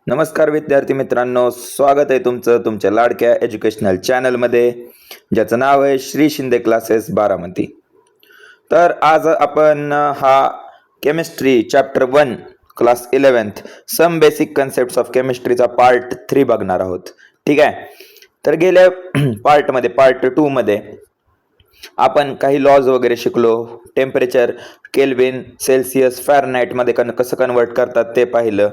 नमस्कार विद्यार्थी मित्रांनो, स्वागत आहे तुमचं तुमच्या लाडक्या एज्युकेशनल चॅनलमध्ये, ज्याचं नाव आहे श्री शिंदे क्लासेस बारामती. तर आज आपण हा chemistry chapter 1 class 11th some basic concepts of केमिस्ट्रीचा पार्ट 3 बघणार आहोत. ठीक आहे. तर गेल्या पार्ट 2 मध्ये आपण काही लॉज वगैरे शिकलो. टेम्परेचर केल्विन, सेल्सिअस, फॅरनहाइट मध्ये कसं कन्वर्ट करतात ते पाहिलं.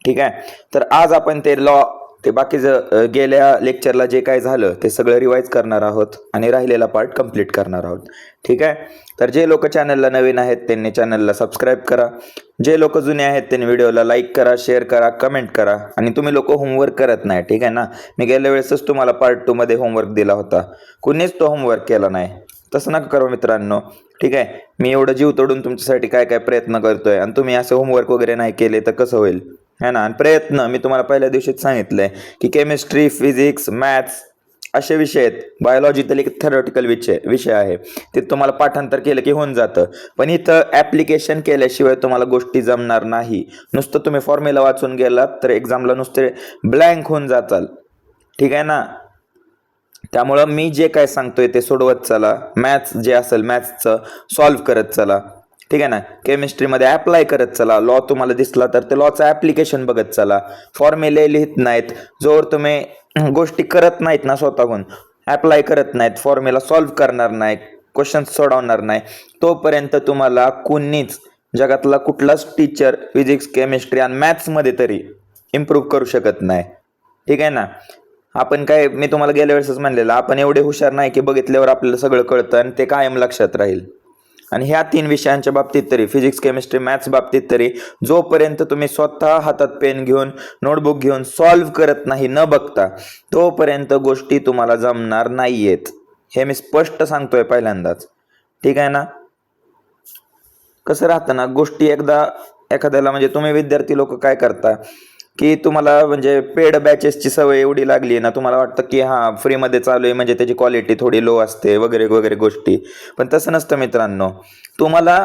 ठीक आहे. तर आज आपण ते बाकीचं गेल्या लेक्चरला जे काय झालं ते सगळं रिवाइज करणार आहोत आणि राहिलेला पार्ट कंप्लीट करणार आहोत. ठीक आहे. तर जे लोक चॅनलला नवीन आहेत त्यांनी चॅनलला सबस्क्राईब करा. जे लोक जुने आहेत त्यांनी व्हिडिओला लाईक करा, शेअर करा, कमेंट करा. आणि तुम्ही लोक होमवर्क करत नाही. ठीक आहे ना. मी गेल्या वेळेसच तुम्हाला पार्ट 2 मध्ये होमवर्क दिला होता, कुणीच तो होमवर्क केला नाही. तसं नका करू मित्रांनो. ठीक आहे. मी एवढं जीव तोडून तुमच्यासाठी काय काय प्रयत्न करतोय आणि तुम्ही असं होमवर्क वगैरे नाही केले तर कसं होईल, है ना. आणि प्रयत्न मी तुम्हाला पहिल्या दिवशीच सांगितलंय की केमिस्ट्री, फिजिक्स, मॅथ्स असे विषय आहेत. बायोलॉजी तर एक थेरॉटिकल विषय आहे, ते तुम्हाला पाठांतर केलं की होऊन जातं. पण इथं ऍप्लिकेशन केल्याशिवाय तुम्हाला गोष्टी जमणार नाही. नुसतं तुम्ही फॉर्म्युला वाचून गेलात तर एक्झामला नुसते ब्लँक होऊन जाताल. ठीक आहे ना. त्यामुळं मी जे काय सांगतोय ते सोडवत चला. मॅथ्स जे असेल मॅथ्सचं सॉल्व्ह करत चला. ठीक आहे ना. केमिस्ट्रीमध्ये अप्लाय करत चला. लॉ तुम्हाला दिसला तर ते लॉचं ऍप्लिकेशन बघत चला. फॉर्म्युले लिहित नाहीत, जोवर तुम्ही गोष्टी करत नाहीत ना, स्वतःहून अप्लाय करत नाहीत, फॉर्म्युला सॉल्व्ह करणार नाही, क्वेश्चन सोडवणार नाही, तोपर्यंत तुम्हाला कुणीच जगातला कुठलाच टीचर फिजिक्स, केमिस्ट्री आणि मॅथ्समध्ये तरी इम्प्रूव्ह करू शकत नाही. ठीक आहे ना. आपण काय, मी तुम्हाला गेल्या वेळेसच म्हणलेलं, आपण एवढे हुशार नाही की बघितल्यावर आपल्याला सगळं कळतं आणि ते कायम लक्षात राहील. आणि ह्या 3 विषयांच्या बाबतीत तरी, फिजिक्स, केमिस्ट्री, मॅथ्स बाबतीत तरी, जोपर्यंत तुम्ही स्वतः हातात पेन घेऊन, नोटबुक घेऊन सॉल्व्ह करत नाही न बघता, तोपर्यंत गोष्टी तुम्हाला जमणार नाहीयेत. हे मी स्पष्ट सांगतोय पहिल्यांदाच. ठीक आहे ना. कसं राहतं ना, गोष्टी एकदा एखाद्याला, म्हणजे तुम्ही विद्यार्थी लोक काय करता की तुम्हाला म्हणजे पेड बॅचेसची सवय एवढी लागली ना, तुम्हाला वाटतं की हां फ्रीमध्ये चालू आहे म्हणजे त्याची क्वालिटी थोडी लो असते वगैरे वगैरे गोष्टी. पण तसं नसतं मित्रांनो. तुम्हाला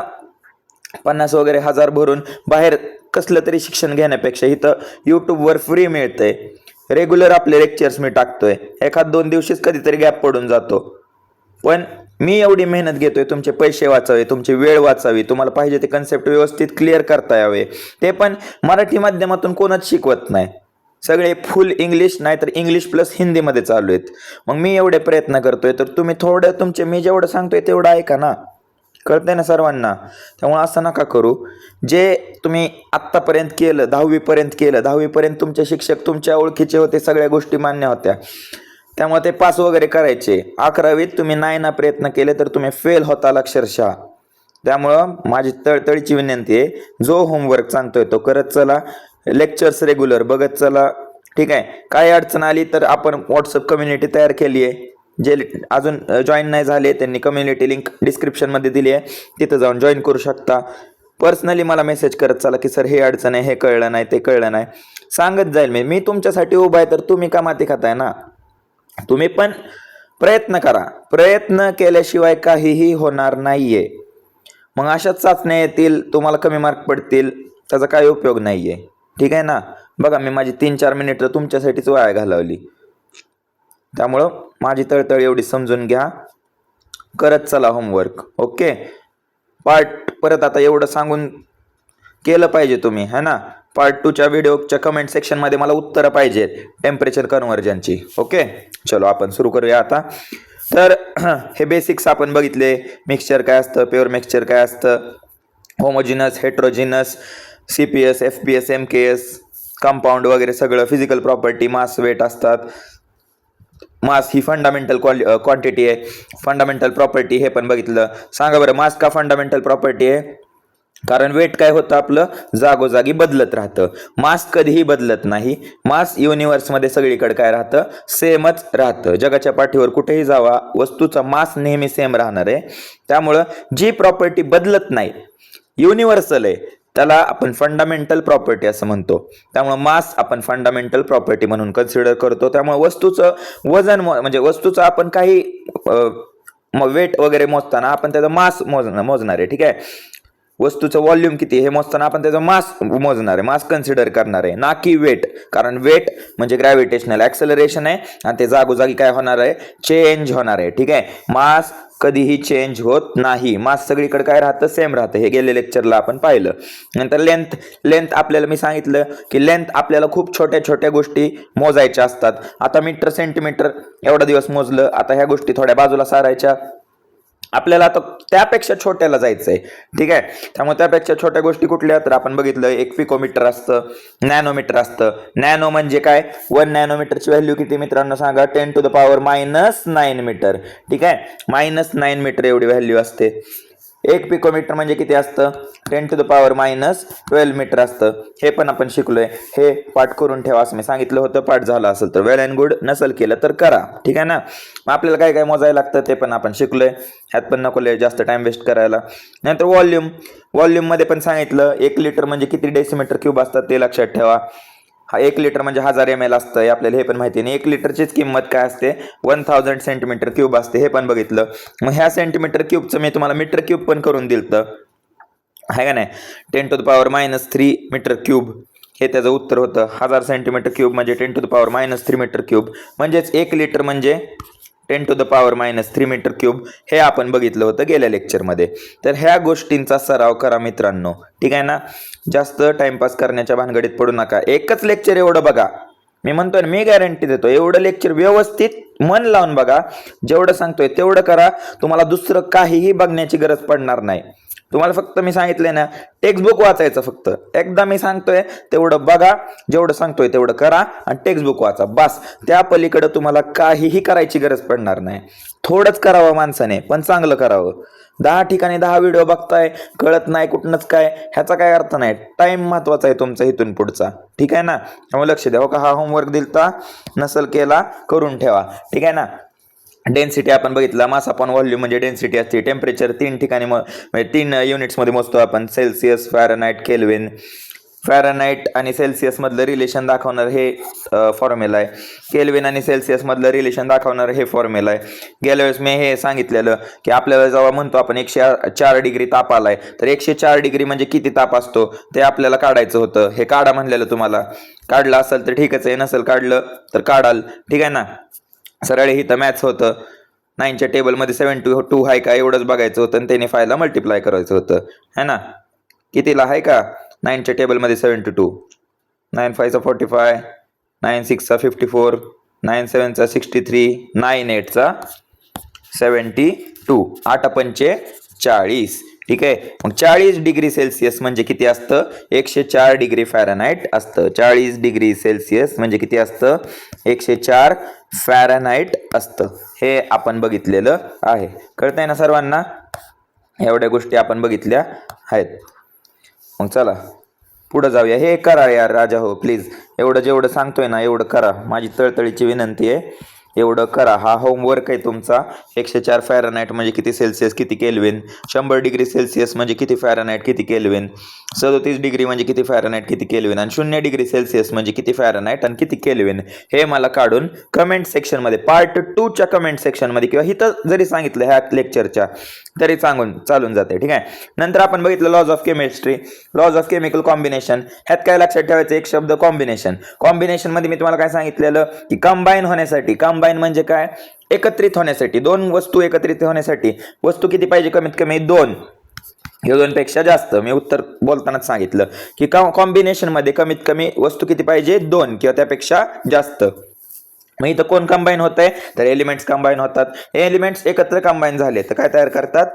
50 वगैरे हजार भरून बाहेर कसलं तरी शिक्षण घेण्यापेक्षा इथं यूट्यूबवर फ्री मिळतंय. रेग्युलर आपले लेक्चर्स मी टाकतोय. 1-2 दिवशीच कधीतरी गॅप पडून जातो, पण मी एवढी मेहनत घेतोय तुमचे पैसे वाचावे, तुमची वेळ वाचावी, तुम्हाला पाहिजे ते कन्सेप्ट व्यवस्थित क्लिअर करता यावे. ते पण मराठी माध्यमातून कोणच शिकवत नाही. सगळे फुल इंग्लिश, नाहीतर इंग्लिश प्लस हिंदीमध्ये चालू आहेत. मग मी एवढे प्रयत्न करतोय तर तुम्ही थोडं तुमचे, मी जेवढं सांगतोय तेवढं ऐका ना. कळतंय ना सर्वांना. त्यामुळे असं नका करू. जे तुम्ही आत्तापर्यंत केलं, 10वी पर्यंत केलं, 10वी पर्यंत तुमचे शिक्षक तुमच्या ओळखीचे होते, सगळ्या गोष्टी मान्य होत्या, त्यामुळे ते पास वगैरे करायचे. 11वीत तुम्ही नाही ना प्रयत्न केले तर तुम्ही फेल होताल अक्षरशः. त्यामुळं माझी तळतळीची विनंती आहे, जो होमवर्क सांगतोय तो करत चला, लेक्चर्स रेग्युलर बघत चला. ठीक आहे. काय अडचण आली तर आपण व्हॉट्सअप कम्युनिटी तयार केली आहे. जे अजून जॉईन नाही झाले त्यांनी कम्युनिटी लिंक डिस्क्रिप्शनमध्ये दिली आहे, तिथं जाऊन जॉईन करू शकता. पर्सनली मला मेसेज करत चला की सर हे अडचण आहे, हे कळलं नाही, ते कळलं नाही, सांगत जाईल मी तुमच्यासाठी उभा आहे. तर तुम्ही का माती खाताय ना. तुम्ही पण प्रयत्न करा. प्रयत्न केल्याशिवाय काहीही होणार नाहीये. मग अशाच चाचण्या येतील, तुम्हाला कमी मार्क पडतील, त्याचा काही उपयोग नाहीये. ठीक आहे ना. बघा, मी माझी 3-4 मिनिट तुमच्यासाठीच वाया घालवली. त्यामुळं माझी तळतळ एवढी समजून घ्या. करत चला होमवर्क. ओके. पार्ट परत आता एवढं सांगून केलं पाहिजे तुम्ही, है ना. पार्ट 2च्या व्हिडिओच्या कमेंट सेक्शनमध्ये मला उत्तरं पाहिजे टेम्परेचर कन्व्हर्जनची. ओके. चलो आपण सुरू करूया आता. तर हे बेसिक्स आपण बघितले. मिक्सचर काय असतं, प्युअर मिक्सचर काय असतं, homogeneous, heterogeneous, CPS, FPS, MKS, compound वगैरे सगळं, फिजिकल प्रॉपर्टी, मास, वेट असतात. मास ही फंडामेंटल क्वांटिटी आहे, फंडामेंटल प्रॉपर्टी हे पण बघितलं. सांगा बरं, मास का फंडामेंटल प्रॉपर्टी आहे? कारण वेट काय होतं आपलं, जागोजागी बदलत राहतं. मास कधीही बदलत नाही. मास युनिव्हर्समध्ये सगळीकडे काय राहतं, सेमच राहतं. जगाच्या पाठीवर कुठेही जावा, वस्तूचा मास नेहमी सेम राहणार आहे. त्यामुळं जी प्रॉपर्टी बदलत नाही, युनिव्हर्सल आहे, त्याला आपण फंडामेंटल प्रॉपर्टी असं म्हणतो. त्यामुळे मास आपण फंडामेंटल प्रॉपर्टी म्हणून कन्सिडर करतो. त्यामुळे वस्तूचं वजन, म्हणजे वस्तूचं आपण काही वेट वगैरे मोजताना आपण त्याचा मास मोजणार आहे. ठीक आहे. वस्तूचं व्हॉल्यूम किती हे मोजताना आपण त्याचं मास मोजणार आहे, मास कन्सिडर करणार आहे, ना की वेट. कारण वेट म्हणजे ग्रॅव्हिटेशनल ऍक्सेलरेशन आहे आणि ते जागोजागी काय होणार आहे, चेंज होणार आहे. ठीक आहे, मास कधीही चेंज होत नाही, मास सगळीकडे काय राहतं, सेम राहतं. हे गेल्या लेक्चरला आपण पाहिलं. नंतर लेंथ आपल्याला मी सांगितलं की लेंथ आपल्याला खूप छोट्या छोट्या गोष्टी मोजायच्या असतात. आता मीटर सेंटीमीटर एवढा दिवस मोजलं, आता ह्या गोष्टी थोड्या बाजूला सारायच्या. आपल्याला आता त्यापेक्षा छोट्याला जायचंय. ठीक आहे, त्यामुळे त्यापेक्षा छोट्या गोष्टी कुठल्या, तर आपण बघितलं एक पिकोमीटर असतं, नॅनोमीटर असतं. नॅनो म्हणजे काय, 1 नॅनोमीटरची व्हॅल्यू किती मित्रांनो सांगा, 10⁻⁹ मीटर. ठीक आहे, -9 मीटर एवढी व्हॅल्यू असते. एक पिकोमीटर म्हणजे किती असतं, 10⁻⁻12 मीटर असतं. हे पण आपण शिकलोय, हे पाठ करून ठेवा असं मी सांगितलं होतं. पाठ झाला असेल तर वेल अँड गुड, नसेल केलं तर करा. ठीक आहे ना. मग आपल्याला काय काय मोजायला लागतं ते पण आपण शिकलोय, ह्यात पण नको जास्त टाइम वेस्ट करायला. नंतर व्हॉल्यूम मध्ये पण सांगितलं, 1 लिटर म्हणजे किती डेसिमीटर क्यूब असतात ते लक्षात ठेवा. हा 1 लिटर म्हणजे 1000 ml असतं, आपल्याला हे पण माहिती नाही. 1 लिटरचीच किंमत काय असते, 1000 सेंटीमीटर क्यूब असते, हे पण बघितलं. मग ह्या सेंटीमीटर क्यूबचं मी तुम्हाला मीटर क्यूब पण करून दिलतं, आहे का नाही. 10⁻³ मीटर क्यूब हे त्याचं उत्तर होतं. 1000 सेंटीमीटर क्यूब म्हणजे 10⁻³ मीटर क्यूब, म्हणजेच 1 लिटर म्हणजे 10⁻³ मीटर क्यूब. हे आपण बघितलं होतं गेल्या लेक्चरमध्ये. तर ह्या गोष्टींचा सराव करा मित्रांनो. ठीक आहे ना, जास्त टाइमपास करण्याच्या भानगडीत पडू नका. एकच लेक्चर एवढं बघा, मी म्हणतोय, मी गॅरंटी देतो, एवढं लेक्चर व्यवस्थित मन लावून बघा. जेवढं सांगतोय तेवढं करा, तुम्हाला दुसरं काहीही बघण्याची गरज पडणार नाही. तुम्हाला फक्त मी सांगितलंय ना, टेक्स्टबुक वाचायचं. फक्त एकदा मी सांगतोय तेवढं बघा, जेवढं सांगतोय तेवढं करा आणि टेक्स्टबुक वाचा, बस. त्या पलीकडे तुम्हाला काहीही करायची गरज पडणार नाही. थोडंच करावं माणसाने, पण चांगलं करावं. 10 ठिकाणी 10 व्हिडिओ बघताय, कळत नाही कुठनंच काय, ह्याचा काय अर्थ नाही. टाइम महत्वाचा आहे तुमचा इथून पुढचा. ठीक आहे ना, त्यामुळे लक्ष द्या. हो का, हा होमवर्क दिलता, नसल केला करून ठेवा. ठीक आहे ना. डेन्सिटी आपण बघितला, मास अपॉन व्हॉल्यूम म्हणजे डेन्सिटी असते. टेम्परेचर 3 ठिकाणी म्हणजे 3 युनिट्समध्ये मोजतो आपण, सेल्सिअस, फॅरनहाइट, केल्विन. फॅरनहाइट आणि सेल्सिअस मधलं रिलेशन दाखवणार हे फॉर्म्युला आहे. केल्विन आणि सेल्सिअस मधलं रिलेशन दाखवणार हे फॉर्म्युला आहे. गेल्या वेळेस मी हे सांगितलेलं की आपल्याला जेव्हा म्हणतो आपण 104 डिग्री ताप आलाय, तर 104 डिग्री म्हणजे किती ताप असतो ते आपल्याला काढायचं होतं. हे काढा म्हणलेलं तुम्हाला, काढलं असेल तर ठीकच आहे, नसेल काढलं तर काढाल. ठीक आहे ना. सरळ ही तर मॅथ्स होतं. 9च्या टेबलमध्ये 72 आहे का एवढंच बघायचं होतं आणि त्याने 5ला मल्टिप्लाय करायचं होतं, है ना. कितीला आहे का 9च्या टेबलमध्ये 72, 9 5 चा 45, 9 6 चा 54, 9 7 चा 63, 9 8 चा 72, 8 पंचे 40. ठीक आहे, मग 40 डिग्री सेल्सिअस म्हणजे किती असतं, 104 डिग्री फॅरनहाइट असतं. 40 डिग्री सेल्सिअस म्हणजे किती असतं, 104 फॅरनहाइट असतं. हे आपण बघितलेलं आहे. कळतंय ना सर्वांना. एवढ्या गोष्टी आपण बघितल्या आहेत. मग चला पुढे जाऊया. हे करा यार राजा हो, प्लीज. एवढं जेवढं सांगतोय ना एवढं करा, माझी तळतळीची विनंती आहे. एवढं करा, हा होमवर्क आहे तुमचा. 104 फॅरनहाइट म्हणजे किती सेल्सिअस किती केल्विन, 100 डिग्री सेल्सिअस म्हणजे किती फॅरनहाइट किती केल्विन, 37 डिग्री म्हणजे किती फॅरनहाइट किती केल्विन, आणि 0 डिग्री सेल्सिअस म्हणजे किती फॅरनहाइट आणि किती केल्विन. हे मला काढून कमेंट सेक्शनमध्ये, पार्ट 2च्या कमेंट सेक्शनमध्ये किंवा इथं जरी सांगितलं ह्या लेक्चरच्या तरी चालून जाते. ठीक आहे. नंतर आपण बघितलं laws of chemistry, laws of chemical combination. ह्यात काय लक्षात ठेवायचं, एक शब्द कॉम्बिनेशन. कॉम्बिनेशन मध्ये मी तुम्हाला काय सांगितलेलं की कंबाईन होण्यासाठी, कंबाईन म्हणजे काय, एकत्रित होण्यासाठी, दोन वस्तू एकत्रित होण्यासाठी वस्तू किती पाहिजे, कमीत कमी 2 हे 2 पेक्षा जास्त. मी उत्तर बोलतानाच सांगितलं की कॉम्बिनेशन मध्ये कमीत कमी वस्तू किती पाहिजे, 2 किंवा त्यापेक्षा जास्त. मग इथं कोण कंबाईन होत आहे, तर एलिमेंट्स कंबाईन होतात. हे एलिमेंट्स एकत्र कंबाईन झाले तर काय तयार करतात,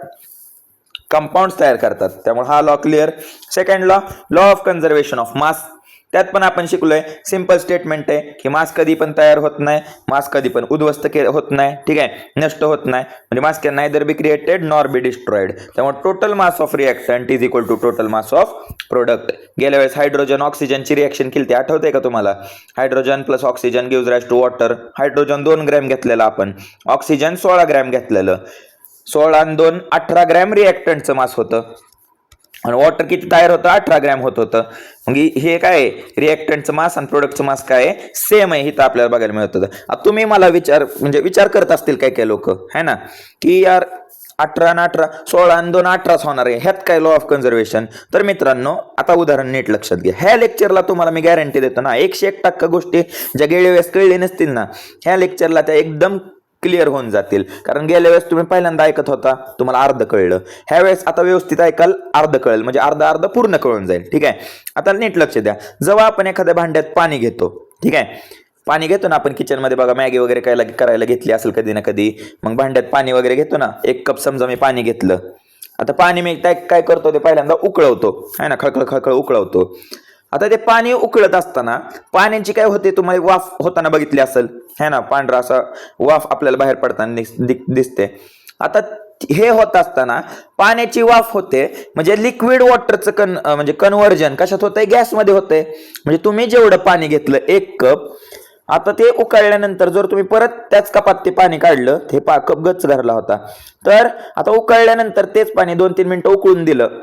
कंपाऊंड्स तयार करतात. त्यामुळे हा law clear. Second law, law of conservation of मास. त्यात पण आपण शिकलोय, सिंपल स्टेटमेंट आहे की मास कधी पण तयार होत नाही, मास कधी पण उद्ध्वस्त होत नाही. ठीक आहे, नष्ट होत नाही. म्हणजे mass can neither be created nor be destroyed. त्यामुळे total mass of reactant is equal to total mass of product. गेल्या वेळेस हायड्रोजन ऑक्सिजनची रिएक्शन केली ती आठवते का तुम्हाला, hydrogen plus oxygen gives rise to water. Hydrogen 2 gram घेतलेलं आपण, ऑक्सिजन 16 ग्रॅम घेतलेलं. 16 आणि 2 18 ग्रॅम रिएक्टंटचं मास होतं आणि वॉटर किती तयार होतं, 18 ग्रॅम होत होतं. मग हे काय, रिएक्टंटचं मास आणि प्रोडक्टचं मास काय सेम आहे, इथं आपल्याला बघायला मिळत होतं. तुम्ही मला विचार करत असतील काय काय लोक, है ना, की यार 18 आणि 18 16 आणि 2 18 होणार आहे. ह्यात काय लॉ ऑफ कन्झर्वेशन. तर मित्रांनो आता उदाहरण नीट लक्षात घ्या. ह्या लेक्चरला तुम्हाला मी गॅरंटी देतो ना 101% गोष्टी ज्या गेल्या वेळेस कळले नसतील ना ह्या लेक्चरला त्या एकदम क्लिअर होऊन जातील. कारण गेल्या वेळेस तुम्ही पहिल्यांदा ऐकत होता तुम्हाला अर्ध कळलं, ह्या वेळेस आता व्यवस्थित ऐकाल अर्ध कळेल, म्हणजे अर्ध पूर्ण कळून जाईल. ठीक आहे. आता नीट लक्ष द्या. जेव्हा आपण एखाद्या भांड्यात पाणी घेतो, ठीक आहे, पाणी घेतो ना आपण किचनमध्ये बघा, मॅगी वगैरे करायला घेतली असेल कधी ना कधी, मग भांड्यात पाणी वगैरे घेतो ना, 1 कप समजा मी पाणी घेतलं. आता पाणी मी काय करतो ते पहिल्यांदा उकळवतो, है ना, खळखळ खळखळ उकळवतो. आता ते पाणी उकळत असताना पाण्याची काय होते तुम्हाला वाफ होताना बघितली असेल, है ना, पांढरा असा वाफ आपल्याला बाहेर पडताना दिसते. आता हे होत असताना पाण्याची वाफ होते, म्हणजे लिक्विड वॉटरचं म्हणजे कन्व्हर्जन कशात होतंय, गॅसमध्ये होतंय. म्हणजे तुम्ही जेवढं पाणी घेतलं 1 कप, आता ते उकळल्यानंतर जर तुम्ही परत त्याच कपात ते पाणी काढलं, ते कप गच्च धरला होता, तर आता उकळल्यानंतर तेच पाणी 2-3 मिनिटं उकळून दिलं,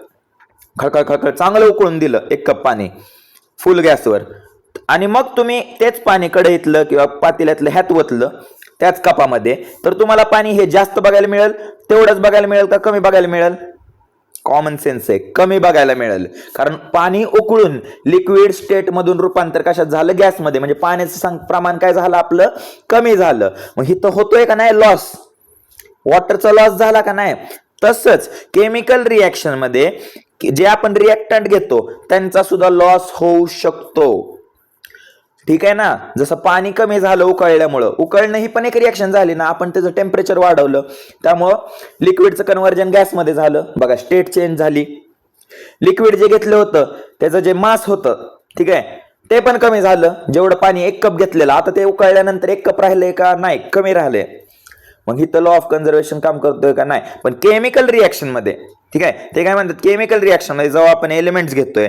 खळखळ खळखळ चांगलं उकळून दिलं 1 कप पाणी फुल गॅसवर, आणि मग तुम्ही तेच पाणी कढईतलं किंवा पातेल्यातलं ह्यात ओतलं त्याच कपामध्ये, तर तुम्हाला पाणी हे जास्त बघायला मिळेल, तेवढंच बघायला मिळेल का कमी बघायला मिळेल? कॉमन सेन्स आहे, कमी बघायला मिळेल. कारण पाणी उकळून लिक्विड स्टेट मधून रूपांतर कशात झालं, गॅसमध्ये, म्हणजे पाण्याचं प्रमाण काय झालं आपलं, कमी झालं. मग इथं होतोय का नाही लॉस, वॉटरचा लॉस झाला का नाही? तसंच केमिकल रिॲक्शन मध्ये जे आपण रिॲक्टंट घेतो त्यांचा सुद्धा लॉस होऊ शकतो. ठीक आहे ना. जसं पाणी कमी झालं उकळल्यामुळं, उकळणं ही पण एक रिॲक्शन झाली ना, आपण त्याचं टेम्परेचर वाढवलं त्यामुळं लिक्विडचं कन्व्हर्जन गॅसमध्ये झालं, बघा स्टेट चेंज झाली. लिक्विड जे घेतलं होतं त्याचं जे मास होतं, ठीक आहे, ते पण कमी झालं. जेवढं पाणी 1 कप घेतलेलं आता ते उकळल्यानंतर 1 कप राहिले का नाही, कमी राहिले. मग इथं लॉ ऑफ कन्झर्वेशन काम करतोय का नाही? पण केमिकल रिॲक्शन मध्ये, ठीक आहे, ते काय म्हणतात, केमिकल रिॲक्शन मध्ये जेव्हा आपण एलिमेंट्स घेतोय,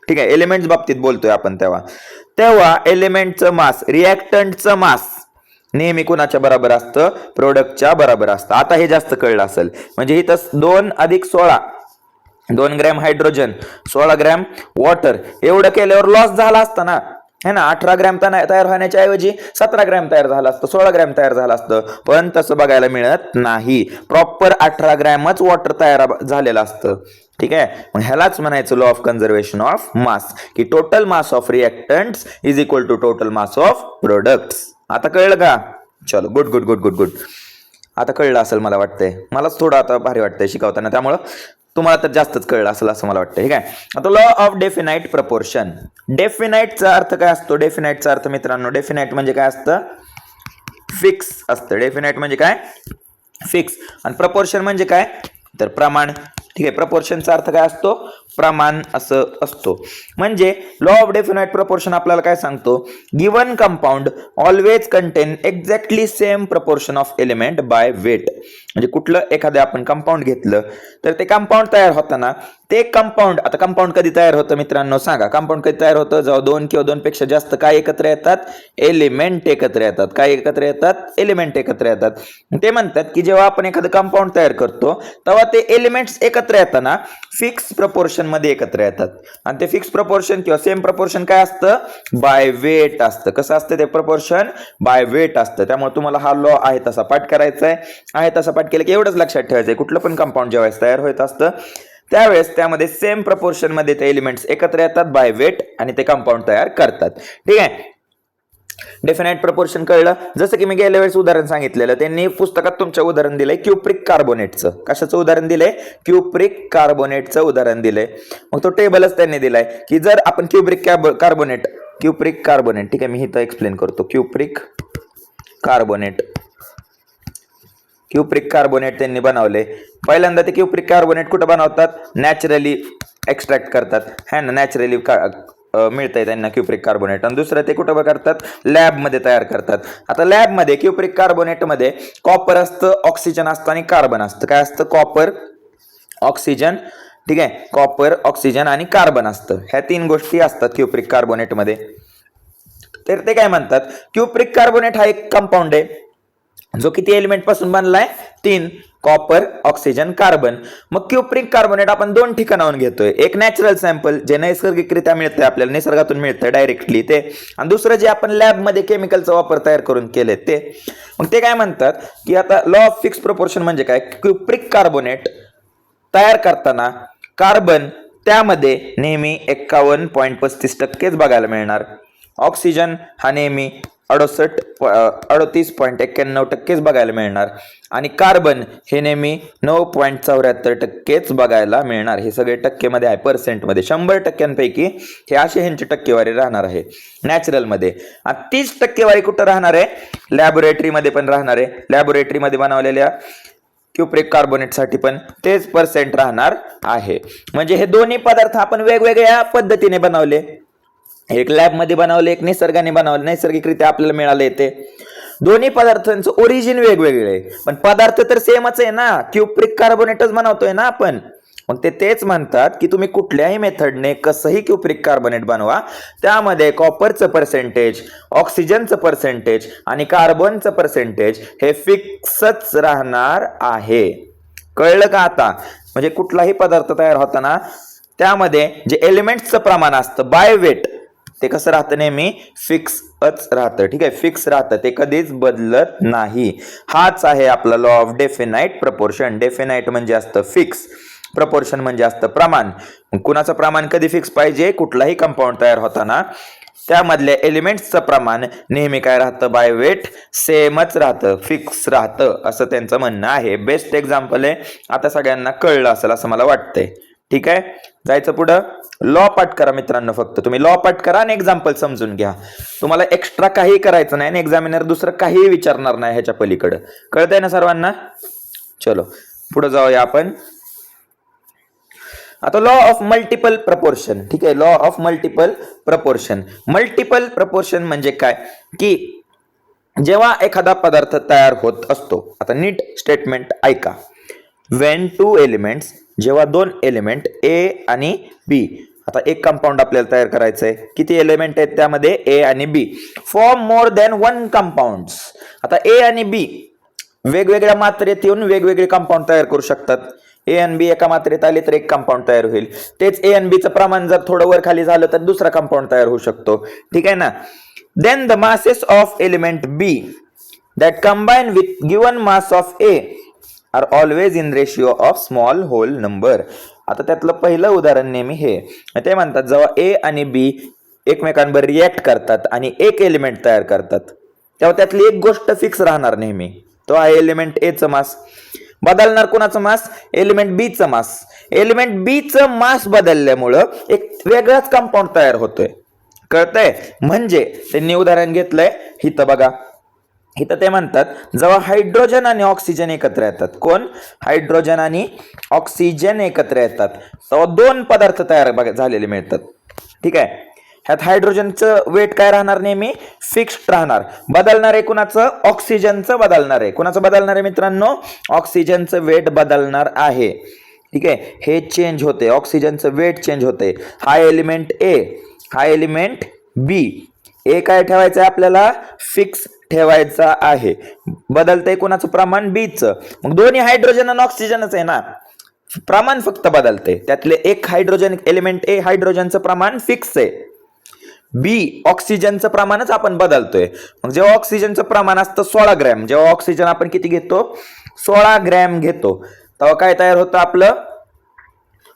ठीक आहे, एलिमेंट्स बाबतीत बोलतोय आपण, तेव्हा एलिमेंटचं मास, रिॲक्टंटचं मास नेहमी कोणाच्या बरोबर असतं, प्रोडक्टच्या बरोबर असतं. आता हे जास्त कळलं असेल. म्हणजे इथं 2 + 16, 2 ग्रॅम हायड्रोजन, 16 ग्रॅम वॉटर, एवढं केल्यावर लॉस झाला असता ना, है ना. 18 ग्रॅम तयार होण्याच्या ऐवजी 17 ग्रॅम तयार झाला असतं, 16 ग्रॅम तयार झाला असतं. पण तसं बघायला मिळत नाही. प्रॉपर 18 ग्रॅमच वॉटर तयार झालेलं असतं. ठीक आहे. मग ह्यालाच म्हणायचं law of conservation of mass, की total mass of reactants is equal to total mass of products. आता कळलं का? चलो, good good good good good. आता कळलं असेल मला वाटतंय, मलाच थोडं आता भारी वाटतंय शिकवताना, त्यामुळं तुम्हाला तर जास्तच कळलं असेल असं मला वाटतं. ठीक आहे. आता लॉ ऑफ डेफिनाइट प्रपोर्शन. डेफिनाइटचा अर्थ काय असतो? डेफिनाइटचा अर्थ मित्रांनो, डेफिनाइट म्हणजे काय असतं? फिक्स असतं. डेफिनाइट म्हणजे काय? फिक्स. आणि प्रपोर्शन म्हणजे काय? तर प्रमाण. ठीक आहे. प्रपोर्शनचा अर्थ काय असतो? प्रमाण असं असतो. म्हणजे लॉ ऑफ डेफिनाइट प्रपोर्शन आपल्याला काय सांगतो? Given compound always contain exactly same proportion of element by weight. म्हणजे कुठलं एखादं आपण कंपाऊंड घेतलं तर ते कंपाऊंड तयार होताना ते कंपाऊंड, आता कंपाऊंड कधी तयार होतं मित्रांनो सांगा? कंपाऊंड कधी तयार होतं? जेव्हा 2 किंवा 2 पेक्षा जास्त काय एकत्र येतात? एलिमेंट एकत्र येतात. काय एकत्र येतात? एलिमेंट एकत्र येतात. ते म्हणतात की जेव्हा आपण एखादं कंपाऊंड तयार करतो तेव्हा ते एलिमेंट्स एकत्र येताना फिक्स प्रपोर्शन मध्ये एकत्र येतात. आणि ते फिक्स प्रपोर्शन किंवा सेम प्रपोर्शन काय असतं? बाय वेट असतं. कसं असतं ते प्रपोर्शन? बाय वेट असतं. त्यामुळे तुम्हाला हा लॉ आहे तसा पाठ करायचा आहे तसा पाठ केलं की एवढंच लक्षात ठेवायचं आहे, कुठलं पण कंपाऊंड जेव्हा तयार होत असतं त्यावेळेस त्यामध्ये सेम प्रपोर्शन मध्ये ते एलिमेंट्स एकत्र येतात बाय वेट आणि ते कंपाऊंड तयार करतात. ठीक आहे. डेफिनाइट प्रपोर्शन कळलं. जसं की मी गेल्या वेळेस उदाहरण सांगितलेलं, त्यांनी पुस्तकात तुमचं उदाहरण दिलंय क्युप्रिक कार्बोनेटचं. कशाचं उदाहरण दिलंय? क्युप्रिक कार्बोनेटचं उदाहरण दिलंय. मग तो टेबलच त्यांनी दिलाय की जर आपण क्युप्रिक कार्बोनेट, ठीक आहे, मी इथं एक्सप्लेन करतो. क्युप्रिक कार्बोनेट त्यांनी बनवले. पहिल्यांदा ते क्युप्रिक कार्बोनेट कुठं बनवतात? नॅचरली एक्स्ट्रॅक्ट करतात, है ना, नॅचरली मिळतंय त्यांना क्युप्रिक कार्बोनेट. आणि दुसरं ते कुठं करतात? लॅबमध्ये तयार करतात. आता लॅबमध्ये क्युप्रिक कार्बोनेटमध्ये कॉपर असतं, ऑक्सिजन असतं आणि कार्बन असतं. काय असतं? Copper, oxygen. ठीक आहे. कॉपर, ऑक्सिजन आणि कार्बन असतं. ह्या 3 गोष्टी असतात क्युप्रिक कार्बोनेटमध्ये. तर ते काय म्हणतात? क्युप्रिक कार्बोनेट हा एक कंपाऊंड आहे जो किती एलिमेंट पासून बनलाय 3 कॉपर ऑक्सिजन कार्बन. मग क्युप्रिक कार्बोनेट आपण 2 ठिकाणाहून घेतोय. एक नॅचरल सॅम्पल जे नैसर्गिकरित्या मिळतंय आपल्याला निसर्गातून मिळतंय डायरेक्टली ते, आणि दुसरं जे आपण लॅब मध्ये केमिकलचा वापर तयार करून केले ते. मग ते काय म्हणतात की आता लॉ ऑफ फिक्स प्रोपोर्शन म्हणजे काय, क्युप्रिक कार्बोनेट तयार करताना कार्बन त्यामध्ये नेहमी 51.35% बघायला मिळणार. ऑक्सिजन हा नेहमी 38.91% बघायला मिळणार आणि कार्बन हे नेहमी 9.74% बघायला मिळणार. हे सगळे टक्केमध्ये आहे, पर्सेंटमध्ये. 100%पैकी हे असे ह्यांची टक्केवारी राहणार आहे नॅचरलमध्ये. आणि 30% कुठं राहणार आहे, लॅबोरेटरीमध्ये पण राहणार आहे. लॅबोरेटरीमध्ये बनवलेल्या क्युप्रिक कार्बोनेट साठी पण तेच पर्सेंट राहणार आहे. म्हणजे हे दोन्ही पदार्थ आपण वेगवेगळ्या पद्धतीने बनवले, एक लॅब मध्ये बनवले, एक निसर्गाने बनवले, नैसर्गिकरित्या आपल्याला मिळाले. ते दोन्ही पदार्थांचं ओरिजिन वेगवेगळे आहे पण पदार्थ तर सेमच आहे ना, क्युप्रिक कार्बोनेटच बनवतोय ना आपण. मग तेच म्हणतात की तुम्ही कुठल्याही मेथडने कसंही क्युप्रिक कार्बोनेट बनवा, त्यामध्ये कॉपरचं पर्सेंटेज, ऑक्सिजनचं पर्सेंटेज आणि कार्बनचं पर्सेंटेज हे फिक्सच राहणार आहे. कळलं का आता? म्हणजे कुठलाही पदार्थ तयार होताना त्यामध्ये जे एलिमेंट्सचं प्रमाण असतं बाय वेट ते कसं राहतं, नेहमी फिक्सच राहतं. ठीक आहे, फिक्स राहतं, ते कधीच बदलत नाही. हाच आहे आपला law of definite proportion. Definite म्हणजे असतं फिक्स, प्रपोर्शन म्हणजे असतं प्रमाण. कुणाचं प्रमाण कधी फिक्स पाहिजे, कुठलाही कंपाऊंड तयार होताना त्यामधल्या एलिमेंट्सचं प्रमाण नेहमी काय राहतं, बाय वेट सेमच राहतं, फिक्स राहतं, असं त्यांचं म्हणणं आहे. बेस्ट एक्झाम्पल आहे, आता सगळ्यांना कळलं असेल असं मला वाटतंय. ठीक आहे, जायचं पुढं. लॉ पाठ करा मित्रांनो, फक्त तुम्ही लॉ पाठ करा आणि एक्झाम्पल समजून घ्या. तुम्हाला एक्स्ट्रा काही करायचं नाही आणि एक्झामिनर दुसरं काही विचारणार नाही ह्याच्या पलीकडे. कळतंय ना सर्वांना? चलो पुढे जाऊया आपण. आता लॉ ऑफ मल्टिपल प्रपोर्शन. ठीक आहे, law of multiple proportion. Multiple proportion म्हणजे काय की जेव्हा एखादा पदार्थ तयार होत असतो, आता नीट स्टेटमेंट ऐका. वेन 2 एलिमेंट्स, जेव्हा 2 एलिमेंट ए आणि बी, आता एक कंपाऊंड आपल्याला तयार करायचंय, किती एलिमेंट आहेत त्यामध्ये, ए आणि बी, फॉर्म मोर दॅन 1 कंपाऊंड्स. आता ए आणि बी वेगवेगळ्या मात्रेत येऊन वेगवेगळे कंपाऊंड तयार करू शकतात. ए आणि बी एका मात्रेत आले तर एक कंपाऊंड तयार होईल. तेच ए आणि बीचं प्रमाण जर थोडं वर खाली झालं तर दुसरा कंपाऊंड तयार होऊ शकतो. ठीक आहे ना. Then the masses of element B that combine with given mass of A are always in ratio of small whole number. आता त्यातलं पहिलं उदाहरण नेहमी हे, ते म्हणतात जेव्हा ए आणि बी एकमेकांवर रिएक्ट करतात आणि एक एलिमेंट तयार करतात तेव्हा त्यातली एक गोष्ट फिक्स राहणार नेहमी, तो आहे एलिमेंट ए चं मास. बदलणार कोणाचं मास, एलिमेंट बी चं मास. एलिमेंट बी चं मास बदलल्यामुळं एक वेगळाच कंपाऊंड तयार होतोय. कळतंय? म्हणजे त्यांनी उदाहरण घेतलंय इथं बघा, इथं ते म्हणतात जेव्हा हायड्रोजन आणि ऑक्सिजन एकत्र येतात, कोण, हायड्रोजन आणि ऑक्सिजन एकत्र येतात, तेव्हा 2 पदार्थ तयार झालेले मिळतात. ठीक आहे, ह्यात हायड्रोजनचं वेट काय राहणार, नेहमी फिक्स्ड राहणार. बदलणार आहे कुणाचं, ऑक्सिजनचं बदलणार आहे. कुणाचं बदलणार आहे मित्रांनो, ऑक्सिजनचं वेट बदलणार आहे. ठीक आहे, हे चेंज होते, ऑक्सिजनचं वेट चेंज होते. हा एलिमेंट ए, हा एलिमेंट बी. ए काय ठेवायचं आहे आपल्याला, फिक्स ठेवायचा आहे. बदलतंय कुणाचं प्रमाण, बीचं. मग दोन्ही हायड्रोजन आणि ऑक्सिजनच आहे ना, प्रमाण फक्त बदलते. त्यातले एक हायड्रोजन एलिमेंट ए, हायड्रोजनचं प्रमाण फिक्स आहे. बी ऑक्सिजनचं प्रमाणच आपण बदलतोय. मग जेव्हा ऑक्सिजनचं प्रमाण असतं 16 ग्रॅम, जेव्हा ऑक्सिजन आपण किती घेतो, 16 ग्रॅम घेतो, तेव्हा काय तयार होतं आपलं,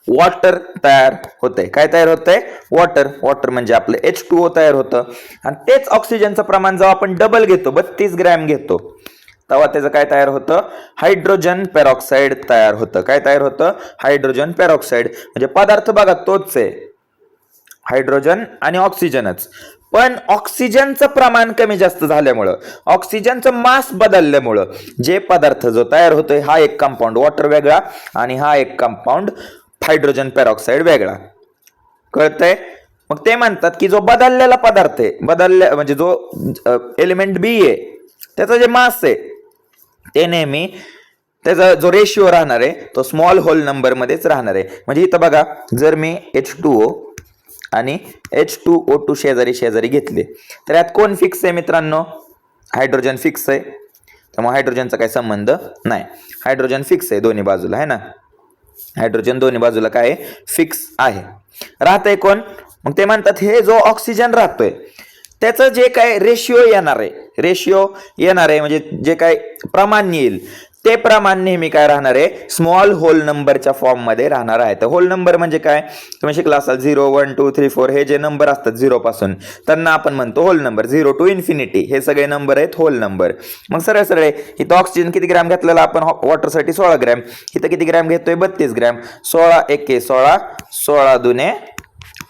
वॉटर तयार होतंय. काय तयार होतंय, वॉटर. वॉटर म्हणजे आपलं H2O तयार होतं. आणि तेच ऑक्सिजनचं प्रमाण जेव्हा आपण डबल घेतो, 32 ग्रॅम घेतो, तेव्हा त्याचं काय तयार होतं, हायड्रोजन पेरॉक्साईड तयार होतं. काय तयार होतं, हायड्रोजन पेरॉक्साईड. म्हणजे पदार्थ बघा तोच आहे, हायड्रोजन आणि ऑक्सिजनच, पण ऑक्सिजनचं प्रमाण कमी जास्त झाल्यामुळं, ऑक्सिजनचं मास बदलल्यामुळं जे पदार्थ जो तयार होतोय, हा एक कंपाऊंड वॉटर वेगळा आणि हा एक कंपाऊंड हायड्रोजन पेरॉक्साईड वेगळा. कळतंय? मग ते म्हणतात की जो बदललेला पदार्थ आहे, बदलल्या म्हणजे जो एलिमेंट बी आहे, त्याचा जे मास आहे ते नेहमी त्याचा जो रेशिओ राहणार आहे तो स्मॉल होल नंबर मध्येच राहणार आहे. म्हणजे इथं बघा, जर मी H2O आणि H2O2 शेजारी शेजारी घेतले तर यात कोण फिक्स आहे मित्रांनो, हायड्रोजन फिक्स आहे. त्यामुळे हायड्रोजनचा काही संबंध नाही. हायड्रोजन फिक्स आहे दोन्ही बाजूला आहे ना, हायड्रोजन दोन्ही बाजूला काय फिक्स आहे. राहतंय कोण, मग ते म्हणतात हे जो ऑक्सिजन राहतोय त्याचं जे काय रेशिओ येणार आहे म्हणजे जे काय प्रमाण येईल ते प्रमाण नेहमी काय राहणार आहे, स्मॉल होल नंबरच्या फॉर्म मध्ये राहणार आहे. तर होल नंबर म्हणजे काय, तुम्ही शिकला असाल 0 1 2 3 4 हे जे नंबर असतात 0 पासून त्यांना आपण म्हणतो होल नंबर. 0 to इन्फिनिटी हे सगळे नंबर आहेत होल नंबर. मग सरळ सरळ इथं ऑक्सिजन किती ग्रॅम घेतलेला आपण वॉटरसाठी 16 ग्रॅम, इथं किती ग्रॅम घेतोय 32 ग्रॅम. 16 एके 16, 16 दुने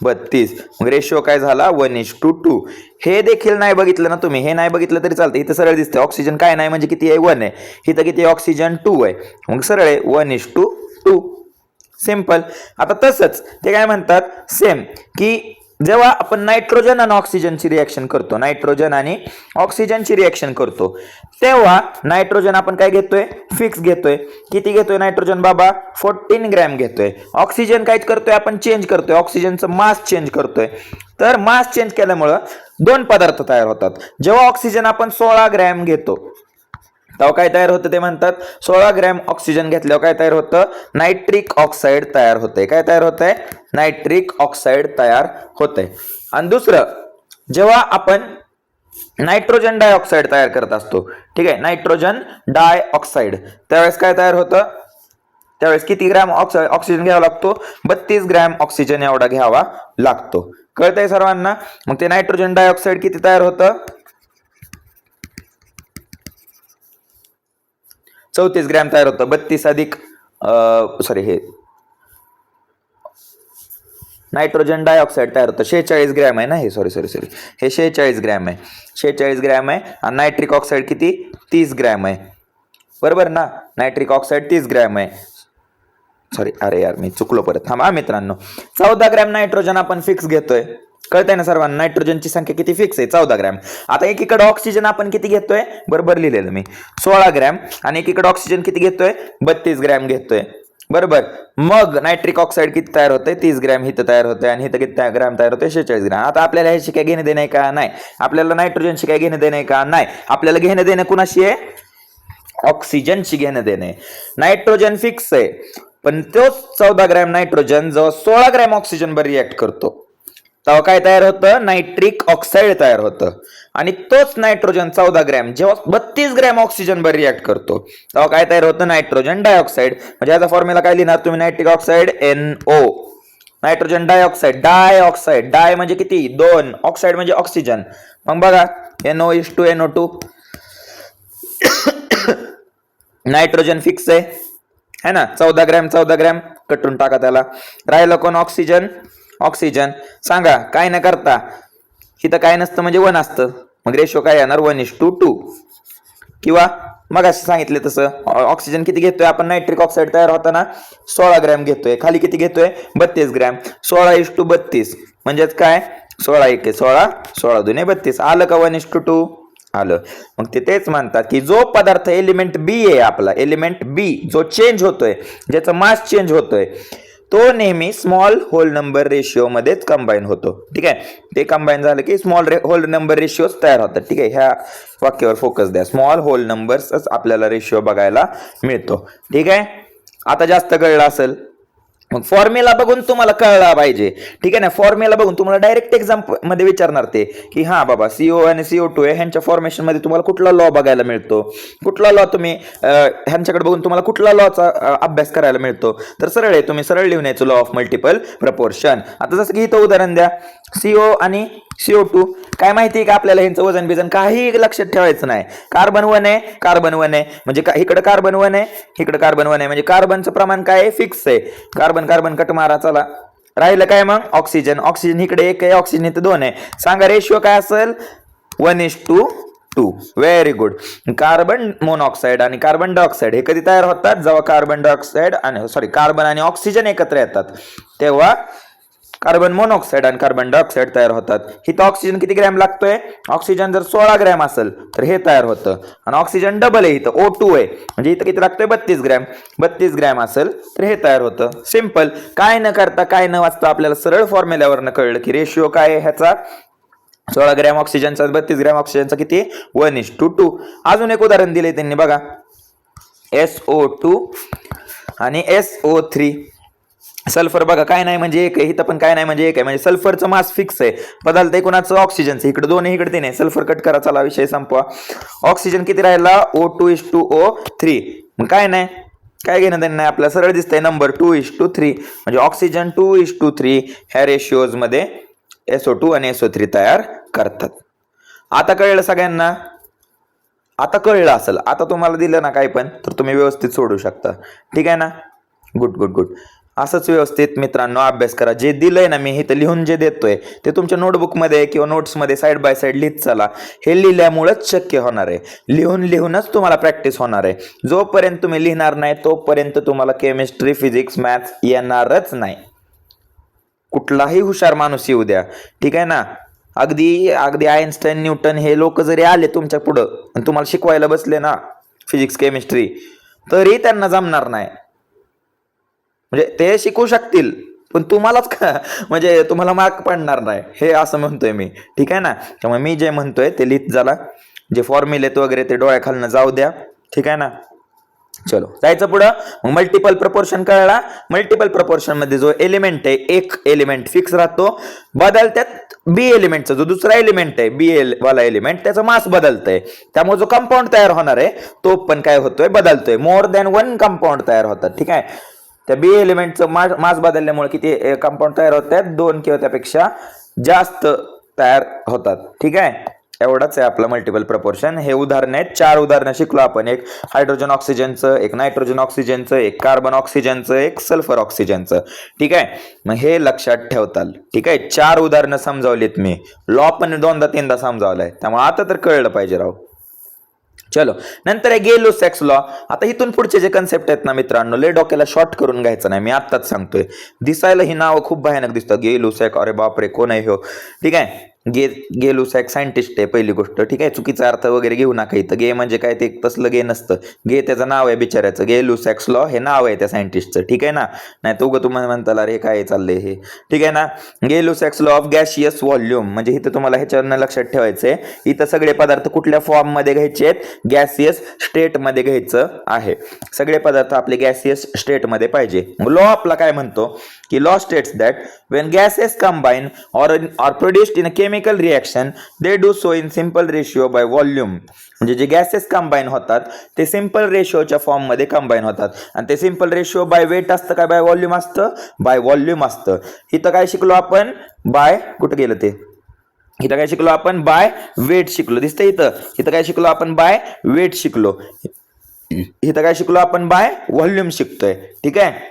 32. मग रेशिओ काय झाला 1:2. हे देखील नाही बघितलं ना तुम्ही, हे नाही बघितलं तरी चालतं. इथं सरळ दिसतंय ऑक्सिजन काय नाही म्हणजे किती आहे 1 आहे, इथं किती ऑक्सिजन 2 आहे. मग सरळ आहे 1:2. सिंपल. आता तसंच ते काय म्हणतात सेम की जेव्हा आपण नायट्रोजन आणि ऑक्सिजनची रिएक्शन करतो, नायट्रोजन आणि ऑक्सिजनची रिएक्शन करतो, तेव्हा नायट्रोजन आपण काय घेतोय फिक्स घेतोय. किती घेतोय नायट्रोजन बाबा 14 ग्रॅम घेतोय. ऑक्सिजन काय करतोय आपण चेंज करतोय, ऑक्सिजनचं मास चेंज करतोय. तर मास चेंज केल्यामुळं दोन पदार्थ तयार होतात. जेव्हा ऑक्सिजन आपण 16 ग्रॅम घेतो तेव्हा काय तयार होतं ते म्हणतात 16 ग्रॅम ऑक्सिजन घेतल्यावर काय तयार होतं, नायट्रिक ऑक्साईड तयार होतंय. काय तयार होतंय, नायट्रिक ऑक्साईड तयार होतंय. आणि दुसरं जेव्हा आपण नायट्रोजन डायऑक्साईड तयार करत असतो, ठीक आहे, नायट्रोजन डायऑक्साईड, त्यावेळेस काय तयार होतं, त्यावेळेस किती ग्रॅम ऑक्सिजन घ्यावा लागतो, 32 ग्रॅम ऑक्सिजन एवढा घ्यावा लागतो. कळतंय सर्वांना. मग ते नायट्रोजन डायऑक्साईड किती तयार होतं, 34 ग्रॅम तयार होतं. 32 अधिक हे नायट्रोजन डायऑक्साईड तयार होतं 46 ग्रॅम आहे ना, हे सॉरी हे 46 ग्रॅम आहे, 46 ग्रॅम आहे. आणि नायट्रिक ऑक्साईड किती 30 ग्रॅम आहे, बरोबर ना. नायट्रिक ऑक्साईड 30 ग्रॅम आहे. सॉरी अरे यार मी चुकलो परत, थांबा मित्रांनो. 14 ग्रॅम नायट्रोजन आपण फिक्स घेतोय. कळतंय ना सर्वांना, नायट्रोजनची संख्या किती फिक्स आहे 14 ग्रॅम. आता एकीकडे ऑक्सिजन आपण किती घेतोय, बरोबर लिहिलेलं मी 16 ग्रॅम, आणि एकीकडे ऑक्सिजन किती घेतोय 32 ग्रॅम घेतोय, बरोबर. मग नायट्रिक ऑक्साईड किती तयार होतंय 30 ग्रॅम इथं तयार होतंय, आणि इथं किती ग्रॅम तयार होतंय 46 ग्रॅम. आता आपल्याला ह्याची काय घेणं देणं आहे का, नाही. आपल्याला नायट्रोजनशी काय घेणं देणं आहे का, नाही. आपल्याला घेणं देणं कुणाशी आहे, ऑक्सिजनशी घेणं देणं आहे. नायट्रोजन फिक्स आहे, पण तोच 14 ग्रॅम नायट्रोजन जेव्हा 16 ग्रॅम ऑक्सिजन बर रिएक्ट करतो तेव्हा काय तयार होतं, नायट्रिक ऑक्साईड तयार होतं. आणि तोच नायट्रोजन 14 ग्रॅम जेव्हा 32 ग्रॅम ऑक्सिजन बर रिएक्ट करतो तेव्हा काय तयार होतं, नायट्रोजन डायऑक्साईड. म्हणजे याचा फॉर्म्युला काय लिहिणार तुम्ही, nitric oxide NO, nitrogen dioxide, di म्हणजे किती 2, ऑक्साईड म्हणजे ऑक्सिजन. मग बघा NO:NO2. नायट्रोजन फिक्स आहे ना, 14 ग्रॅम कटून टाका त्याला. राहिलं कोण, ऑक्सिजन. सांगा काय न करता, इथं काय नसतं म्हणजे 1 असतं, मग रेशो काय येणार 1:2. किंवा मग असं सांगितलं तसं ऑक्सिजन किती घेतोय आपण, नायट्रिक ऑक्साईड तयार होताना 16 ग्रॅम घेतोय, खाली किती घेतोय 32 ग्रॅम. 16:32 म्हणजेच काय 16 एके 16, 16 दुने 32. आलं का 1:2 आलं. मग ते तेच म्हणतात की जो पदार्थ एलिमेंट बी आहे आपला, एलिमेंट बी जो चेंज होतोय, ज्याचा मास चेंज होतोय, तो नेहमी स्मॉल होल नंबर रेशिओ मध्येच कंबाईन होतो. ठीक आहे, ते कंबाईन झालं की स्मॉल होल नंबर रेशिओज तयार होतात. ठीक आहे, ह्या वाक्यावर फोकस द्या. स्मॉल होल नंबर्सच आपल्याला रेशिओ बघायला मिळतो. ठीक आहे, आता जास्त कळलं असेल. मग फॉर्म्युला बघून तुम्हाला कळला पाहिजे. ठीक आहे ना, फॉर्म्युला बघून तुम्हाला डायरेक्ट एक्झाम मध्ये विचारणार ते की हा बाबा CO आणि CO2 आहे, ह्यांच्या फॉर्मेशन मध्ये तुम्हाला कुठला लॉ बघायला मिळतो, कुठला लॉ तुम्ही ह्यांच्याकडे बघून तुम्हाला कुठला लॉचा अभ्यास करायला मिळतो. तर सरळ आहे, तुम्ही सरळ लिहून यायचं लॉ ऑफ मल्टिपल प्रपोर्शन. आता जसं की इथं उदाहरण द्या, CO आणि CO2 काय माहिती आहे का आपल्याला, ह्यांचं वजन बिजन काही लक्षात ठेवायचं नाही. कार्बन 1 आहे, कार्बन 1 आहे म्हणजे इकडे कार्बन 1 आहे, इकडे कार्बन 1 आहे म्हणजे कार्बनचं प्रमाण काय आहे फिक्स आहे. कार्बन कट मारा चला. राहिलं काय मग ऑक्सिजन इकडे 1 आहे, ऑक्सिजन इथं 2 आहे. सांगा रेशिओ काय असेल 1:2. Very good. कार्बन मोनॉक्साईड आणि कार्बन डायऑक्साईड हे कधी तयार होतात, जेव्हा कार्बन आणि ऑक्सिजन एकत्र येतात तेव्हा कार्बन मोनॉक्साईड आणि कार्बन डायऑक्साईड तयार होतात. इथं ऑक्सिजन किती ग्रॅम लागतोय, ऑक्सिजन जर 16 ग्रॅम असेल तर हे तयार होतं, आणि ऑक्सिजन डबल आहे इथं O2 आहे म्हणजे इथं किती लागतोय 32 ग्रॅम असेल तर हे तयार होतं. सिंपल. काय न करता काय न वाचता आपल्याला सरळ फॉर्म्युल्यावरनं कळलं की रेशिओ काय आहे ह्याचा, 16 ग्रॅम ऑक्सिजनचा 32 ग्रॅम ऑक्सिजनचा किती 1:2. अजून एक उदाहरण दिले त्यांनी बघा, SO2 आणि SO3. सल्फर बघा काय नाही म्हणजे एक आहे, इथं पण काय नाही म्हणजे एक आहे, म्हणजे सल्फरचं मास फिक्स आहे, बदलतंय कोणाचं ऑक्सिजनचं, इकडे 2 आहे इकडे 3 आहे, सल्फर कट करा, चला विषय संपवा. ऑक्सिजन किती राहिला O2:O3. मग काय नाही, काय घेणं त्यांना नाही, आपल्याला सरळ दिसतंय नंबर 2:3, म्हणजे ऑक्सिजन 2:3 ह्या रेशिओज मध्ये SO2 आणि SO3 तयार करतात. आता कळलं सगळ्यांना, आता कळलं असेल, आता तुम्हाला दिलं ना काय पण तर तुम्ही व्यवस्थित सोडू शकता, ठीक आहे ना. Good good good. असंच व्यवस्थित मित्रांनो अभ्यास करा. जे दिलंय ना मी इथं लिहून जे देतोय ते तुमच्या नोटबुकमध्ये किंवा नोट्समध्ये साईड बाय साईड लिहित चला. हे लिहिल्यामुळेच शक्य होणार आहे, लिहूनच तुम्हाला प्रॅक्टिस होणार आहे. जोपर्यंत तुम्ही लिहिणार नाही तोपर्यंत तुम्हाला केमिस्ट्री फिजिक्स मॅथ्स येणारच नाही. कुठलाही हुशार माणूस येऊ द्या, ठीक आहे ना. अगदी अगदी आईन्स्टाईन न्यूटन हे लोक जरी आले तुमच्या पुढं आणि तुम्हाला शिकवायला बसले ना फिजिक्स केमिस्ट्री, तरी त्यांना जमणार नाही. म्हणजे ते शिकू शकतील पण तुम्हालाच म्हणजे तुम्हाला मार्क पडणार नाही, हे असं म्हणतोय मी, ठीक आहे ना. त्यामुळे मी जे म्हणतोय ते लिहित झाला, जे फॉर्म्युलेत वगैरे ते डोळ्याखालनं जाऊ द्या, ठीक आहे ना. चलो जायचं पुढं. मल्टिपल प्रपोर्शन कळला. मल्टिपल प्रपोर्शन मध्ये जो एलिमेंट आहे एक एलिमेंट फिक्स राहतो, बदलत्यात बी एलिमेंटचा जो दुसरा एलिमेंट आहे बी वाला एलिमेंट त्याचा मास बदलतंय, त्यामुळे जो कंपाऊंड तयार होणार आहे तो पण काय होतोय बदलतोय. मोर दॅन 1 कंपाऊंड तयार होतात, ठीक आहे. त्या बी एलिमेंटचं मास बदलल्यामुळे किती कंपाऊंड तयार होतात, 2 किंवा त्यापेक्षा जास्त तयार होतात, ठीक आहे. एवढंच आहे आपलं मल्टिपल प्रपोर्शन. हे उदाहरण आहेत, 4 उदाहरणं शिकलो आपण, एक हायड्रोजन ऑक्सिजनचं, एक नायट्रोजन ऑक्सिजनचं, एक कार्बन ऑक्सिजनचं, एक सल्फर ऑक्सिजनचं, ठीक आहे. मग हे लक्षात ठेवताल, ठीक आहे. 4 उदाहरणं समजावलीत मी, लॉ पण 2दा-3दा समजावलाय, त्यामुळे आता तर कळलं पाहिजे राव. चलो नंतर आहे गेलो-सेक्स लॉ. आता इथून पुढचे जे कन्सेप्ट आहेत ना मित्रांनो, लय डोक्याला शॉर्ट करून घ्यायचं नाही, मी आत्ताच सांगतोय. दिसायला ही नाव खूप भयानक दिसतं, गेलो-सेक, अरे बापरे कोण आहे हो, ठीक आहे. गेलो-सेक सायंटिस्ट आहे पहिली गोष्ट, ठीक आहे. चुकीचा अर्थ वगैरे घेऊ नका इथं, गे म्हणजे काय ते तसलं गे नसतं, गे त्याचं नाव आहे बिचाऱ्याचं, गेलो-सेक्स लॉ हे नाव आहे त्या सायंटिस्टचं, ठीक आहे ना. नाही तो तुम्हाला म्हणताल अरे काय चाललंय हे, ठीक आहे ना. गेलो-सेक्स लॉ ऑफ गॅशियस व्हॉल्यूम, म्हणजे इथं तुम्हाला ह्याच्यावरनं लक्षात ठेवायचंय, इथं सगळे पदार्थ कुठल्या फॉर्म मध्ये घ्यायचे आहेत, गॅसियस स्टेट मध्ये घ्यायचं आहे. सगळे पदार्थ आपले गॅसियस स्टेट मध्ये पाहिजे. लॉ आपला काय म्हणतो की law states that when gases combine or are produced in a chemical reaction they do so in simple ratio by volume. म्हणजे जे गॅसेस कंबाईन होतात ते सिंपल रेशिओच्या फॉर्म मध्ये कंबाईन होतात, आणि ते सिंपल रेशिओ बाय वेट असतं काय बाय व्हॉल्यूम असतं, बाय व्हॉल्यूम असतं. इथं काय शिकलो आपण, बाय कुठं गेलं ते, इथं काय शिकलो आपण बाय वेट शिकलो, दिसतंय इथं काय शिकलो आपण बाय वेट शिकलो, इथं काय शिकलो आपण बाय व्हॉल्यूम शिकतोय, ठीक आहे.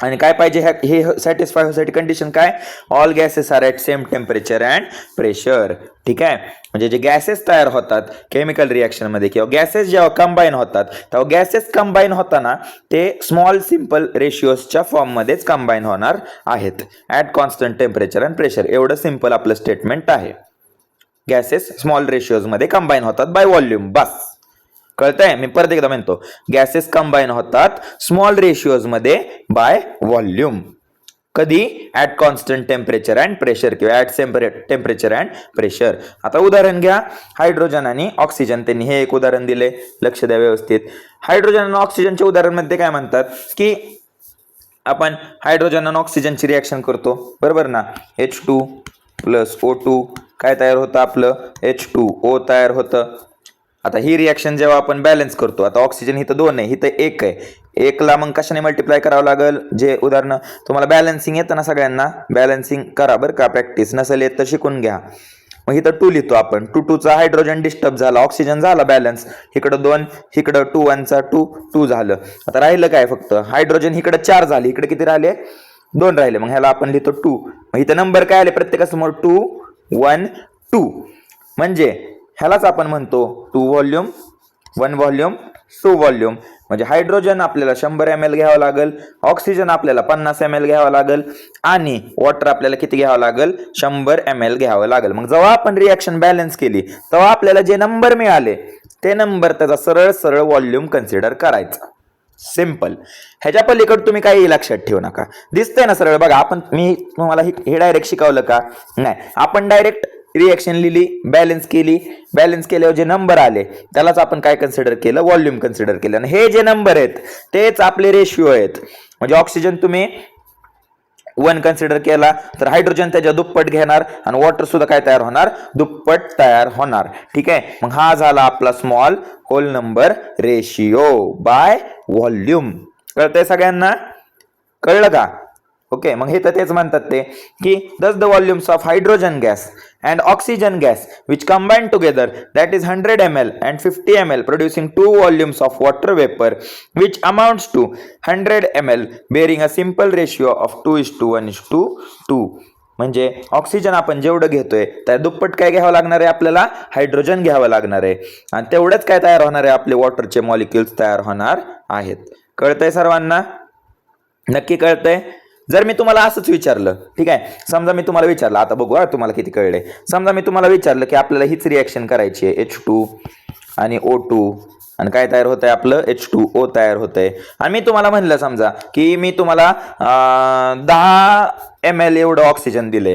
आणि काय पाहिजे हे सॅटिस्फाय होण्यासाठी कंडिशन काय, all gases are at same temperature and pressure, ठीक आहे. म्हणजे जे गॅसेस तयार होतात केमिकल रिएक्शन मध्ये किंवा गॅसेस जेव्हा कंबाईन होतात तेव्हा गॅसेस कंबाईन होताना ते स्मॉल सिंपल रेशिओजच्या फॉर्म मध्येच कंबाईन होणार आहेत at constant temperature and pressure. एवढं सिंपल आपलं स्टेटमेंट आहे. गॅसेस स्मॉल रेशिओज मध्ये कंबाईन होतात बाय व्हॉल्यूम, बस कळतंय. मी परत एकदा म्हणतो, गॅसेस कंबाईन होतात स्मॉल रेशिओज मध्ये बाय व्हॉल्यूम, कधी at constant temperature and pressure किंवा at same temperature and pressure. आता उदाहरण घ्या, हायड्रोजन आणि ऑक्सिजन, त्यांनी हे एक उदाहरण दिले, लक्ष द्या व्यवस्थित. हायड्रोजन आणि ऑक्सिजनच्या उदाहरण मध्ये काय म्हणतात की आपण हायड्रोजन आणि ऑक्सिजनची रिएक्शन करतो, बरोबर ना. H2 + O2 काय तयार होतं आपलं, H2O तयार होतं. आता ही रिएक्शन जेव्हा आपण बॅलन्स करतो, आता ऑक्सिजन इथं 2 आहे इथं 1 आहे, 1ला मग कशाने मल्टिप्लाय करावं लागेल, जे उदाहरण तुम्हाला बॅलन्सिंग येतं ना सगळ्यांना, बॅलन्सिंग करा बरं का, प्रॅक्टिस नसेल येत तर शिकून घ्या. मग इथं 2 लिहितो आपण, 2चा हायड्रोजन डिस्टर्ब झाला, ऑक्सिजन झाला बॅलन्स, इकडं 2 इकडं 2 1चा 2 झालं. आता राहिलं काय फक्त हायड्रोजन, इकडं 4 झाले, इकडे किती राहिले 2 राहिले, मग ह्याला आपण लिहितो 2. मग इथं नंबर काय आले प्रत्येकासमोर 2 1 2, म्हणजे ह्यालाच आपण म्हणतो 2 व्हॉल्यूम 1 व्हॉल्यूम सो व्हॉल्यूम. म्हणजे हायड्रोजन आपल्याला 100 ml घ्यावं लागेल, ऑक्सिजन आपल्याला 50 ml घ्यावं लागेल, आणि वॉटर आपल्याला किती घ्यावं लागेल 100 ml घ्यावं लागेल. मग जेव्हा आपण रिएक्शन बॅलन्स केली तेव्हा आपल्याला जे नंबर मिळाले ते नंबर त्याचा सरळ सरळ व्हॉल्यूम कन्सिडर करायचा, सिंपल. ह्याच्या पलीकडे तुम्ही काही लक्षात ठेवू नका. दिसतंय ना सरळ बघा, आपण मी तुम्हाला हे डायरेक्ट शिकवलं का नाही, आपण डायरेक्ट रिएक्शन लिहिली, बॅलन्स केली, बॅलन्स केल्यावर जे नंबर आले त्यालाच आपण काय कन्सिडर केलं, व्हॉल्यूम कन्सिडर केलं. आणि हे जे नंबर आहेत तेच आपले रेशिओ आहेत. म्हणजे ऑक्सिजन तुम्ही 1 कन्सिडर केला तर हायड्रोजन त्याच्या दुप्पट घेणार आणि वॉटर सुद्धा काय तयार होणार, दुप्पट तयार होणार. ठीक आहे, मग हा झाला आपला small whole number ratio by volume. कळतंय सगळ्यांना, कळलं का? ओके, मग हे तर तेच म्हणतात ते की thus the volumes of hydrogen gas and oxygen gas which combine together that is 100 ml and 50 ml producing 2 volumes of water vapour which amounts to 100 ml bearing a simple ratio of 2:1:2. म्हणजे oxygen आपण जेवढं घेतोय त्या दुप्पट काय घ्यावं लागणार आहे आपल्याला, हायड्रोजन घ्यावं लागणार आहे. आणि तेवढंच काय तयार होणार आहे, आपले वॉटरचे मॉलिक्युल्स तयार होणार आहेत. कळतंय सर्वांना, नक्की कळतंय? जर मी तुम्हाला असंच विचारलं, ठीक आहे, समजा मी तुम्हाला विचारलं, आता बघू तुम्हाला किती कळले. समजा मी तुम्हाला विचारलं की आपल्याला हीच रिएक्शन करायची आहे, H2 आणि O2 आणि काय तयार होत आहे आपलं, H2O तयार होत आहे. आणि मी तुम्हाला म्हणलं समजा की मी तुम्हाला 10 ml एवढं ऑक्सिजन दिले,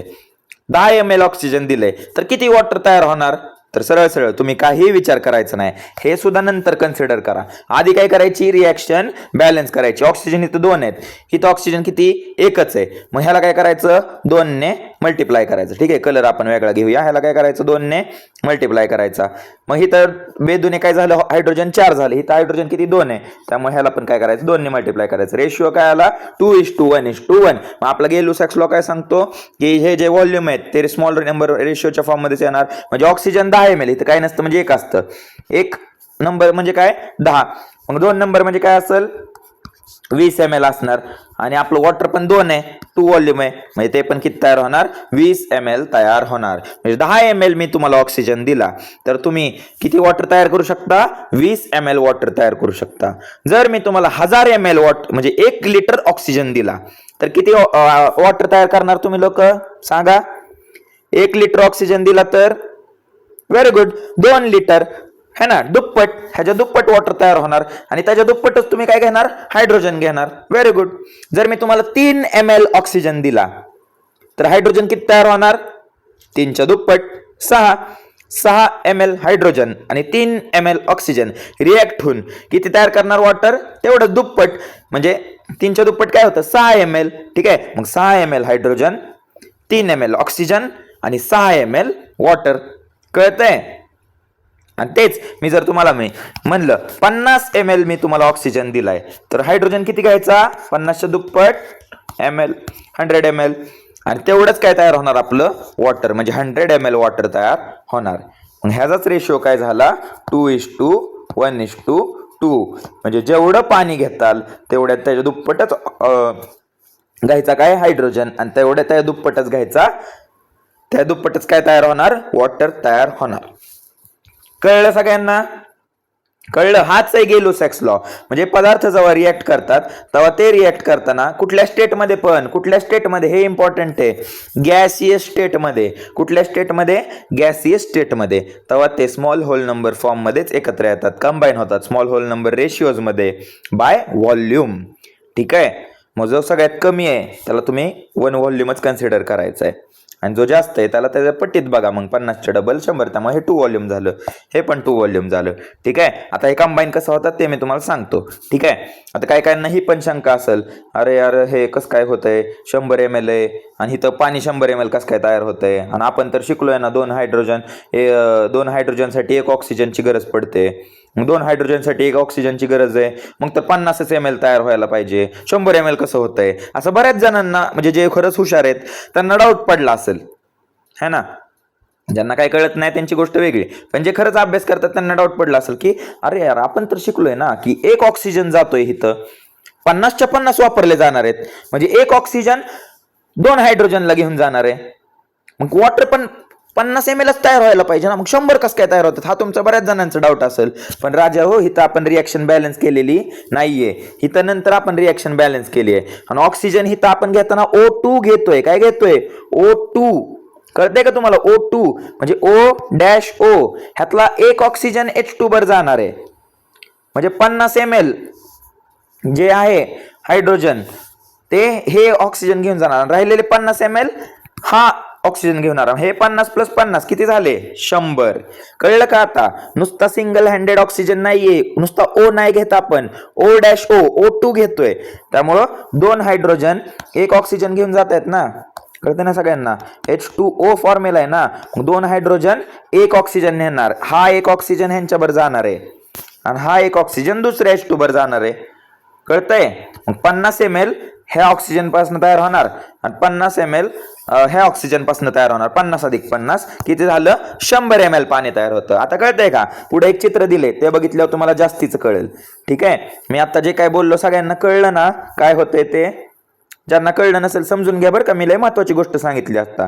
10 ml ऑक्सिजन दिले, तर किती वॉटर तयार होणार? तर सरळ सरळ तुम्ही काही विचार करायचं नाही, हे सुद्धा नंतर कन्सिडर करा. आधी काय करायची, रिएक्शन बॅलन्स करायची. ऑक्सिजन इथं 2 आहेत, इथं ऑक्सिजन किती, एकच आहे. मग ह्याला काय करायचं, 2 ने मल्टिप्लाय करायचं. ठीक आहे, कलर आपण वेगळा घेऊया. ह्याला काय करायचं, 2 ने मल्टिप्लाय करायचा. मग इथं बेदूने काय झालं, हायड्रोजन 4 झाले, इथं हायड्रोजन किती 2 आहे, त्यामुळे ह्याला पण काय करायचं, 2 ने मल्टिप्लाय करायचं. रेशिओ काय आला, 2:1:1. मग आपला गेलू सॅक्स लॉ काय सांगतो की हे जे व्हॉल्यूम आहेत ते स्मॉल नंबर रेशिओच्या फॉर्म मध्येच येणार. म्हणजे ऑक्सिजन 10 ml, इथं काय नसतं म्हणजे 1 असतं. 1 नंबर म्हणजे काय, 10. मग 2 नंबर म्हणजे काय असेल, 20 ml असणार. आणि आपलं वॉटर पण 2 आहे, 2 व्हॉल्यूम आहे, म्हणजे ते पण किती तयार होणार, 20 ml तयार होणार. म्हणजे 10 ml मी तुम्हाला ऑक्सिजन दिला तर तुम्ही किती वॉटर तयार करू शकता, 20 ml वॉटर तयार करू शकता. जर मी तुम्हाला 1000 ml वॉटर म्हणजे 1 लिटर ऑक्सिजन दिला तर किती वॉटर तयार करणार तुम्ही लोक सांगा? 1 लिटर ऑक्सिजन दिला तर व्हेरी गुड, 2 लिटर है ना, दुप्पट, ह्याच्या दुप्पट वॉटर तयार होणार. आणि त्याच्या दुप्पटच तुम्ही काय घेणार, हायड्रोजन घेणार. Very good. जर मी तुम्हाला 3 ml ऑक्सिजन दिला तर हायड्रोजन किती तयार होणार, 3च्या दुप्पट, 6 ml हायड्रोजन आणि 3 ml ऑक्सिजन रिएक्ट होऊन किती तयार करणार वॉटर, तेवढं दुप्पट. म्हणजे 3च्या दुप्पट काय होतं, 6 ml. ठीक आहे, मग 6 ml हायड्रोजन, 3 ml ऑक्सिजन आणि 6 ml वॉटर. कळतंय? आणि तेच मी जर तुम्हाला म्हणलं 50 ml मी तुम्हाला ऑक्सिजन दिलाय तर हायड्रोजन किती घ्यायचा, 50च्या दुप्पट ml, 100 ml. आणि तेवढंच काय तयार होणार आपलं वॉटर, म्हणजे 100 ml वॉटर तयार होणार. मग ह्याचाच रेशिओ काय झाला, 2:1:2. म्हणजे जेवढं पाणी घेताल तेवढ्यात त्याच्या दुप्पटच घ्यायचा काय, हायड्रोजन, आणि तेवढ्या त्या दुप्पटच घ्यायचा, त्या दुप्पटच काय तयार होणार, वॉटर तयार होणार. कळलं सगळ्यांना, कळलं? हाच आहे गेलो सेक्स लॉ. म्हणजे पदार्थ जेव्हा रिएक्ट करतात तेव्हा ते रिएक्ट करताना कुठल्या स्टेटमध्ये, पण कुठल्या स्टेटमध्ये, हे इम्पॉर्टंट आहे, गॅसियस स्टेटमध्ये. कुठल्या स्टेटमध्ये, गॅसियस स्टेटमध्ये. तेव्हा ते स्मॉल होल नंबर फॉर्म मध्येच एकत्र येतात, कंबाईन होतात स्मॉल होल नंबर रेशिओज मध्ये बाय व्हॉल्यूम. ठीक आहे, मग जो सगळ्यात कमी आहे त्याला तुम्ही 1 व्हॉल्यूमच कन्सिडर करायचं आहे, आणि जो जास्त आहे त्याला त्याच्या पट्टीत बघा. मग 50च्या डबल 100, त्यामुळे हे 2 व्हॉल्यूम झालं, हे पण 2 व्हॉल्यूम झालं. ठीक आहे, आता हे कंबाईन कसं होतं ते मी तुम्हाला सांगतो. ठीक आहे, आता काय काय नाही पण शंका असेल, अरे यार हे कसं काय होतंय, 100 ml आहे आणि इथं पाणी 100 ml कसं काय तयार होतंय, आणि आपण तर शिकलोय ना 2 हायड्रोजनसाठी 1 ऑक्सिजनची गरज पडते, 2 हायड्रोजनसाठी 1 ऑक्सिजनची गरज आहे, मग तर 50 ml तयार व्हायला पाहिजे, 100 ml कसं होतंय, असं बऱ्याच जणांना, म्हणजे जे खरंच हुशार आहेत त्यांना डाऊट पडला असेल, है ना. ज्यांना काय कळत नाही त्यांची गोष्ट वेगळी, पण जे खरंच अभ्यास करतात त्यांना डाऊट पडला असेल की अरे यार आपण तर शिकलोय ना की 1 ऑक्सिजन जातोय, इथं 50च्या 50 वापरले जाणार आहेत, म्हणजे 1 ऑक्सिजन 2 हायड्रोजनला घेऊन जाणार आहे, मग वॉटर पण 50 ml तयार व्हायला पाहिजे ना, मग 100 कसं काय तयार होतात, हा तुमचा बऱ्याच जणांचा डाऊट असेल. पण राजा हो, इथं आपण रिएक्शन बॅलन्स केलेली नाहीये, इथं नंतर आपण रिएक्शन बॅलन्स केली आहे. आणि ऑक्सिजन इथं आपण घेताना O2 घेतोय, काय घेतोय, O2. कळतंय का तुम्हाला, O2 म्हणजे O-O, ह्यातला 1 ऑक्सिजन H2 वर जाणार आहे, म्हणजे 50 ml जे आहे हायड्रोजन ते हे ऑक्सिजन घेऊन जाणार, राहिलेले 50 ml हा ऑक्सिजन घेऊन आला. हे 50 प्लस 50 किती झाले 100. कळलं का आता? नुसता सिंगल हँडेड ऑक्सिजन नाहीये, नुसता ओ नाही घेत आपण, O', O2 घेतोय. त्यामुळं 2 हायड्रोजन 1 ऑक्सिजन घेऊन जात आहेत ना. कळतं ना सगळ्यांना? H2O फॉर्म्युला आहे ना. 2 हायड्रोजन 1 ऑक्सिजन नेणार. हा 1 ऑक्सिजन ह्यांच्यावर जाणार आहे आणि हा 1 ऑक्सिजन दुसऱ्या H2 वर जाणार आहे. कळतंय? 50 ml ह्या ऑक्सिजन पासून तयार होणार आणि 50 ml ह्या ऑक्सिजन पासून तयार होणार. 50 अधिक 50 किती झालं 100 ml पाणी तयार होतं. आता कळतंय का? पुढे एक चित्र दिले ते बघितल्यावर तुम्हाला जास्तीच कळेल. ठीक आहे, मी आता जे काय बोललो सगळ्यांना कळलं ना काय होतंय ते? ज्यांना कळलं नसेल समजून घ्या बरं का. मी लय महत्वाची गोष्ट सांगितली. आता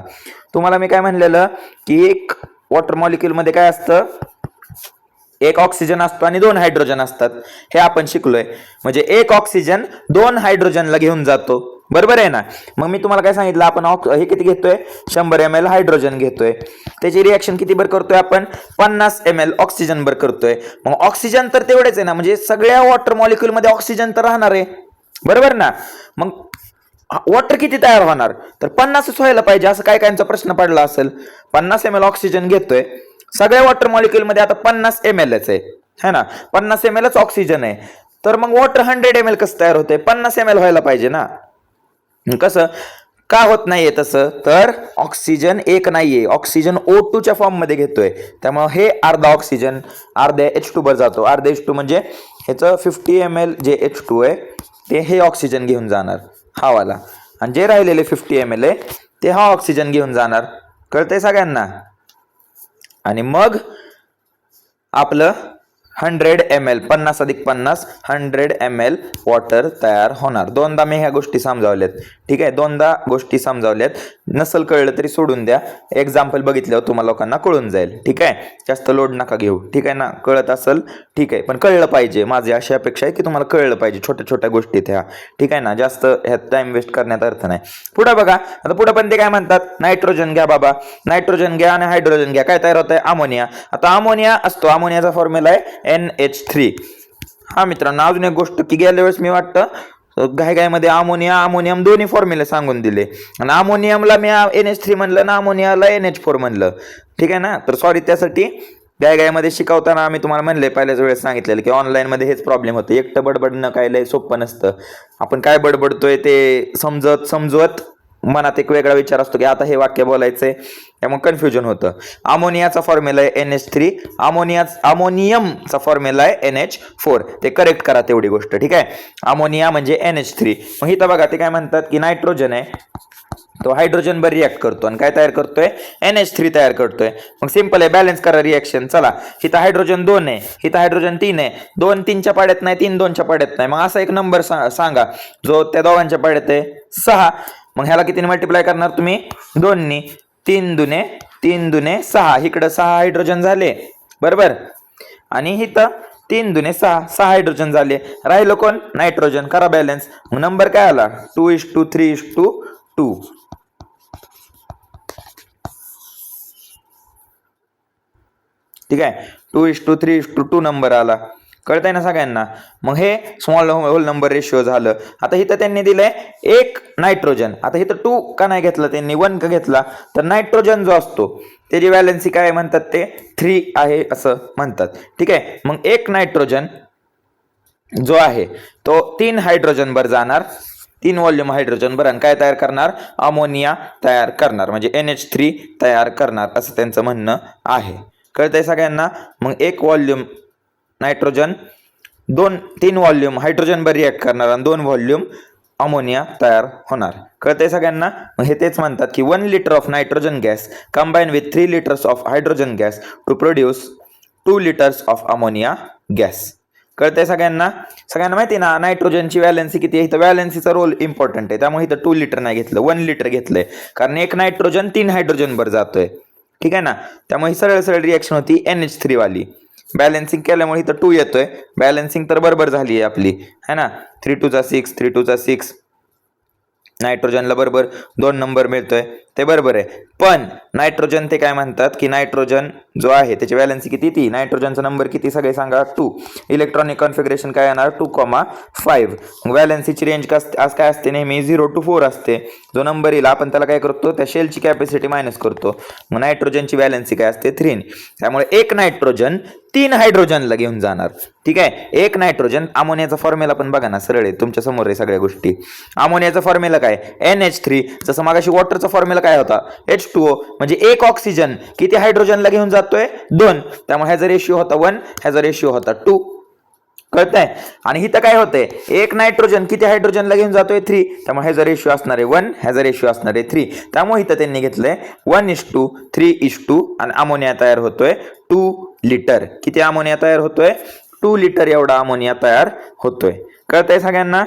तुम्हाला मी काय म्हणलेलं की एक वॉटर मॉलिक्यूल मध्ये काय असतं, 1 ऑक्सिजन असतो आणि 2 हायड्रोजन असतात. हे आपण शिकलोय. म्हणजे 1 ऑक्सिजन 2 हायड्रोजनला घेऊन जातो. बरोबर आहे ना? मग मी तुम्हाला काय सांगितलं, आपण हे किती घेतोय 100 ml हायड्रोजन घेतोय. त्याची रिएक्शन किती बर करतोय आपण 50 ml ऑक्सिजन बर करतोय. मग ऑक्सिजन तर तेवढेच आहे ना, म्हणजे सगळ्या वॉटर मॉलिक्यूल मध्ये ऑक्सिजन तर राहणार आहे. बरोबर ना? मग वॉटर किती तयार होणार? तर 50च व्हायला पाहिजे. असं काय कायचा प्रश्न पडला असेल. 50 ml ऑक्सिजन घेतोय, सगळ्या वॉटर मॉलिक्यूल मध्ये आता 50 mlच आहे ना, 50 mlच ऑक्सिजन आहे. तर मग वॉटर 100 ml कसं तयार होतंय? 50 ml व्हायला पाहिजे ना. कसं का होत नाहीये तसं? तर ऑक्सिजन एक नाहीये, ऑक्सिजन O2 च्या फॉर्म मध्ये घेतोय. त्यामुळे हे अर्धा ऑक्सिजन अर्ध्या H2 वर जातो. अर्धा H2 म्हणजे ह्याचं 50 ml जे H2 आहे ते हे ऑक्सिजन घेऊन जाणार हा वाला, आणि जे राहिलेले 50 ml आहे ते हा ऑक्सिजन घेऊन जाणार. कळतंय सगळ्यांना? आणि मग आपलं 100 ml 50 अधिक 50 100 ml वॉटर तयार होणार. दोनदा मी ह्या गोष्टी समजावल्यात. ठीक आहे, दोनदा गोष्टी समजावल्यात. नसल कळलं तरी सोडून द्या, एक्झाम्पल बघितल्यावर तुम्हाला लोकांना कळून जाईल. ठीक आहे, जास्त लोड नका घेऊ. ठीक आहे ना? कळत असेल ठीक आहे, पण कळलं पाहिजे. माझी अशी अपेक्षा आहे की तुम्हाला कळलं पाहिजे छोट्या छोट्या गोष्टीत ह्या. ठीक आहे ना? जास्त ह्यात टाइम वेस्ट करण्यात अर्थ नाही. पुढे बघा, आता पुढे पण ते काय म्हणतात, नायट्रोजन घ्या बाबा, नायट्रोजन घ्या आणि हायड्रोजन घ्या. काय तयार होत आहे? अमोनिया. आता अमोनिया असतो, अमोनियाचा फॉर्म्युला आहे NH3. हा मित्रांनो, अजून एक गोष्ट की गेल्या वेळेस मी वाटतं घाईमध्ये अमोनियम दोन्ही फॉर्म्युले सांगून दिले आणि अमोनियमला मी NH3 म्हणलं ना, अमोनियाला NH4 म्हणलं. ठीक आहे ना? तर सॉरी त्यासाठी. गायमध्ये शिकवताना आम्ही तुम्हाला म्हणले पहिल्याच वेळेस सांगितलेलं की ऑनलाईन मध्ये हेच प्रॉब्लेम होतं. एकटं बडबडणं काय लय सोपं नसतं. आपण काय बडबडतोय ते समजवत मनात एक वेगळा विचार असतो की आता हे वाक्य बोलायचंय, त्यामुळे कन्फ्युजन होतं. अमोनियाचा फॉर्म्युला आहे NH3, अमोनियमचा फॉर्म्युला आहे NH4. ते करेक्ट करा तेवढी गोष्ट. ठीक आहे, अमोनिया म्हणजे NH3. मग इथं बघा ते काय म्हणतात की नायट्रोजन आहे तो हायड्रोजन बर रिॲक्ट करतो आणि काय तयार करतोय NH3 तयार करतोय. मग सिंपल आहे, बॅलन्स करा रिॲक्शन. चला, इथं हायड्रोजन 2 आहे, इथं हायड्रोजन 3 आहे. 2 3च्या पाड्यात नाही, 3 2च्या पाड्यात नाही. मग असा एक नंबर सांगा जो त्या दोघांच्या पाड्यात आहे 6. मग ह्याला किती मल्टिप्लाय करणार तुम्ही 2 नी. 3 दुने 6. इकडं 6 हायड्रोजन झाले. बरोबर, आणि इथं 3 दुने 6 हायड्रोजन झाले. राहिलं कोण? नायट्रोजन. करा बॅलन्स. मग नंबर काय आला? 2:3:2. ठीक आहे, 2:3:2 नंबर आला. कळतंय ना सगळ्यांना? मग हे स्मॉल होल नंबर रेशिओ झालं. आता इथं त्यांनी दिलंय 1 नायट्रोजन. आता इथं 2 का नाही घेतला त्यांनी, 1 का घेतला? तर नायट्रोजन जो असतो त्याची व्हॅलेन्सी काय म्हणतात ते 3 आहे असं म्हणतात. ठीक आहे, मग 1 नायट्रोजन जो आहे तो 3 हायड्रोजन बर जाणार, 3 व्हॉल्यूम हायड्रोजन बर, आणि काय तयार करणार? अमोनिया तयार करणार, म्हणजे NH3 तयार करणार असं त्यांचं म्हणणं आहे. कळतंय सगळ्यांना? मग 1 व्हॉल्यूम नायट्रोजन 3 व्हॉल्यूम हायड्रोजन बर रिॲक्ट करणार आणि 2 व्हॉल्यूम अमोनिया तयार होणार. कळतंय सगळ्यांना? मग हे तेच म्हणतात की 1 litre of nitrogen gas combine with 3 litres of hydrogen gas to produce 2 litres of ammonia gas. कळतंय सगळ्यांना? सगळ्यांना माहिती ना नायट्रोजनची व्हॅलेन्सी किती आहे? इथं व्हॅलेन्सीचा रोल इम्पॉर्टंट आहे, त्यामुळे इथं 2 लिटर नाही घेतलं, 1 लिटर घेतलंय, कारण 1 नायट्रोजन 3 हायड्रोजन बर जातोय. ठीक आहे ना? त्यामुळे ही सरळ सरळ रिॲक्शन होती NH3 वाली. बॅलन्सिंग केल्यामुळे इथं 2 येतोय. बॅलन्सिंग तर बरोबर झाली आहे आपली, है ना? 3 2 6 3 2 6 नायट्रोजनला बरोबर 2 नंबर मिळतोय, ते बरोबर आहे. पण नायट्रोजन ते काय म्हणतात की नायट्रोजन जो आहे त्याची व्हॅलेन्सी किती, ती नायट्रोजनचा नंबर किती सगळे सांगा 2. इलेक्ट्रॉनिक कॉन्फिगरेशन काय येणार 2,5. व्हॅलेन्सीची रेंज आज काय असते नेहमी 0 to 4 असते. जो नंबर येईल आपण त्याला काय करतो, त्या शेलची कॅपॅसिटी मायनस करतो. मग नायट्रोजनची व्हॅलेन्सी काय असते 3. त्यामुळे एक नायट्रोजन 3 हायड्रोजनला घेऊन जाणार. ठीक आहे, एक नायट्रोजन. अमोनियाचा फॉर्म्युला पण बघा ना, सरळ आहे तुमच्या समोर आहे सगळ्या गोष्टी. अमोनियाचा फॉर्म्युला काय NH3. जसं मागाशी वॉटरचा फॉर्म्युला काय होता H2O. म्हणजे एक ऑक्सिजन किती हायड्रोजनला घेऊन जातोय 2. त्यामुळे ह्याचा रेशिओ होता 1, ह्याचा रेशिओ होता 2. कळतंय. आणि इथं काय होतंय, एक नायट्रोजन किती हायड्रोजनला घेऊन जातोय 3. त्यामुळे ह्याचा रेशिओ असणार आहे 1, ह्याचा रेशिओ असणार आहे 3. त्यामुळे इथं त्यांनी घेतलंय 1:3:2 आणि अमोनिया तयार होतोय 2 लिटर. किती अमोनिया तयार होतोय 2 लिटर एवढा अमोनिया तयार होतोय. कळतंय सगळ्यांना.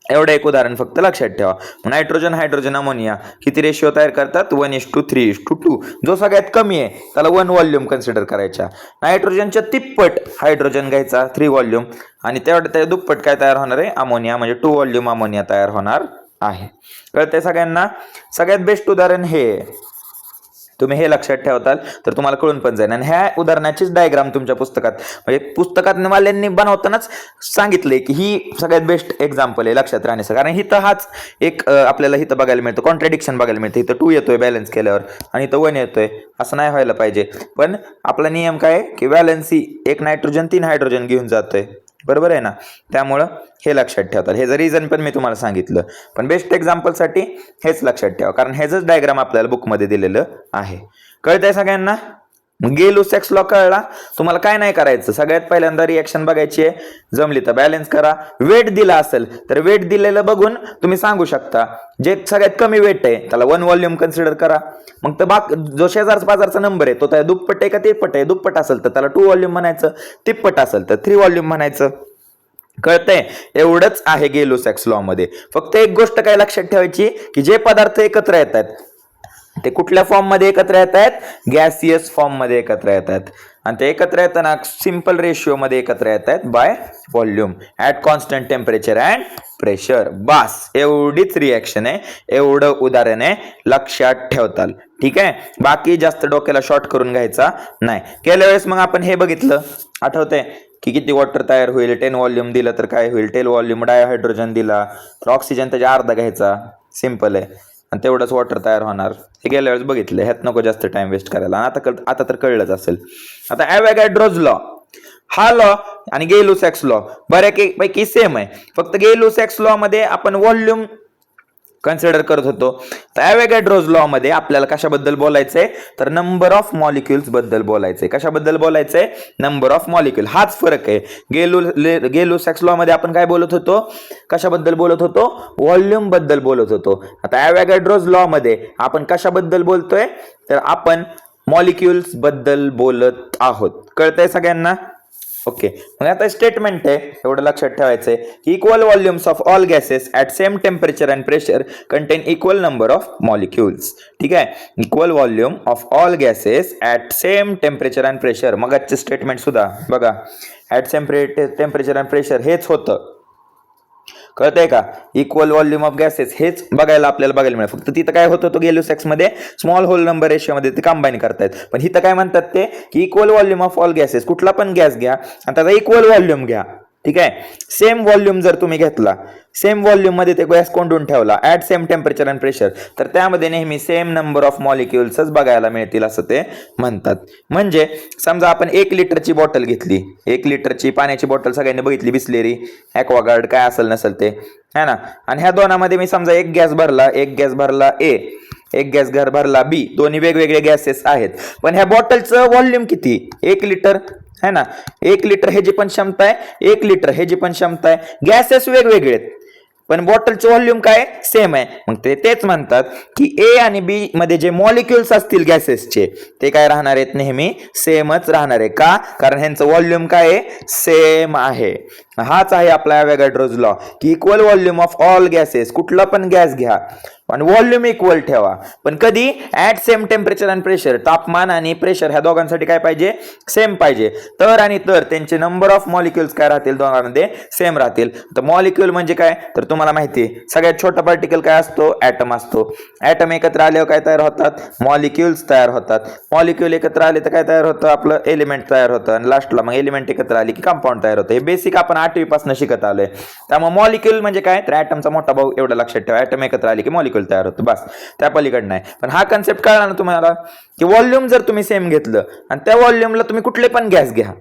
एवढं एक उदाहरण फक्त लक्षात ठेवा. नायट्रोजन हायड्रोजन अमोनिया किती रेशिओ तयार करतात 1:3:2. जो सगळ्यात कमी आहे त्याला 1 व्हॉल्यूम कन्सिडर करायचा. नायट्रोजनच्या तिप्पट हायड्रोजन घ्यायचा 3 व्हॉल्यूम आणि त्या दुप्पट काय तयार होणार आहे अमोनिया, म्हणजे 2 व्हॉल्यूम अमोनिया तयार होणार आहे. कळतंय सगळ्यांना. सगळ्यात बेस्ट उदाहरण हे, तुम्ही हे लक्षात ठेवताल तर तुम्हाला कळून पण जाईल. आणि ह्या उदाहरणाचीच डायग्राम तुमच्या पुस्तकात, म्हणजे पुस्तकात वाल्यांनी बनवतानाच सांगितले की ही सगळ्यात बेस्ट एक्झाम्पल आहे लक्षात राहण्याचं. कारण इथं हाच एक आपल्याला इथं बघायला मिळतं, कॉन्ट्रडिक्शन बघायला मिळतं. इथं 2 येतोय बॅलन्स केल्यावर आणि इथं 1 येतोय. असं नाही व्हायला पाहिजे. पण आपला नियम काय आहे की व्हॅलेन्सी एक नायट्रोजन 3 हायड्रोजन घेऊन जातोय, बरोबर आहे ना. त्यामुळं हे लक्षात ठेवतात. हे जर रिझन पण मी तुम्हाला सांगितलं, पण बेस्ट एक्झाम्पलसाठी हेच लक्षात ठेवा, कारण हेच डायग्राम आपल्याला बुकमध्ये दिलेलं आहे. कळतंय सगळ्यांना. गेलो सेक्स लॉ कळला. तुम्हाला काय नाही करायचं, सगळ्यात पहिल्यांदा रिएक्शन बघायची आहे, जमली तर बॅलन्स करा. वेट दिला असेल तर वेट दिलेलं बघून तुम्ही सांगू शकता. जे सगळ्यात कमी वेट आहे त्याला 1 व्हॉल्यूम कन्सिडर करा. मग तर जो शेजारचा पाजारचा नंबर आहे तो त्या दुप्पट आहे का तिप्पट आहे. दुप्पट असेल तर त्याला 2 व्हॉल्यूम म्हणायचं, तिप्पट असेल तर 3 व्हॉल्यूम म्हणायचं. कळतंय. एवढंच आहे गेलो सेक्स लॉ मध्ये. फक्त एक गोष्ट काय लक्षात ठेवायची की जे पदार्थ एकत्र येतात ते कुठल्या फॉर्म मध्ये एकत्र येतात, गॅसियस फॉर्म मध्ये एकत्र येतात. आणि ते एकत्र येताना सिंपल रेशिओ मध्ये एकत्र येतात by volume at constant temperature and pressure. बास, एवढीच रिएक्शन आहे, एवढं उदाहरण आहे, लक्षात ठेवताल. ठीक आहे. बाकी जास्त डोक्याला शॉर्ट करून घ्यायचा नाही. गेल्या वेळेस मग आपण हे बघितलं, आठवतंय की किती वॉटर तयार होईल. 10 व्हॉल्यूम दिलं तर काय होईल, 10 व्हॉल्यूम डायहायड्रोजन दिला तर ऑक्सिजन त्याच्या अर्धा घ्यायचा. सिंपल आहे. आणि तेवढंच वॉटर तयार होणार. हे गेल्या वेळेस बघितलं, ह्यात नको जास्त टाइम वेस्ट करायला. आता तर कळलंच असेल. आता ॲव्होगॅड्रोज लॉ, हा लॉ आणि गेलो सेक्स लॉ बऱ्यापैकी सेम आहे. फक्त गेलो सेक्स लॉ मध्ये आपण व्हॉल्यूम कन्सिडर करत होतो. तर ॲव्होगॅड्रोज लॉ मध्ये आपल्याला कशाबद्दल बोलायचंय तर नंबर ऑफ मॉलिक्युल्स बद्दल बोलायचंय. कशाबद्दल बोलायचंय, नंबर ऑफ मॉलिक्युल. हाच फरक आहे. गेलो सेक्स लॉ मध्ये आपण काय बोलत होतो, कशाबद्दल बोलत होतो, व्हॉल्यूम बद्दल बोलत होतो. आता ॲव्होगॅड्रोज लॉ मध्ये आपण कशाबद्दल बोलतोय तर आपण मॉलिक्युल्स बद्दल बोलत आहोत. कळतंय सगळ्यांना. ओके. मग आता स्टेटमेंट आहे, एवढं लक्षात ठेवायचंय की equal volumes of all gases at same temperature and pressure content equal number of molecules. ठीक आहे. Equal volume of all gases at same temperature and pressure. मग आजचे स्टेटमेंट सुद्धा बघा, at same temperature and pressure हेच होतं. कळतंय का. इक्वल व्हॉल्यूम ऑफ गॅसेस हेच आपल्याला बघायला मिळेल. फक्त तिथं काय होतं गेलो सेक्स मध्ये स्मॉल होल नंबर रेशिओ मध्ये ते कंबाईन करतायत. पण इथं काय म्हणतात ते की equal volume of all gases, कुठला पण गॅस घ्या आणि त्याचा इक्वल व्हॉल्यूम घ्या. ठीक आहे. सेम व्हॉल्यूम जर तुम्ही घेतला, सेम व्हॉल्यूम मध्ये ते गॅस कोंडून ठेवला at same temperature and pressure, तर त्यामध्ये नेहमी सेम नंबर ऑफ मॉलिक्युल्सच बघायला मिळतील असं ते म्हणतात. म्हणजे समजा आपण 1 लिटरची बॉटल घेतली, 1 लिटरची पाण्याची बॉटल सगळ्यांनी बघितली, बिस्लेरी, ॲक्वागार्ड काय असेल नसेल ते, है ना. आणि ह्या दोनामध्ये मी समजा एक गॅस भरला ए, एक गॅस भरला बी. दोन्ही वेगवेगळे गॅसेस आहेत. पण ह्या बॉटलचं व्हॉल्यूम किती, 1 लिटर है ना. 1 लिटर ह्याची पण क्षमता आहे, 1 लिटर ह्याची पण क्षमता आहे. गॅसेस वेगवेगळे आहेत पण बॉटलचं व्हॉल्यूम काय सेम आहे. मग तेच म्हणतात की ए आणि बी मध्ये जे मॉलिक्युल्स असतील गॅसेसचे ते काय राहणार आहेत, नेहमी सेमच राहणार आहे. का, कारण ह्यांचं व्हॉल्यूम काय आहे, सेम आहे. हाच आहे आपला ॲव्होगॅड्रोज लॉ की equal volume of all gases, कुठला पण गॅस घ्या आणि व्हॉल्यूम इक्वल ठेवा, पण कधी at same temperature and pressure, तापमान आणि प्रेशर ह्या दोघांसाठी काय पाहिजे, सेम पाहिजे. तर आणि तर त्यांचे नंबर ऑफ मॉलिक्युल्स काय राहतील, दोघांमध्ये सेम राहतील. तर मॉलिक्युल म्हणजे काय, तर तुम्हाला माहिती आहे सगळ्यात छोटा पार्टिकल काय असतो, ॲटम असतो. ॲटम एकत्र आल्यावर काय तयार होतात, मॉलिक्युल्स तयार होतात. मॉलिक्युल एकत्र आले तर काय तयार होतं, आपलं एलिमेंट तयार होतं. आणि लास्टला मग एलिमेंट एकत्र आली की कंपाऊंड तयार होतं. हे बेसिक आपण 8वी पासून शिकत आलोय. त्यामुळे मॉलिक्युल म्हणजे काय, तर ॲटमचा मोठा भाऊ एवढं लक्षात ठेवा. ॲटम एकत्र आली की मॉलिक्युल तयार होतो, बस. त्या पलीकडे नाही. पण हा कन्सेप्ट कळला ना तुम्हाला, की व्हॉल्यूम जर तुम्ही सेम घेतलं आणि त्या व्हॉल्यूमला तुम्ही कुठले पण गॅस घ्या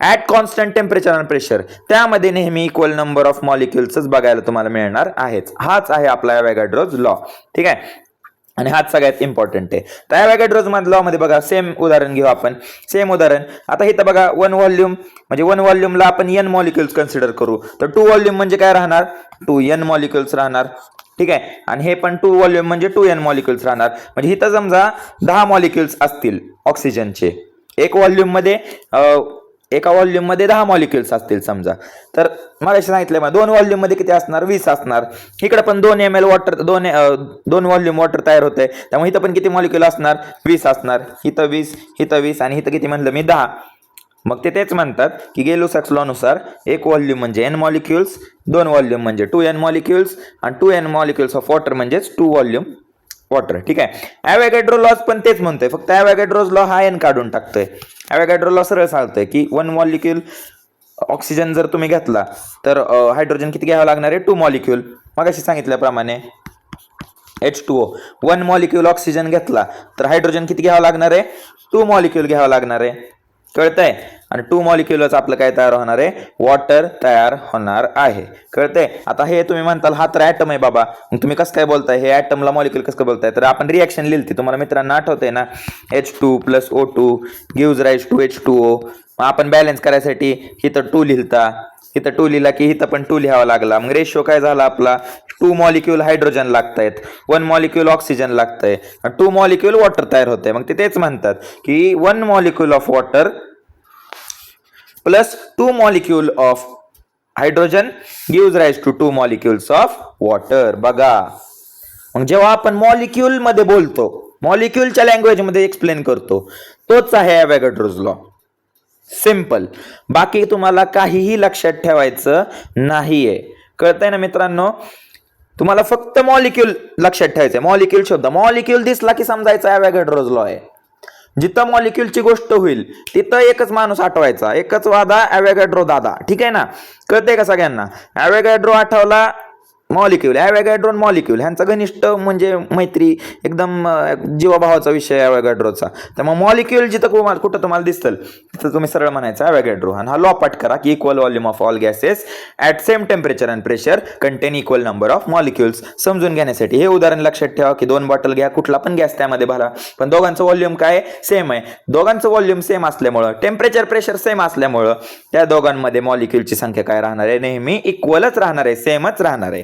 at constant temperature and pressure, त्यामध्ये नेहमी इक्वल नंबर ऑफ मॉलिक्युल्सच बघायला तुम्हाला मिळणार आहेच. हाच आहे आपला ॲव्होगॅड्रोज लॉ. ठीक आहे, आणि हाच सगळ्यात इम्पॉर्टंट आहे. तर ॲव्होगॅड्रोज लॉ मध्ये बघा, सेम उदाहरण घेऊ आपण. सेम उदाहरण आता इथं बघा, वन व्हॉल्यूम म्हणजे वन व्हॉल्यूमला आपण एन मॉलिक्युल्स कन्सिडर करू. तर 2 व्हॉल्यूम म्हणजे काय राहणार, 2n मॉलिक्युल्स राहणार. ठीक आहे, आणि हे पण 2 व्हॉल्यूम म्हणजे 2n मॉलिक्युल्स राहणार. म्हणजे इथं समजा 10 मॉलिक्युल्स असतील ऑक्सिजनचे, एक व्हॉल्यूम मध्ये एका व्हॉल्यूम मध्ये 10 मॉलिक्युल्स असतील समजा. तर मला सांगितलंय मग 2 व्हॉल्यूम मध्ये किती असणार, 20 असणार. इकडे पण 2 ml वॉटर, 2 व्हॉल्यूम वॉटर तयार होतंय, त्यामुळे इथं पण किती मॉलिक्युल असणार, 20 असणार. इथं 20, इथं 20 आणि इथं किती म्हणलं मी, 10. मग ते तेच म्हणतात की गेलो-सॅक्स लॉ नुसार एक व्हॉल्यूम म्हणजे n मॉलिक्युल्स, 2 व्हॉल्यूम म्हणजे 2n मॉलिक्युल्स आणि 2n मॉलिक्युल्स ऑफ वॉटर म्हणजेच 2 व्हॉल्यूम वॉटर. ठीक आहे, ॲव्होगॅड्रो लॉ पण तेच म्हणतोय, फक्त ॲव्होगॅड्रोज लॉ हा n काढून टाकतोय. ॲव्होगॅड्रो लॉ सरळ सांगतोय की 1 मॉलिक्युल ऑक्सिजन जर तुम्ही घेतला तर हायड्रोजन किती घ्यावं लागणार आहे, 2 मॉलिक्युल. मगाशी सांगितल्याप्रमाणे H2O, 1 मॉलिक्युल ऑक्सिजन घेतला तर हायड्रोजन किती घ्यावं लागणार आहे, 2 मॉलिक्युल घ्यावं लागणार आहे. कळतंय, आणि 2 मॉलिक्युलच आपलं काय तयार होणार आहे, वॉटर तयार होणार आहे. कळतंय. आता हे तुम्ही म्हणताल हा तर ॲटम आहे बाबा, मग तुम्ही कसं काय बोलताय, हे ॲटमला मॉलिक्युल कसं काय बोलताय, तर आपण रिॲक्शन लिहिली तुम्हाला मित्रांना आठवतंय ना, H2 + O2 gives rise to H2O. मग आपण बॅलन्स करायसाठी इथं 2 लिहिलता, इथं 2 लिहिला की इथं पण 2 लिहावा लागला. मग रेशो काय झाला आपला, 2 मॉलिक्युल हायड्रोजन लागतायत, 1 मॉलिक्युल ऑक्सिजन लागतंय, 2 मॉलिक्युल वॉटर तयार होतंय. मग ते तेच म्हणतात की 1 molecule of water plus 2 molecule of hydrogen gives rise to 2 molecules of water. बघा, मग जेव्हा आपण मॉलिक्युल मध्ये बोलतो, मॉलिक्युलच्या लँग्वेज मध्ये एक्सप्लेन करतो, तोच आहे ॲव्होगॅड्रोज लॉ. सिंपल, बाकी तुम्हाला काहीही लक्षात ठेवायचं नाहीये. कळतंय ना मित्रांनो, तुम्हाला फक्त मॉलिक्युल लक्षात ठेवायचंय. मॉलिक्युल शब्द, मॉलिक्युल दिसला की समजायचं ॲव्होगॅड्रोज लॉ आहे. जिथं मॉलिक्युलची गोष्ट होईल तिथं एकच माणूस आठवायचा, एकच वादा, ॲव्होगॅड्रो दादा. ठीक आहे ना, कळतंय का सगळ्यांना. ॲव्होगॅड्रो आठवला, मॉलिक्युल, ॲव्होगॅड्रो मॉलिक्युल ह्यांचा घनिष्ठ म्हणजे मैत्री, एकदम जीवाभावाचा विषय ॲव्होगॅड्रोचा. त्यामुळे मॉलिक्युल जिथं कुठं तुम्हाला दिसतं तिथं तुम्ही सरळ म्हणायचं ॲव्होगॅड्रो. आणि हा लॉ पाठ करा की equal volume of all gases at same temperature and pressure content equal number of molecules. समजून घेण्यासाठी हे उदाहरण लक्षात ठेवा की 2 बॉटल घ्या, कुठला पण गॅस त्यामध्ये भरा, पण दोघांचं व्हॉल्यूम काय सेम आहे. दोघांचं व्हॉल्यूम सेम असल्यामुळं, टेम्परेचर प्रेशर सेम असल्यामुळं त्या दोघांमध्ये मॉलिक्युलची संख्या काय राहणार आहे, नेहमी इक्वलच राहणार आहे, सेमच राहणार आहे.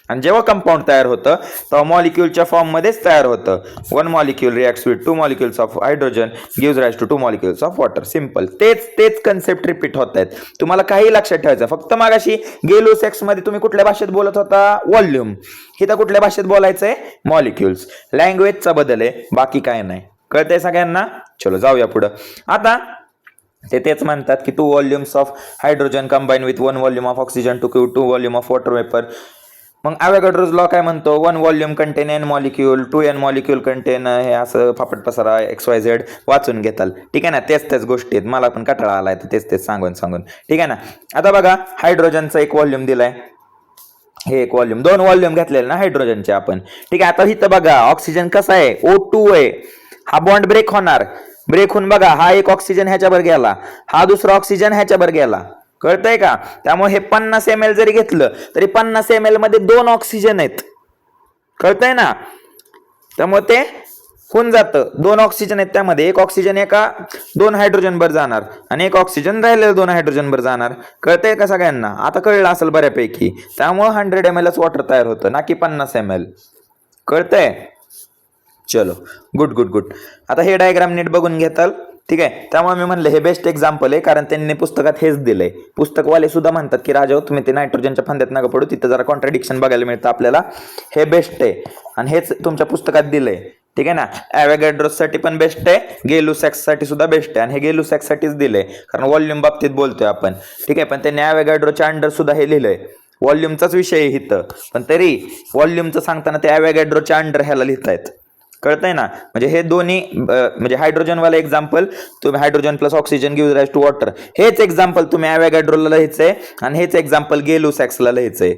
आणि जेव्हा कंपाऊंड तयार होतं तेव्हा मॉलिक्युलच्या फॉर्म मध्येच तयार होतं. 1 molecule reacts with 2 molecules of hydrogen gives rise to 2 molecules of water. Simple, तेच कन्सेप्ट रिपीट होत आहेत. तुम्हाला काही लक्षात ठेवायचं, फक्त मागाशी गेलो सेक्स मध्ये तुम्ही कुठल्या भाषेत बोलत होता, व्हॉल्यूम. इथं कुठल्या भाषेत बोलायचंय, मॉलिक्युल्स. लँग्वेजचा बदल आहे, बाकी काय नाही. कळतंय सगळ्यांना. चलो जाऊया पुढं. आता तेच म्हणतात की 2 volumes of hydrogen combine with 1 volume of oxygen two give 2 volume of water vapour. मग ॲव्होगॅड्रोज लॉ काय म्हणतो, 1 volume content n molecule, 2n molecule content, हे असं फापट पसारा XYZ वाचून घेताल. ठीक आहे ना, तेच गोष्टी आहेत. मला पण कंटाळा आलाय तेच सांगून. ठीक आहे ना. आता बघा, हायड्रोजनचा 1 व्हॉल्यूम दिलाय, हे 1 व्हॉल्यूम, 2 व्हॉल्यूम घेतलेले ना हायड्रोजनचे आपण. ठीक आहे, आता इथं बघा ऑक्सिजन कसा आहे, O2 आहे. हा बॉन्ड ब्रेक होणार, ब्रेक होऊन बघा हा एक ऑक्सिजन ह्याच्यावर गेला, हा दुसरा ऑक्सिजन ह्याच्यावर गेला. कळतंय का. त्यामुळे हे 50 ml जरी घेतलं तरी 50 ml मध्ये 2 ऑक्सिजन आहेत. कळतंय ना. त्यामुळे ते होऊन जातं, 2 ऑक्सिजन आहेत त्यामध्ये, एक ऑक्सिजन एका 2 हायड्रोजन वर जाणार आणि एक ऑक्सिजन राहिलेलं 2 हायड्रोजन वर जाणार. कळतंय का सगळ्यांना. आता कळलं असेल बऱ्यापैकी. त्यामुळे 100 ml वॉटर तयार होतं, ना की 50 ml. कळतंय. चलो, गुड. आता हे डायग्राम नीट बघून घेताल ठीक आहे. त्यामुळे मी म्हणलं हे बेस्ट एक्झाम्पल आहे, कारण त्यांनी पुस्तकात हेच दिलंय. पुस्तकवाले सुद्धा म्हणतात की राजा तुम्ही ते नायट्रोजनच्या फांद्यात नका पडू, तिथं जरा कॉन्ट्रडिक्शन बघायला मिळतं आपल्याला. हे बेस्ट आहे आणि हेच तुमच्या पुस्तकात दिलंय. ठीक आहे ना. ॲव्होगॅड्रोस साठी पण बेस्ट आहे, गेलुसॅक्स साठी सुद्धा बेस्ट आहे. आणि हे गेलुसॅक्स साठीच दिलंय कारण व्हॉल्यूम बाबतीत बोलतोय आपण. ठीक आहे. पण त्यांनी ॲव्होगॅड्रोच्या अंडर सुद्धा हे लिहिलंय. व्हॉल्यूमचाच विषय आहे इथं, पण तरी व्हॉल्यूमचं सांगताना ते ॲव्होगॅड्रोच्या अंडर ह्याला लिहितायत. कळतंय ना. म्हणजे हे दोन्ही म्हणजे हायड्रोजनवाला एक्झाम्पल तुम्ही hydrogen plus oxygen give rise to water, हेच एक्झाम्पल तुम्ही ॲव्होगॅड्रोला लिहायचंय आणि हेच एक्झाम्पल गेलुसॅक्सला लिहायचंय.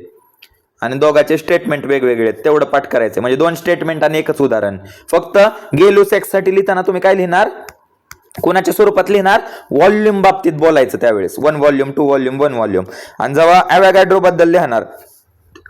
आणि दोघांचे स्टेटमेंट वेगवेगळे आहेत, तेवढं पाठ करायचं. म्हणजे 2 स्टेटमेंट आणि एकच उदाहरण. फक्त गेलुसॅक्स साठी लिहिताना तुम्ही काय लिहिणार, कोणाच्या स्वरूपात लिहिणार, व्हॉल्यूम बाबतीत बोलायचं त्यावेळेस 1 व्हॉल्यूम 2 व्हॉल्यूम 1 व्हॉल्यूम. आणि जेव्हा ॲव्होगॅड्रो बद्दल लिहिणार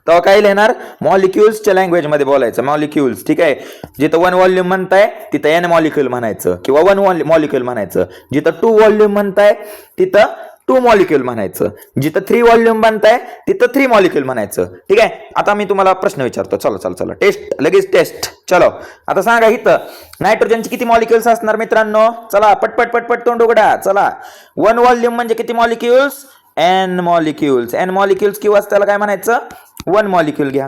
तेव्हा काय लिहिणार, मॉलिक्युल्सच्या लँग्वेज मध्ये बोलायचं. मॉलिक्युल्स. ठीक आहे. जिथं 1 व्हॉल्यूम म्हणताय तिथं N मॉलिक्युल म्हणायचं किंवा 1 मॉलिक्युल म्हणायचं. जिथं 2 व्हॉल्यूम म्हणताय तिथं 2 मॉलिक्युल म्हणायचं. जिथं 3 व्हॉल्यूम बनताय तिथं 3 मॉलिक्युल म्हणायचं. ठीक आहे. आता मी तुम्हाला प्रश्न विचारतो. चलो टेस्ट, लगेच टेस्ट. चलो आता सांगा इथं नायट्रोजनचे किती मॉलिक्युल्स असणार मित्रांनो. चला पटपट तोंड उघडा. चला 1 व्हॉल्यूम म्हणजे किती molecules, N molecules. N molecules किंवा त्याला काय म्हणायचं, 1 मॉलिक्युल घ्या.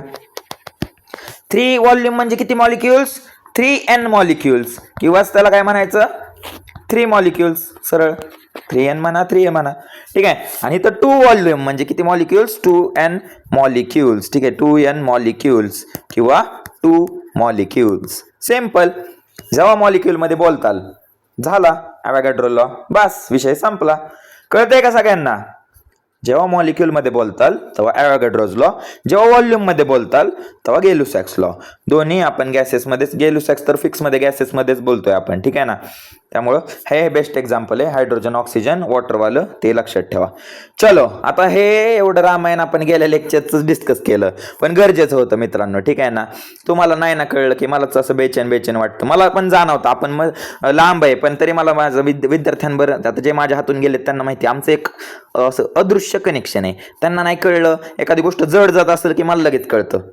3 व्हॉल्यूम म्हणजे किती मॉलिक्युल्स, 3N मॉलिक्युल्स किंवा त्याला काय म्हणायचं, 3 मॉलिक्युल्स. सरळ 3N म्हणा 3A म्हणा. ठीक आहे. आणि इथं 2 व्हॉल्यूम म्हणजे किती मॉलिक्युल्स, 2N मॉलिक्युल्स. ठीक आहे. 2N मॉलिक्युल्स किंवा 2 मॉलिक्युल्स. सिंपल. जेव्हा मॉलिक्युल मध्ये बोलताल झाला ॲव्होगॅड्रो लॉ, बस विषय संपला. कळतंय का सगळ्यांना. जेव्हा मॉलिक्युल मध्ये बोलताल तेव्हा ॲव्होगॅड्रोज लॉ, जेव्हा व्हॉल्यूम मध्ये बोलताल तेव्हा गेलुसॅक्स लॉ. दोन्ही आपण गॅसेस मध्येच, गेलुसॅक्स तर फिक्स मध्ये गॅसेस मध्येच बोलतोय आपण. ठीक आहे ना. त्यामुळं हे बेस्ट एक्झाम्पल आहे हायड्रोजन ऑक्सिजन वॉटरवालं, ते लक्षात ठेवा. चलो आता हे एवढं रामायण आपण गेल्या लेक्चरच डिस्कस केलं, पण गरजेचं होतं मित्रांनो. ठीक आहे ना. तुम्हाला नाही ना कळलं की मलाच असं बेचैन वाटतं, मला पण जाणवतं. आपण मग लांब आहे पण तरी मला माझं विद्यार्थ्यांबर आता जे माझ्या हातून गेले त्यांना माहिती आमचं एक असं अदृश्य कनेक्शन आहे. त्यांना नाही कळलं, एखादी गोष्ट जड जात असेल की मला लगेच कळतं.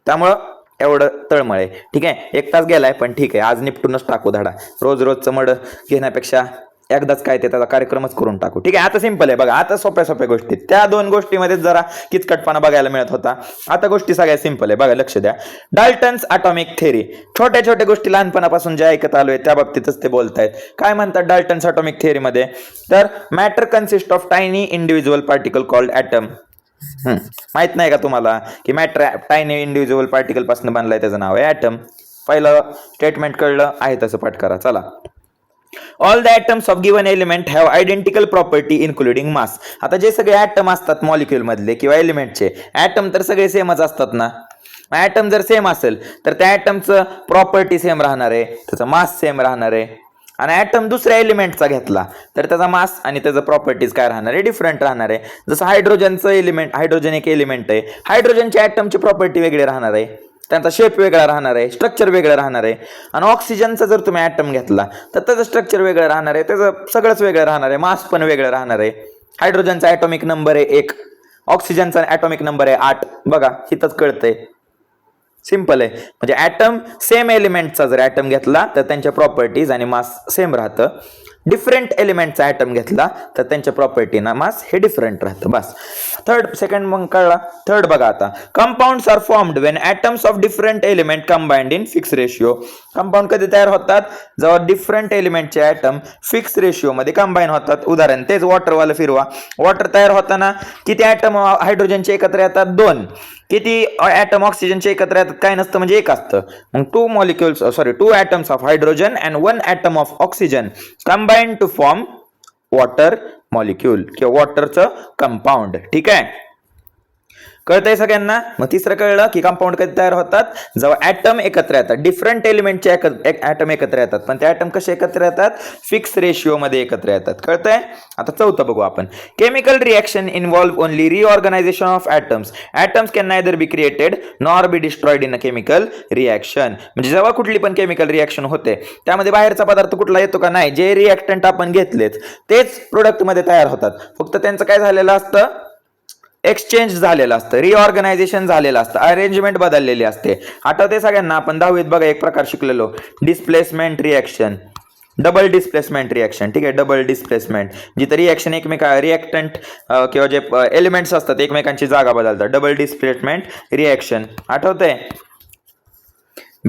त्यामुळं एवढं तळमळ आहे. ठीक आहे. 1 तास गेलाय पण ठीक आहे, आज निपटूनच टाकू धडा. रोजचं मड घेण्यापेक्षा एकदाच काय ते त्याचा कार्यक्रमच करून टाकू. ठीक आहे. आता सिंपल आहे बघा. आता सोप्या गोष्टी, त्या 2 गोष्टीमध्ये जरा किचकटपणा बघायला मिळत होता. आता गोष्टी सगळ्या सिंपल आहे बघा, लक्ष द्या. डाल्टन्स ॲटॉमिक थेअरी, छोट्या गोष्टी लहानपणापासून ज्या ऐकत आलोय त्या बाबतीतच ते बोलतायत. काय म्हणतात डाल्टन्स ॲटॉमिक थेअरी मध्ये, तर matter consist of tiny individual particle called atom. माहित नाही का तुम्हाला की मॅटर टायनी इंडिव्हिज्युअल पार्टिकल पासून बनलाय, त्याचं नाव आहे ॲटम. पहिलं स्टेटमेंट कळलं आहे तसं पाठ करा. चला. All the atoms of given element have identical property including mass. आता जे सगळे ॲटम असतात मॉलिक्युल मधले किंवा एलिमेंटचे, ॲटम तर सगळे सेमच असतात ना. ॲटम जर सेम असेल तर त्या ॲटमचं प्रॉपर्टी सेम राहणार आहे, त्याचा मास सेम राहणार आहे. आणि ॲटम दुसऱ्या एलिमेंटचा घेतला तर त्याचा मास आणि त्याचं प्रॉपर्टीज काय राहणार आहे, डिफरंट राहणार आहे. जसं हायड्रोजनचं एलिमेंट, हायड्रोजन एक एलिमेंट आहे, हायड्रोजनच्या ॲटमची प्रॉपर्टी वेगळी राहणार आहे, त्यांचा शेप वेगळा राहणार आहे, स्ट्रक्चर वेगळं राहणार आहे. आणि ऑक्सिजनचा जर तुम्ही ॲटम घेतला तर त्याचं स्ट्रक्चर वेगळं राहणार आहे, त्याचं सगळंच वेगळं राहणार आहे, मास पण वेगळं राहणार आहे. हायड्रोजनचा ॲटॉमिक नंबर आहे 1, ऑक्सिजनचा ॲटॉमिक नंबर आहे 8. बघा इथंच कळतंय. सिंपल आहे. म्हणजे ॲटम सेम एलिमेंटचा जर ॲटम घेतला तर त्यांच्या प्रॉपर्टीज आणि मास सेम राहतं. डिफरंट एलिमेंटचा ॲटम घेतला तर त्यांच्या प्रॉपर्टी ना मास हे डिफरंट राहतं. बस. सेकंड मग कळला. थर्ड बघा आता. Compounds are formed when atoms of different element combined in fix ratio. Compound कधी तयार होतात, जेव्हा डिफरंट एलिमेंटचे ॲटम फिक्स रेशिओ मध्ये कंबाईन होतात. उदाहरण तेच वॉटरवालं फिरवा. वॉटर तयार होताना किती ॲटम हायड्रोजनचे एकत्र येतात, 2. किती ॲटम ऑक्सिजनचे एकत्र येतात, काय नसतं म्हणजे 1 असतं. मग 2 atoms of hydrogen and 1 atom of oxygen combine to form water molecule किंवा वॉटरचं कंपाऊंड. ठीक आहे. कळतंय सगळ्यांना. मग तिसरं कळलं की कंपाऊंड कधी तयार होतात, जेव्हा ॲटम एकत्र येतात, डिफरंट एलिमेंटचे ॲटम एकत्र येतात. पण ते ॲटम कसे एकत्र येतात, फिक्स रेशिओ मध्ये एकत्र येतात. कळतंय. आता चौथं बघू आपण. Chemical reaction involve only reorganisation of atoms. Atoms can neither be created nor be destroyed in a chemical reaction. म्हणजे जेव्हा कुठली पण केमिकल रिएक्शन होते त्यामध्ये बाहेरचा पदार्थ कुठला येतो का, नाही. जे रिएक्टंट आपण घेतलेत तेच प्रोडक्ट मध्ये तयार होतात, फक्त त्यांचं काय झालेलं असतं, एक्सचेंज झालेलं असतं, रिऑर्गनायझेशन झालेलं असतं, अरेंजमेंट बदललेली असते. आठवते सगळ्यांना आपण 10वीत बघा एक प्रकार शिकलेलो, displacement reaction. Double displacement reaction. ठीक आहे, डबल डिस्प्लेसमेंट जिथे रिॲक्शन रिॲक्टंट किंवा जे एलिमेंट्स असतात एकमेकांची जागा बदलतात. डबल डिस्प्लेसमेंट रिॲक्शन आठवतंय?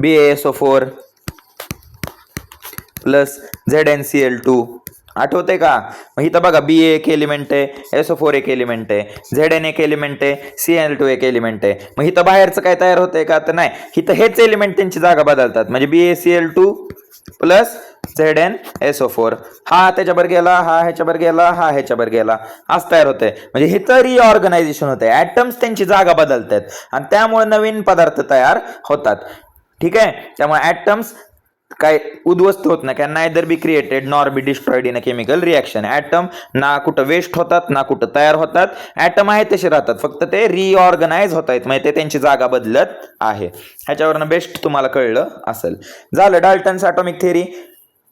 BaSO4 प्लस ZnCl2 आठवते का? मग इथं बघा Ba एक एलिमेंट आहे, SO4 एक एलिमेंट आहे, Zn एक एलिमेंट आहे, Cl2 एक एलिमेंट आहे. मग इथं बाहेरचं काय तयार होतंय का? तर नाही, इथं हेच एलिमेंट त्यांची जागा बदलतात. म्हणजे BaCl2 प्लस ZnSO4 हा त्याच्यावर गेला, हा ह्याच्यावर गेला, हा ह्याच्यावर गेला, असं तयार होतंय. म्हणजे इथं रिऑर्गनायझेशन होतंय, ऍटम्स त्यांची जागा बदलतात आणि त्यामुळे नवीन पदार्थ तयार होतात. ठीक आहे, त्यामुळे ऍटम्स काय उद्ध्वस्त होत नाही, can neither be created nor be destroyed in a chemical reaction. Atom ना कुठं वेस्ट होतात ना कुठं तयार होतात, ऍटम आहे तसे राहतात, फक्त ते रिऑर्गनाइज होत आहेत, म्हणजे ते त्यांची जागा बदलत आहे. ह्याच्यावरनं बेस्ट तुम्हाला कळलं असेल. झालं डाल्टन्स ॲटॉमिक थेअरी.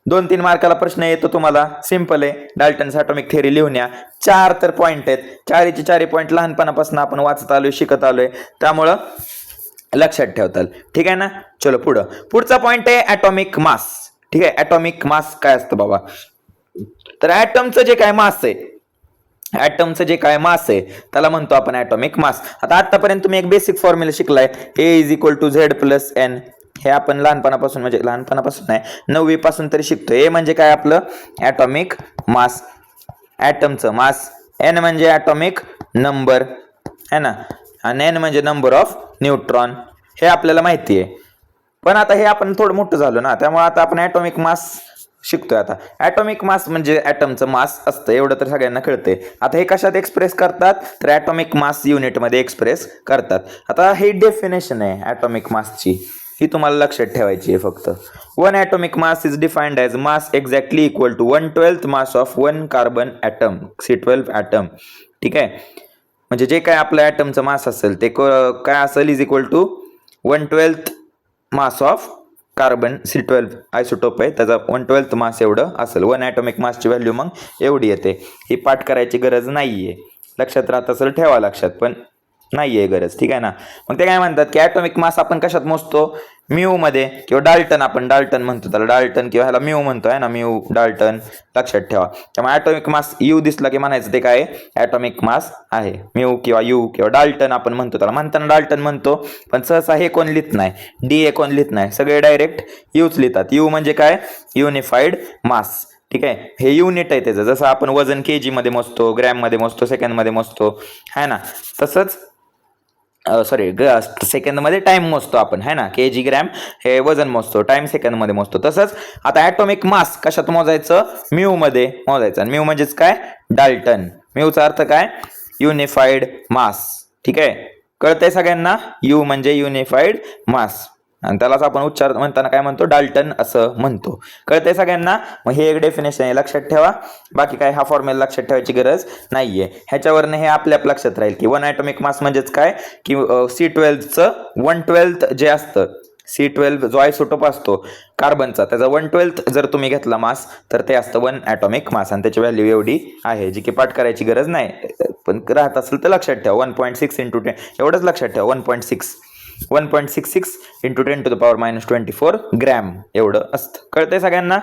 2-3 मार्काला प्रश्न येतो तुम्हाला, सिंपल आहे. डाल्टन्स ॲटॉमिक थेअरी लिहून या. 4 तर पॉईंट आहेत, 4चे 4 पॉईंट लहानपणापासून आपण वाचत आलोय, शिकत आलोय, त्यामुळं लक्षात ठेवताल. ठीक आहे ना? चलो पुढचा पॉइंट आहे ॲटॉमिक मास. ठीक आहे, ॲटॉमिक मास काय असतं बाबा? तर ॲटमचं जे काय मास आहे, ॲटमचं जे काय मास आहे त्याला म्हणतो आपण ॲटॉमिक मास. आता आतापर्यंत तुम्ही एक बेसिक फॉर्म्युला शिकलाय, A=Z+N. हे आपण लहानपणापासून, म्हणजे लहानपणापासून नाही, 9वी पासून तरी शिकतोय. A म्हणजे काय? आपलं ॲटॉमिक मास, ॲटमचं मास. N म्हणजे ॲटॉमिक नंबर है ना, आणि N म्हणजे नंबर ऑफ न्यूट्रॉन. हे आपल्याला माहिती आहे. पण आता हे आपण थोडं मोठं झालो ना, त्यामुळे आता आपण ॲटॉमिक मास शिकतोय. आता ॲटॉमिक मास म्हणजे ॲटमचं मास असतं, एवढं तर सगळ्यांना कळते. आता हे कशात एक्सप्रेस करतात? तर ॲटॉमिक मास युनिटमध्ये एक्सप्रेस करतात. आता हे डेफिनेशन आहे ॲटॉमिक मासची, ही तुम्हाला लक्षात ठेवायची आहे फक्त. 1 atomic mass is defined as mass exactly equal to 1/12 mass of 1 carbon atom, C12 atom. ठीक आहे, म्हणजे जे काय आपलं ॲटमचं मास असेल ते काय असेल? Is equal to 1/12 mass of carbon, C12 isotope आहे, त्याचा 1/12 मास एवढं असेल. 1 ॲटॉमिक मासची व्हॅल्यू मग एवढी येते. ही पाठ करायची गरज नाहीये, लक्षात राहत असेल ठेवा लक्षात, पण नाहीये गरज. ठीक आहे ना? मग ते काय म्हणतात की ॲटॉमिक मास आपण कशात मोजतो? म्यू मध्ये, किंवा डाल्टन, आपण डाल्टन म्हणतो त्याला, डाल्टन किंवा ह्याला म्यू म्हणतो आहे ना, म्यू डाल्टन, लक्षात ठेवा. त्यामुळे ॲटॉमिक मास यू दिसला की म्हणायचं ते काय? ॲटॉमिक मास आहे. म्यू किंवा यू किंवा डाल्टन आपण म्हणतो त्याला, म्हणताना डाल्टन म्हणतो, पण सहसा हे कोण लिहित नाही, DA कोण लिहित नाही, सगळे डायरेक्ट यूच लिहितात. यू म्हणजे काय? Unified mass. ठीक आहे, हे युनिट आहे त्याचं. जसं आपण वजन kg मध्ये मोजतो, ग्रॅम मध्ये मोजतो, सेकंद मध्ये मोजतो, है ना, तसंच सेकंद मध्ये टाइम मोजतो आपण, है ना. kg ग्रॅम हे वजन मोजतो, टाइम सेकंद मध्ये मोजतो. तसंच आता ॲटॉमिक मास कशात मोजायचं? म्यू मध्ये मोजायचं. आणि म्यू म्हणजेच काय? डाल्टन. म्यूचा अर्थ काय? Unified mass. ठीक आहे, कळतंय सगळ्यांना? यू म्हणजे युनिफाईड मास, आणि त्यालाच आपण उच्चार म्हणताना काय म्हणतो? डाल्टन असं म्हणतो. कळतंय सगळ्यांना? मग हे एक डेफिनेशन आहे, लक्षात ठेवा. बाकी काय हा फॉर्म्युला लक्षात ठेवायची गरज नाहीये. ह्याच्यावरनं हे आपल्या लक्षात राहील की 1 ॲटॉमिक मास म्हणजेच काय? की C12चं 1/12 जे असतं, C12 जो आयसोटोप असतो कार्बनचा, त्याचा 1/12 जर तुम्ही घेतला मास, तर ते असतं 1 ॲटॉमिक मास, आणि त्याची व्हॅल्यू एवढी आहे, जी की पाठ करायची गरज नाही, पण राहत असेल तर लक्षात ठेवा. 1.6 × 10 एवढंच लक्षात ठेवा. 1.66 × 10⁻24 ग्रॅम एवढं असतं. कळतंय सगळ्यांना?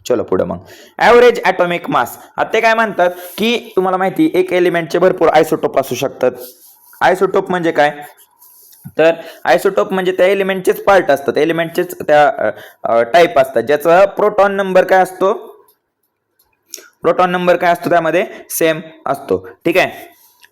चलो पुढे मग ॲव्हरेज ॲटॉमिक मास. आता ते काय म्हणतात की तुम्हाला माहिती, एक एलिमेंटचे भरपूर आयसोटोप असू शकतात. आयसोटोप म्हणजे काय? तर आयसोटोप म्हणजे त्या एलिमेंटचेच पार्ट असतात, एलिमेंटचेच त्या टाईप असतात, ज्याचा प्रोटॉन नंबर काय असतो? प्रोटॉन नंबर काय असतो त्यामध्ये? सेम असतो. ठीक आहे,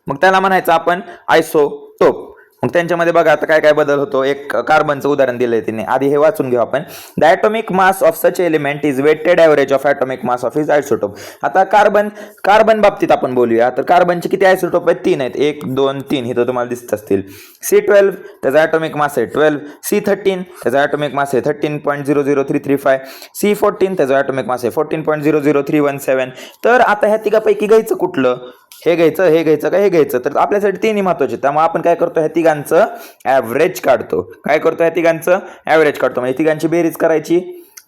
मग त्याला म्हणायचं आपण आयसोटोप. मग त्यांच्यामध्ये बघा आता काय काय बदल होतो. एक कार्बनचं उदाहरण दिलंय तिने, आधी हे वाचून घेऊ आपण. The atomic mass of such element is weighted average of atomic mass of his isotope. आता कार्बन बाबतीत आपण बोलूया. तर कार्बनचे किती आयसोटोप आहेत? 3 आहेत. 1 2 3 हे तर तुम्हाला दिसत असतील. C12 त्याचा ॲटॉमिक मास आहे 12. C13 त्याचा ॲटॉमिक मास आहे 13.00335. C14 त्याचा ॲटॉमिक मास आहे 14.00317. तर आता ह्या तिघापैकी घ्यायचं कुठलं? हे घ्यायचं, हे घ्यायचं का हे घ्यायचं? तर आपल्यासाठी तिन्ही महत्वाचे. त्यामुळे आपण काय करतो? ह्या तिघांचं ॲव्हरेज काढतो. काय करतो? ह्या तिघांचं ॲव्हरेज काढतो. म्हणजे तिघांची बेरीज करायची,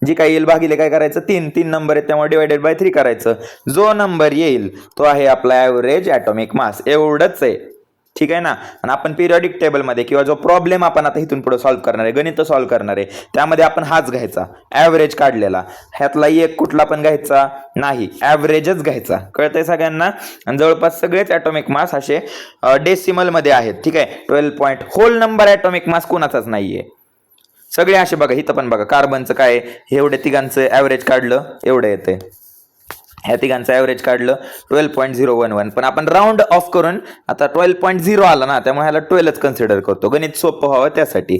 जी काही येईल भागिले काय करायचं? 3 नंबर आहेत त्यामुळे डिवायडेड बाय 3 करायचं. जो नंबर येईल तो आहे आपला ॲव्हरेज ॲटॉमिक मास. एवढंच आहे. ठीक आहे ना. आणि आपण पिरियडिक टेबलमध्ये किंवा जो प्रॉब्लेम आपण आता इथून पुढे सॉल्व्ह करणार आहे, गणित सॉल्व्ह करणार आहे, त्यामध्ये आपण हाच घ्यायचा ॲव्हरेज काढलेला, ह्यातला एक कुठला पण घ्यायचा नाही, ॲव्हरेजच घ्यायचा. कळतंय सगळ्यांना. आणि जवळपास सगळेच ॲटॉमिक मास असे डेसिमलमध्ये आहेत. ठीक आहे, 12 point. Whole number atomic mass कोणाचाच नाहीये, सगळे असे बघा. इथं पण बघा कार्बनचं काय, एवढे तिघांचं ॲव्हरेज काढलं एवढं येते, ह्या तिघांचं ॲव्हरेज काढलं 12.011. पण आपण राऊंड ऑफ करून आता 12.0 आला ना, त्यामुळे ह्याला 12च कन्सिडर करतो, गणित सोपं व्हावं त्यासाठी.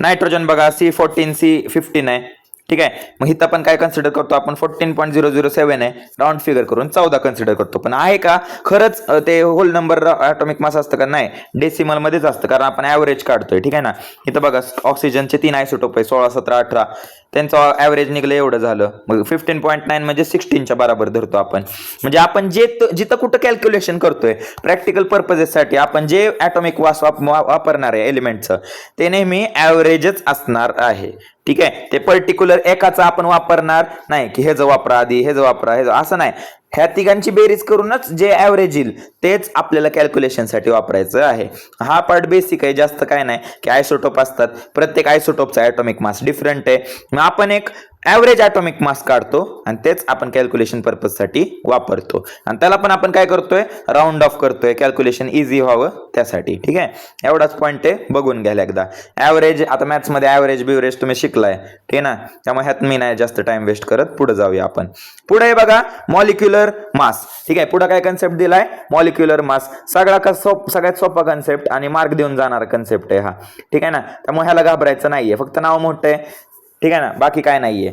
नायट्रोजन बघा C14 C15 आहे. ठीक आहे, मग इथं पण काय कन्सिडर करतो आपण, 14.007 आहे, राऊंड फिगर करून 14 कन्सिडर करतो. पण आहे का खरंच ते होल नंबर ॲटॉमिक मास असतं का? नाही, डेसिमल मध्येच असतं, कारण आपण ॲव्हरेज काढतोय. ठीक आहे ना. इथं बघा ऑक्सिजनचे 3 आयसोटोप आहे, 16 17 18, त्यांचं ॲव्हरेज निघलं एवढं झालं. मग 15.9 म्हणजे 16च्या बरोबर धरतो आपण. म्हणजे आपण जिथं कुठं कॅल्क्युलेशन करतोय प्रॅक्टिकल पर्पजेससाठी, आपण जे ॲटॉमिक मास वापरणार आहे एलिमेंटचं, ते नेहमी ॲव्हरेजच असणार आहे. ठीक आहे, ते पर्टिक्युलर एकाचा आपण वापरणार नाही की हे जो वापरा आधी, हे जो वापरा, हे असं नाही. ह्या तिघांची बेरीज करूनच जे ॲव्हरेज येईल तेच आपल्याला कॅल्क्युलेशनसाठी वापरायचं आहे. हा पार्ट बेसिक आहे, जास्त काय नाही. की आयसोटोप असतात, प्रत्येक आयसोटोपचा ॲटॉमिक मास डिफरंट आहे. मग आपण एक ॲव्हरेज ॲटॉमिक मास काढतो आणि तेच आपण कॅल्क्युलेशन पर्पजसाठी वापरतो. आणि त्याला पण आपण काय करतोय, राऊंड ऑफ करतोय, कॅल्क्युलेशन इझी व्हावं त्यासाठी. ठीक आहे, एवढाच पॉईंट आहे, बघून घ्याल एकदा. ॲव्हरेज आता मॅथ्समध्ये ॲव्हरेज बिव्हरेज तुम्ही शिकलाय, ठीक आहे ना, त्यामुळे ह्यात मी नाही जास्त टाइम वेस्ट करत, पुढे जाऊया आपण. पुढे बघा मॉलिक्युलर मास. ठीक आहे, पुढे काय कन्सेप्ट दिलाय, मॉलिक्युलर मास. सगळ्यात सोपा कन्सेप्ट आणि मार्क देऊन जाणारा कन्सेप्ट आहे हा. ठीक आहे ना, त्यामुळे ह्याला घाबरायचं नाहीये, फक्त नाव मोठं आहे. ठीक आहे ना, बाकी काय नाहीये.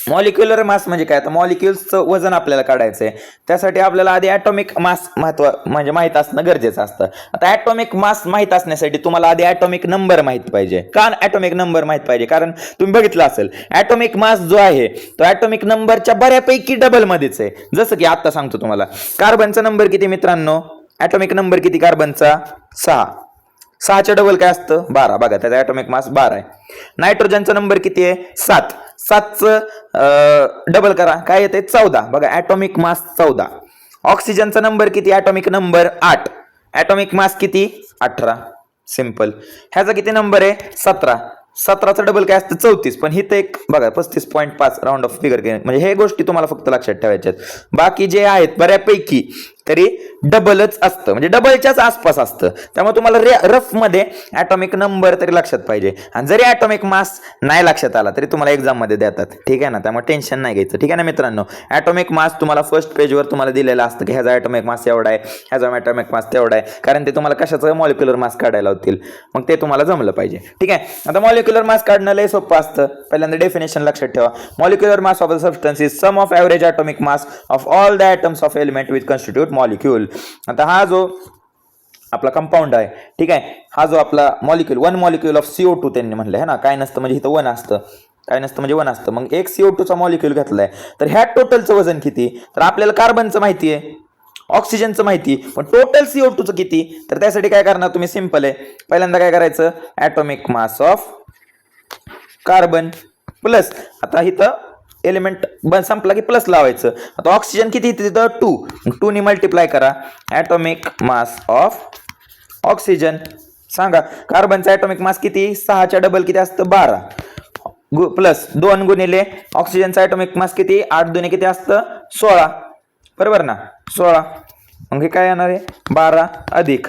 मॉलिक्युलर मास म्हणजे काय, तर मॉलिक्युल्सचं वजन आपल्याला काढायचंय, त्यासाठी आपल्याला आधी ॲटॉमिक मास म्हणजे माहित असणं गरजेचं असतं. आता ॲटॉमिक मास माहित असण्यासाठी तुम्हाला आधी ॲटॉमिक नंबर माहित पाहिजे. का ॲटॉमिक नंबर माहित पाहिजे? कारण तुम्ही बघितलं असेल ॲटॉमिक मास जो आहे तो ॲटॉमिक नंबरच्या बऱ्यापैकी डबल मध्येच आहे. जसं की आता सांगतो तुम्हाला, कार्बनचा नंबर किती मित्रांनो, ॲटॉमिक नंबर किती कार्बनचा, 6. 6च्या डबल काय असतं, 12. बघा त्याचा ॲटॉमिक मास 12 आहे. नायट्रोजनचा नंबर किती आहे, 7. 7चं डबल करा, काय येते, 14. बघा ॲटॉमिक मास 14. ऑक्सिजनचा नंबर किती, ॲटॉमिक नंबर 8. ॲटॉमिक मास किती, 18. सिंपल. ह्याचा किती नंबर आहे, 17. 17चं डबल काय असतं, 34. पण हिथं एक बघा 35.5 राऊंड ऑफ फिगर केले. म्हणजे हे गोष्टी तुम्हाला फक्त लक्षात ठेवायच्या आहेत. बाकी जे आहेत बऱ्यापैकी तरी डबलच असतं, म्हणजे डबलच्याच आसपास असतं. त्यामुळे तुम्हाला रफ मध्ये ॲटॉमिक नंबर तरी लक्षात पाहिजे. आणि जरी ॲटॉमिक मास नाही लक्षात आला तरी तुम्हाला एक्झाम मध्ये देतात. ठीक आहे ना, त्यामुळे टेन्शन नाही घ्यायचं. ठीक आहे ना मित्रांनो. ॲटॉमिक मास तुम्हाला फर्स्ट पेजवर तुम्हाला दिलेलं असतं की ह्याचा ॲटॉमिक मास एवढा आहे, ह्याचा ॲटॉमिक मास तेवढा आहे, कारण ते तुम्हाला कशाचं मॉलिक्युलर मास काढायला होतील, मग ते तुम्हाला जमलं पाहिजे. ठीक आहे, आता मॉलिक्युलर मास काढणं लय सोपं असतं. पहिल्यांदा डेफिनेशन लक्षात ठेवा. Molecular mass of the substance is sum of average atomic mass of all the atoms of element with constitute molecule. आता हा जो आपला कंपाऊंड आहे, ठीक आहे, हा जो आपला मॉलिक्यूल, 1 मॉलिक्यूल ऑफ CO2 त्यांनी म्हणलं आहे ना, काय नसतं म्हणजे इथं 1 असतं, काय नसतं म्हणजे 1 असतं. मग एक CO2चा मॉलिक्यूल घेतलाय, तर ह्या टोटलचं वजन किती, तर आपल्याला कार्बनचं माहिती आहे, ऑक्सिजनचं माहिती, पण टोटल CO2चं किती, तर त्यासाठी काय करणार तुम्ही, सिंपल आहे. पहिल्यांदा काय करायचं, atomic mass of carbon plus, आता इथं एलिमेंट संपला की प्लस लावायचं. आता ऑक्सिजन किती तिथं 2, 2 ने मल्टिप्लाय करा, ॲटॉमिक मास ऑफ ऑक्सिजन. सांगा कार्बनचा ॲटॉमिक मास किती, 6च्या डबल किती असतं, 12 प्लस 2 गुणिले ऑक्सिजनचा ॲटॉमिक मास किती, 8 दुने किती असतं, 16. बरोबर ना, 16. मग हे काय येणार आहे, 12 अधिक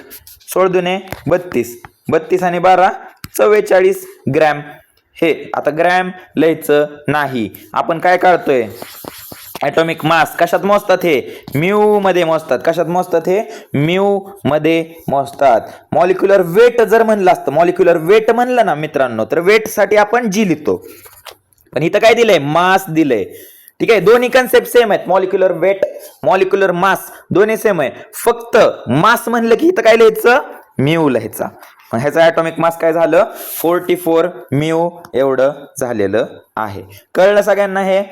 16 दुने 32, 32 आणि 12 44 ग्रॅम. हे आता ग्रॅम लिहायचं नाही, आपण काय काढतोय, ॲटॉमिक मास कशात मोजतात, हे म्यू मध्ये मोजतात. कशात मोजतात, हे म्यू मध्ये मोजतात. मॉलिक्युलर वेट जर म्हणलं असतं, मॉलिक्युलर वेट म्हणलं ना मित्रांनो, तर वेट साठी आपण जी लिहितो, पण इथं काय दिलंय, मास दिलंय. ठीक आहे, दोन्ही कन्सेप्ट सेम आहेत, मॉलिक्युलर वेट, मॉलिक्युलर मास दोन्ही सेम आहे. फक्त मास म्हणलं की इथं काय लिहायचं, म्यू लिहायचा. ह्याचा ॲटॉमिक मास काय झालं, 44 म्यू एवढं झालेलं आहे. कळलं सगळ्यांना हे?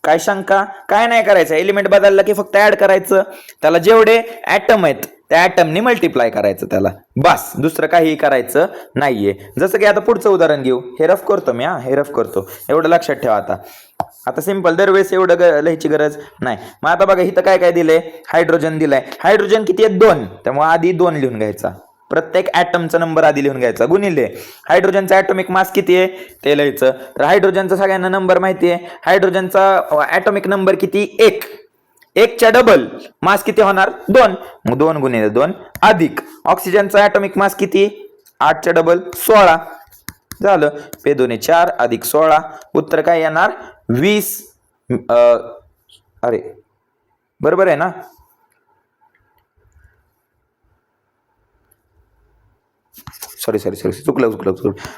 काय शंका, काय नाही करायचं, एलिमेंट बदलला की फक्त ऍड करायचं, त्याला जेवढे ॲटम आहेत त्या ॲटमनी मल्टिप्लाय करायचं त्याला, बस, दुसरं काही करायचं नाहीये. जसं की आता पुढचं उदाहरण घेऊ, हे रफ करतो मी, हे रफ करतो, एवढं लक्षात ठेवा. आता आता सिंपल, दरवेळेस एवढं लिहायची गरज नाही. मग आता बघा इथं काय काय दिलंय, हायड्रोजन दिलाय. हायड्रोजन किती आहे 2, त्यामुळे आधी 2 लिहून घ्यायचा. प्रत्येक ॲटमचा नंबर आधी लिहून घ्यायचा, गुणिले हायड्रोजनचा ॲटॉमिक मास किती आहे ते लिहायचं. तर हायड्रोजनचा सगळ्यांना नंबर माहिती आहे. हायड्रोजनचा ॲटॉमिक नंबर किती, 1. 1च्या डबल मास किती होणार, 2. मग 2 गुणिले 2 अधिक ऑक्सिजनचा ॲटॉमिक मास किती, 8च्या डबल 16. झालं, पे 2 4 अधिक 16, उत्तर काय येणार 20. अरे बरोबर आहे ना. सॉरी चुकलं.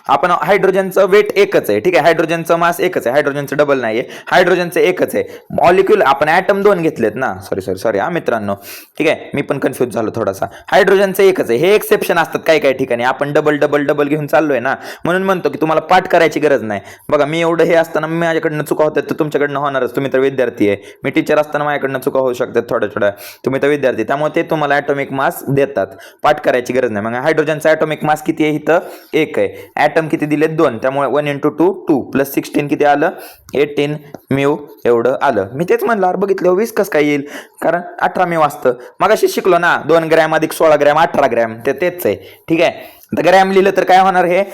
आपण हायड्रोजनचं वेट एकच आहे, ठीक आहे. हायड्रोजनचं मास एकच आहे, हायड्रोजनचं डबल नाहीये, हायड्रोजनचं एकच आहे. मॉलिक्यूल आपण ॲटम 2 घेतलेत ना. सॉरी हा मित्रांनो, ठीक आहे. मी पण कन्फ्युज झालो थोडासा. हायड्रोजनचं एकच आहे. हे एक्सेप्शन असतात काही ठिकाणी, आपण डबल घेऊन चाललोय ना, म्हणून म्हणतो की तुम्हाला पाठ करायची गरज नाही. बघा मी एवढं हे असताना माझ्याकडनं चुका होतात तर तुमच्याकडनं होणारच. तुम्ही तर विद्यार्थी आहे, मी टीचर असताना माझ्याकडनं चुका होऊ शकतात थोड्या. तुम्ही तर विद्यार्थी, त्यामुळे ते तुम्हाला ॲटॉमिक मास देतात, पाठ करायची गरज नाही. मग हायड्रोजनचा ॲटॉमिक मास किती आहे, इथं 1 आहे. ॲटम किती दिले, 2, त्यामुळे 1 × 2 2 + 16 किती आलं, 18 म्यू एवढं आलं. मी तेच म्हणलं, अरे बघितलं 20 कसं काय येईल, कारण 18 म्यू असतं. मग अशी शिकलो ना, 2 ग्रॅम अधिक 16 ग्रॅम 18 ग्रॅम, तेच आहे, ठीक आहे. आता ग्रॅम लिहिलं तर काय होणार, हे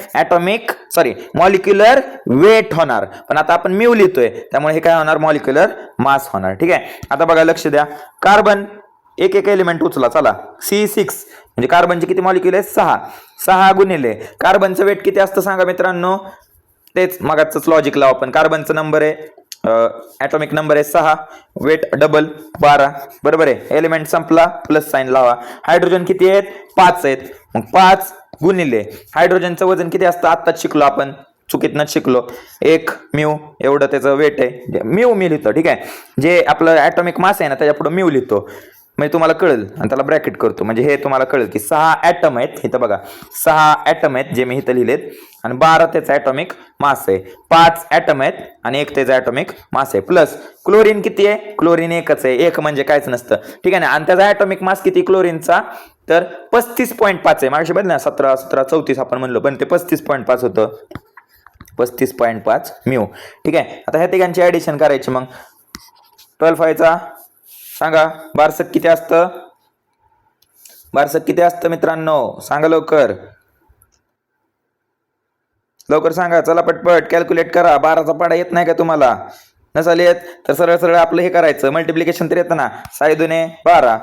मॉलिक्युलर वेट होणार. पण आता आपण म्यू लिहितोय त्यामुळे हे काय होणार, मॉलिक्युलर मास होणार, ठीक आहे. आता बघा लक्ष द्या, कार्बन एक एलिमेंट उचला, चला. C6 म्हणजे कार्बनचे किती मॉलिक्युल आहे, 6 गुणिले कार्बनचं वेट किती असतं सांगा मित्रांनो. तेच मगाचंच लॉजिक लावा आपण. कार्बनचा नंबर आहे, ॲटॉमिक नंबर आहे 6, वेट डबल 12, बरोबर आहे. एलिमेंट संपला, प्लस साइन लावा. हायड्रोजन किती आहेत, 5 आहेत. मग 5 गुणिले हायड्रोजनचं वजन किती असतं, आत्ताच शिकलो आपण, चुकीतनंच शिकलो, 1 म्यू एवढं त्याचं वेट आहे. म्यू मी लिहितो, ठीक आहे. जे आपलं ॲटॉमिक मास आहे ना त्याच्या पुढे म्यू लिहितो, म्हणजे तुम्हाला कळेल, आणि त्याला ब्रॅकेट करतो म्हणजे हे तुम्हाला कळेल की 6 ॲटम आहेत. इथं बघा 6 ॲटम आहेत जे मी इथं लिहिलेत, आणि 12 त्याचा ॲटॉमिक मास आहे. 5 ॲटम आहेत आणि 1 त्याचा ॲटॉमिक मास आहे. प्लस क्लोरीन किती आहे, क्लोरीन एकच आहे, 1 म्हणजे काहीच नसतं, ठीक आहे ना. आणि त्याचा ॲटॉमिक मास किती क्लोरीनचा, तर 35.5 आहे. मागशी बघ ना 17 34 आपण म्हणलो, पण ते 35.5 होतं, 35.5 म्यू, ठीक आहे. आता ह्या तिघांची ॲडिशन करायची. मग 12 सांगा, बारसक किती असतं, मित्रांनो सांगा लवकर सांगा, चला पटपट कॅल्क्युलेट करा. 12चा पाडा येत नाही का तुम्हाला, नसाल येत तर सरळ आपलं हे करायचं, मल्टिप्लिकेशन तर येतं ना. 6 दुने 12,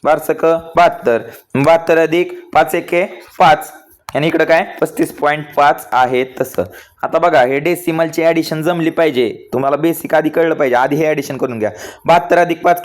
बारसक 72 अधिक 5 एके 5, आणि इकडं काय 35.5 आहे तसं. आता बघा हे डेसिमलची ऍडिशन जमली पाहिजे, तुम्हाला बेसिक आधी कळलं पाहिजे, आधी हे ऍडिशन करून घ्या. 72 अधिक 5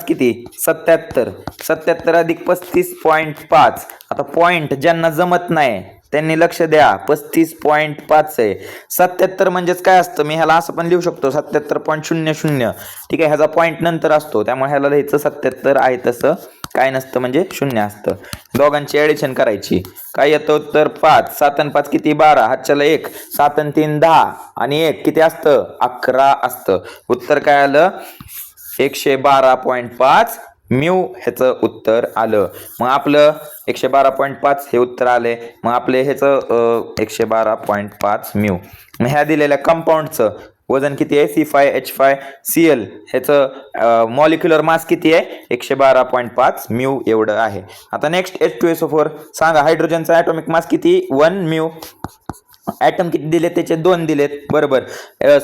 किती, 77. 77 अधिक 35.5. आता पॉइंट ज्यांना जमत नाही त्यांनी लक्ष द्या, 35.5 आहे. 77 म्हणजेच काय असतं, मी ह्याला असं पण लिहू शकतो 77.00, ठीक आहे. ह्याचा पॉइंट नंतर असतो त्यामुळे ह्याला लिहायचं 77 आहे तसं, काय नसतं म्हणजे 0 असतं. दोघांची ऍडिशन करायची, काय येतं तर 5. 7 आणि 5 किती, 12, हातच्याला 1, 7 आणि 3 10, आणि 1 किती असतं, 11 असतं. उत्तर काय आलं, 112.5 म्यू ह्याचं उत्तर आलं. मग आपलं 112.5 हे उत्तर आले. मग आपले ह्याचं 112.5 म्यू. मग ह्या दिलेल्या कंपाऊंडचं वजन किती आहे, C5H5Cl, ह्याचं मॉलिक्युलर मास किती आहे, 112.5 म्यू एवढं आहे. आता नेक्स्ट H2SO4 सांगा, हायड्रोजनचा ॲटॉमिक मास किती, 1 म्यू. ॲटम किती दिलेत, त्याचे 2 दिलेत, बरोबर.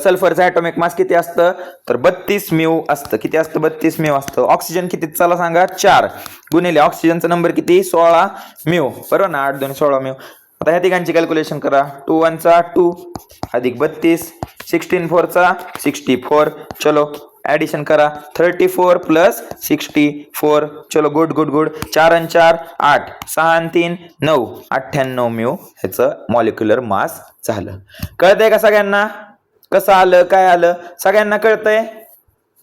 सल्फरचा ॲटॉमिक मास किती असतं, तर 32 म्यू असतं. किती असतं, 32 म्यू असतं. ऑक्सिजन किती, चला सांगा, 4 गुणिले ऑक्सिजनचा नंबर किती, 16 म्यू, बरोबर ना. 8 2 16 म्यू. आता ह्या तिघांची कॅल्क्युलेशन करा. 2 1 चा 2 अधिक 32, 16 4 चा 64, चलो ऍडिशन करा. 34 प्लस 64, चलो गुड. 4 आणि 4 8, 6 आणि 3 9, 98 म्यू ह्याचं मॉलिक्युलर मास झालं. कळतंय का सगळ्यांना, कसं आलं काय आलं, सगळ्यांना कळतंय.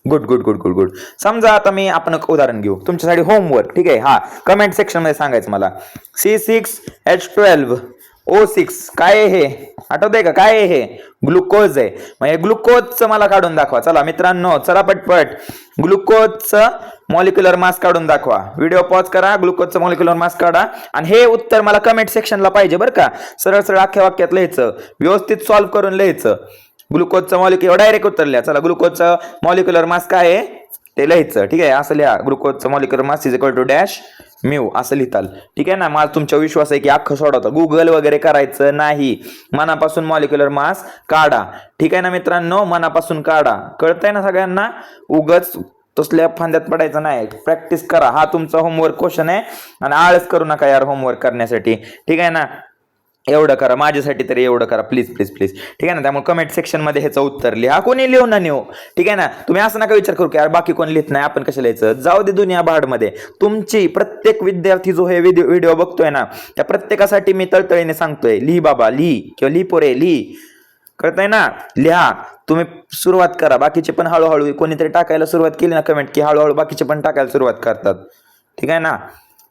गुड. समजा आता आपण एक उदाहरण घेऊ तुमच्यासाठी होमवर्क, ठीक आहे. हा कमेंट सेक्शन मध्ये सांगायचं मला. C6H12 O6 काय आहे हे आठवतंय का? काय आहे हे? ग्लुकोज आहे. मग हे ग्लुकोजचं मला काढून दाखवा. चला मित्रांनो, चला पटपट ग्लुकोजचं मॉलिक्युलर मास काढून दाखवा. व्हिडिओ पॉज करा, ग्लुकोजचं मॉलिक्युलर मास काढा आणि हे उत्तर मला कमेंट सेक्शनला पाहिजे बरं का. सरळ सरळ अख्ख्या वाक्यात लिहायचं, व्यवस्थित सॉल्व्ह करून लिहायचं. ग्लुकोजचं मॉलिक्युलर डायरेक्ट उत्तर लिहा. चला, ग्लुकोजचं मॉलिक्युलर मास काय आहे ते लिहायचं. ठीक आहे, असं लिहा, ग्लुकोजचं molecular mass is equal to dash mu असं लिहिताल. ठीक आहे ना. मला तुमचा विश्वास आहे की अख्खं सोडवता, गुगल वगैरे करायचं नाही. मनापासून मॉलिक्युलर मास काढा. ठीक आहे ना मित्रांनो, मनापासून काढा. कळतंय ना सगळ्यांना? उगच तसल्या फांद्यात पडायचं नाही, प्रॅक्टिस करा. हा तुमचा होमवर्क क्वेश्चन आहे आणि आळस करू नका यार होमवर्क करण्यासाठी. ठीक आहे ना. एवढं करा माझ्यासाठी तरी, एवढं करा प्लीज प्लीज प्लीज. ठीक आहे ना. त्यामुळे कमेंट सेक्शन मध्ये ह्याचं उत्तर लिहा. कोणी लिहू ना नेऊ. ठीक आहे ना. तुम्ही असं नका विचार करू की यार बाकी कोण लिहित नाही, आपण कसं लिहायचं. जाऊ दे दुनिया भाडमध्ये. तुमची प्रत्येक विद्यार्थी जो हे व्हिडिओ बघतोय ना, त्या प्रत्येकासाठी मी तळतळीने सांगतोय, लिही बाबा लिही, किंवा लिही पोरे लिही. कळतंय ना. लिहा. तुम्ही सुरुवात करा. बाकीचे पण हळूहळू कोणीतरी टाकायला सुरुवात केली ना कमेंट, की हळूहळू बाकीचे पण टाकायला सुरुवात करतात. ठीक आहे ना.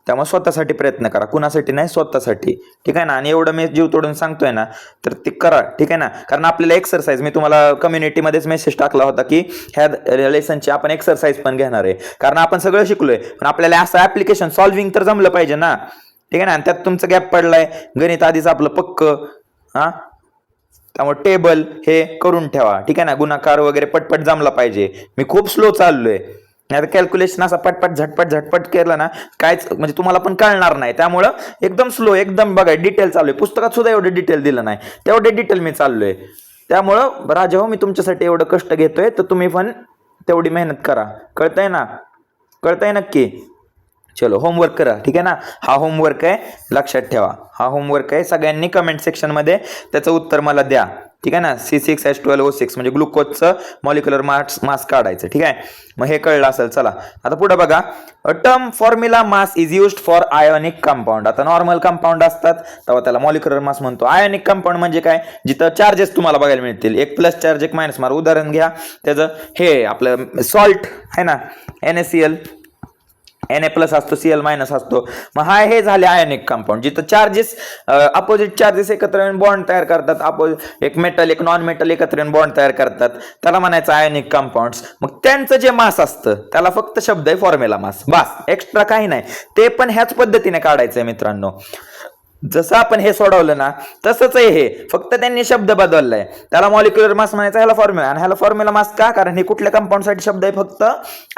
त्यामुळे स्वतःसाठी प्रयत्न करा, कुणासाठी नाही, स्वतःसाठी. ठीक आहे ना. आणि एवढं मी जीव तोडून सांगतोय ना, तर ते करा. ठीक आहे ना. कारण आपल्याला एक्सरसाइज, मी तुम्हाला कम्युनिटीमध्येच मेसेज टाकला होता की ह्या लेसनची आपण एक्सरसाइज पण घेणार आहे. कारण आपण सगळं शिकलोय, पण आपल्याला असं ऍप्लिकेशन सॉल्व्हिंग तर जमलं पाहिजे ना. ठीक आहे ना. आणि त्यात तुमचं गॅप पडलाय, गणित आधीच आपलं पक्क. हा, त्यामुळे टेबल हे करून ठेवा. ठीक आहे ना. गुणाकार वगैरे पटपट जमला पाहिजे. मी खूप स्लो चाललोय, नाही तर कॅल्क्युलेशन असं पटपट झटपट झटपट केलं ना, कायच म्हणजे तुम्हाला पण कळणार नाही. त्यामुळं एकदम स्लो, एकदम बघा डिटेल चालू आहे. पुस्तकात सुद्धा एवढे डिटेल दिलं नाही, तेवढे डिटेल मी चाललोय. त्यामुळं राजा हो, मी तुमच्यासाठी एवढं कष्ट घेतोय, तर तुम्ही पण तेवढी मेहनत करा. कळतंय ना? कळतंय नक्की? चलो होमवर्क करा. ठीक आहे ना. हा होमवर्क आहे, लक्षात ठेवा. हा होमवर्क आहे. सगळ्यांनी कमेंट सेक्शन मध्ये त्याचं उत्तर मला द्या. ठीक आहे ना. C6H12O6 म्हणजे ग्लुकोजचं मॉलिक्युलर मास काढायचं. ठीक आहे. मग हे कळलं असेल. चला आता पुढे बघा. A term formula mass is used for ionic compound. आता नॉर्मल कंपाऊंड असतात तेव्हा त्याला मॉलिक्युलर मास म्हणतो. आयोनिक कंपाऊंड म्हणजे काय? जिथं चार्जेस तुम्हाला बघायला मिळतील, एक प्लस चार्ज एक मायनस मार्क. उदाहरण घ्या त्याचं, हे आपलं सॉल्ट आहे ना, NaCl, Na प्लस असतो, Cl मायनस असतो. मग हा हे झाले आयोनिक कंपाऊंड, जिथं चार्जेस अपोजिट चार्जेस एकत्र येऊन बॉन्ड तयार करतात. एक मेटल एक नॉन मेटल एकत्र येऊन बॉन्ड तयार करतात, त्याला म्हणायचं आयोनिक कंपाऊंड्स. मग त्यांचं जे मास असतं त्याला फक्त शब्द आहे फॉर्म्युला मास, बस, एक्स्ट्रा काही नाही. ते पण ह्याच पद्धतीने काढायचंय मित्रांनो. जसं आपण हे सोडवलं ना तसंच आहे हे, फक्त त्यांनी शब्द बदललाय. त्याला मॉलिक्युलर मास म्हणायचा, ह्याला फॉर्म्युला. आणि ह्याला फॉर्म्युला मास का? कारण हे कुठल्या कंपाऊंड साठी शब्द आहे? फक्त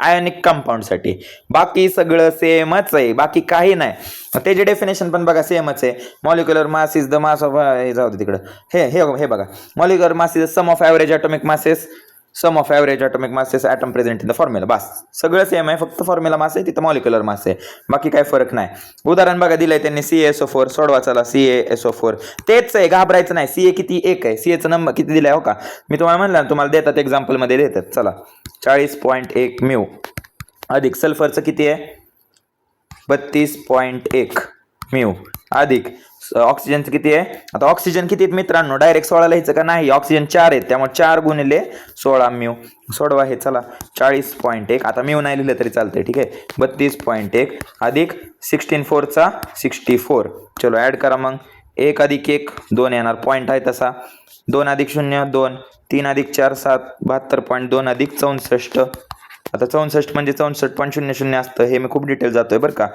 आयोनिक कंपाऊंड साठी. बाकी सगळं सेमच आहे, बाकी काही नाही. त्याचे डेफिनेशन पण बघा सेमच आहे. Molecular mass is the mass of, हे जाऊ दे तिकडं. हे बघा, molecular mass is the sum of average atomic masses, sum of average atomic masses atom present in the formula. बस, सगळं सेम आहे, फक्त फॉर्म्युला मास आहे, तिथं मॉलिक्युलर मास आहे, बाकी काही फरक नाही. उदाहरण बघा दिलंय त्यांनी, CaSO4. सोडवा चला. CaSO4 तेच आहे, घाबरायचं नाही. Ca किती? 1 आहे. Ca चा नंबर किती दिलाय हो का? मी तुम्हाला म्हणलं, तुम्हाला देतात एक्झाम्पल मध्ये देतात. चला, 40.1 म्यू अधिक सल्फरचं किती आहे? 32.1 म्यू अधिक ऑक्सिजनचं किती आहे? आता ऑक्सिजन किती आहेत मित्रांनो? डायरेक्ट 16 लिहायचं का नाही? ऑक्सिजन 4 आहेत, त्यामुळे 4 गुणिले 16 म्यू. सोडवा हे. चला, 40.1. आता म्यू नाही लिहिलं तरी चालतंय. ठीक आहे. 32.1 अधिक 16 चा 64. चलो ऍड करा. मग 1 अधिक 1 2 येणार, पॉईंट आहे तसा. 2 अधिक 0 2, 3 अधिक 4 7, 72.2 अधिक 64. आता 64 म्हणजे 64.00 असतं. हे मी खूप डिटेल जातोय बरं का.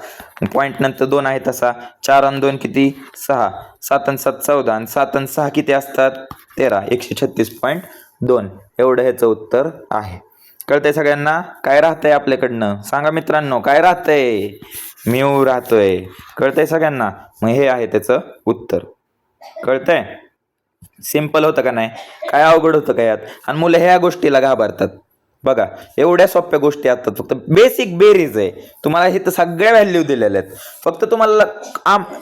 पॉईंट नंतर 2 आहे तसा. 4 आणि 2 किती? 6. 7 आणि 7 14, आणि 7 आणि 6 किती असतात? 13. 136.2 एवढं ह्याचं उत्तर आहे. कळतंय सगळ्यांना? काय राहतंय आपल्याकडनं? सांगा मित्रांनो, काय राहतंय? म्यू राहतोय. कळतंय सगळ्यांना? मग हे आहे त्याचं उत्तर. कळतंय? सिंपल होतं का नाही? काय अवघड होतं का यात? आणि मुलं ह्या गोष्टीला घाबरतात. बघा, एवढ्या सोप्या गोष्टी असतात, फक्त बेसिक बेरीज आहे. तुम्हाला हे तर सगळ्या व्हॅल्यू दिलेल्या आहेत, फक्त तुम्हाला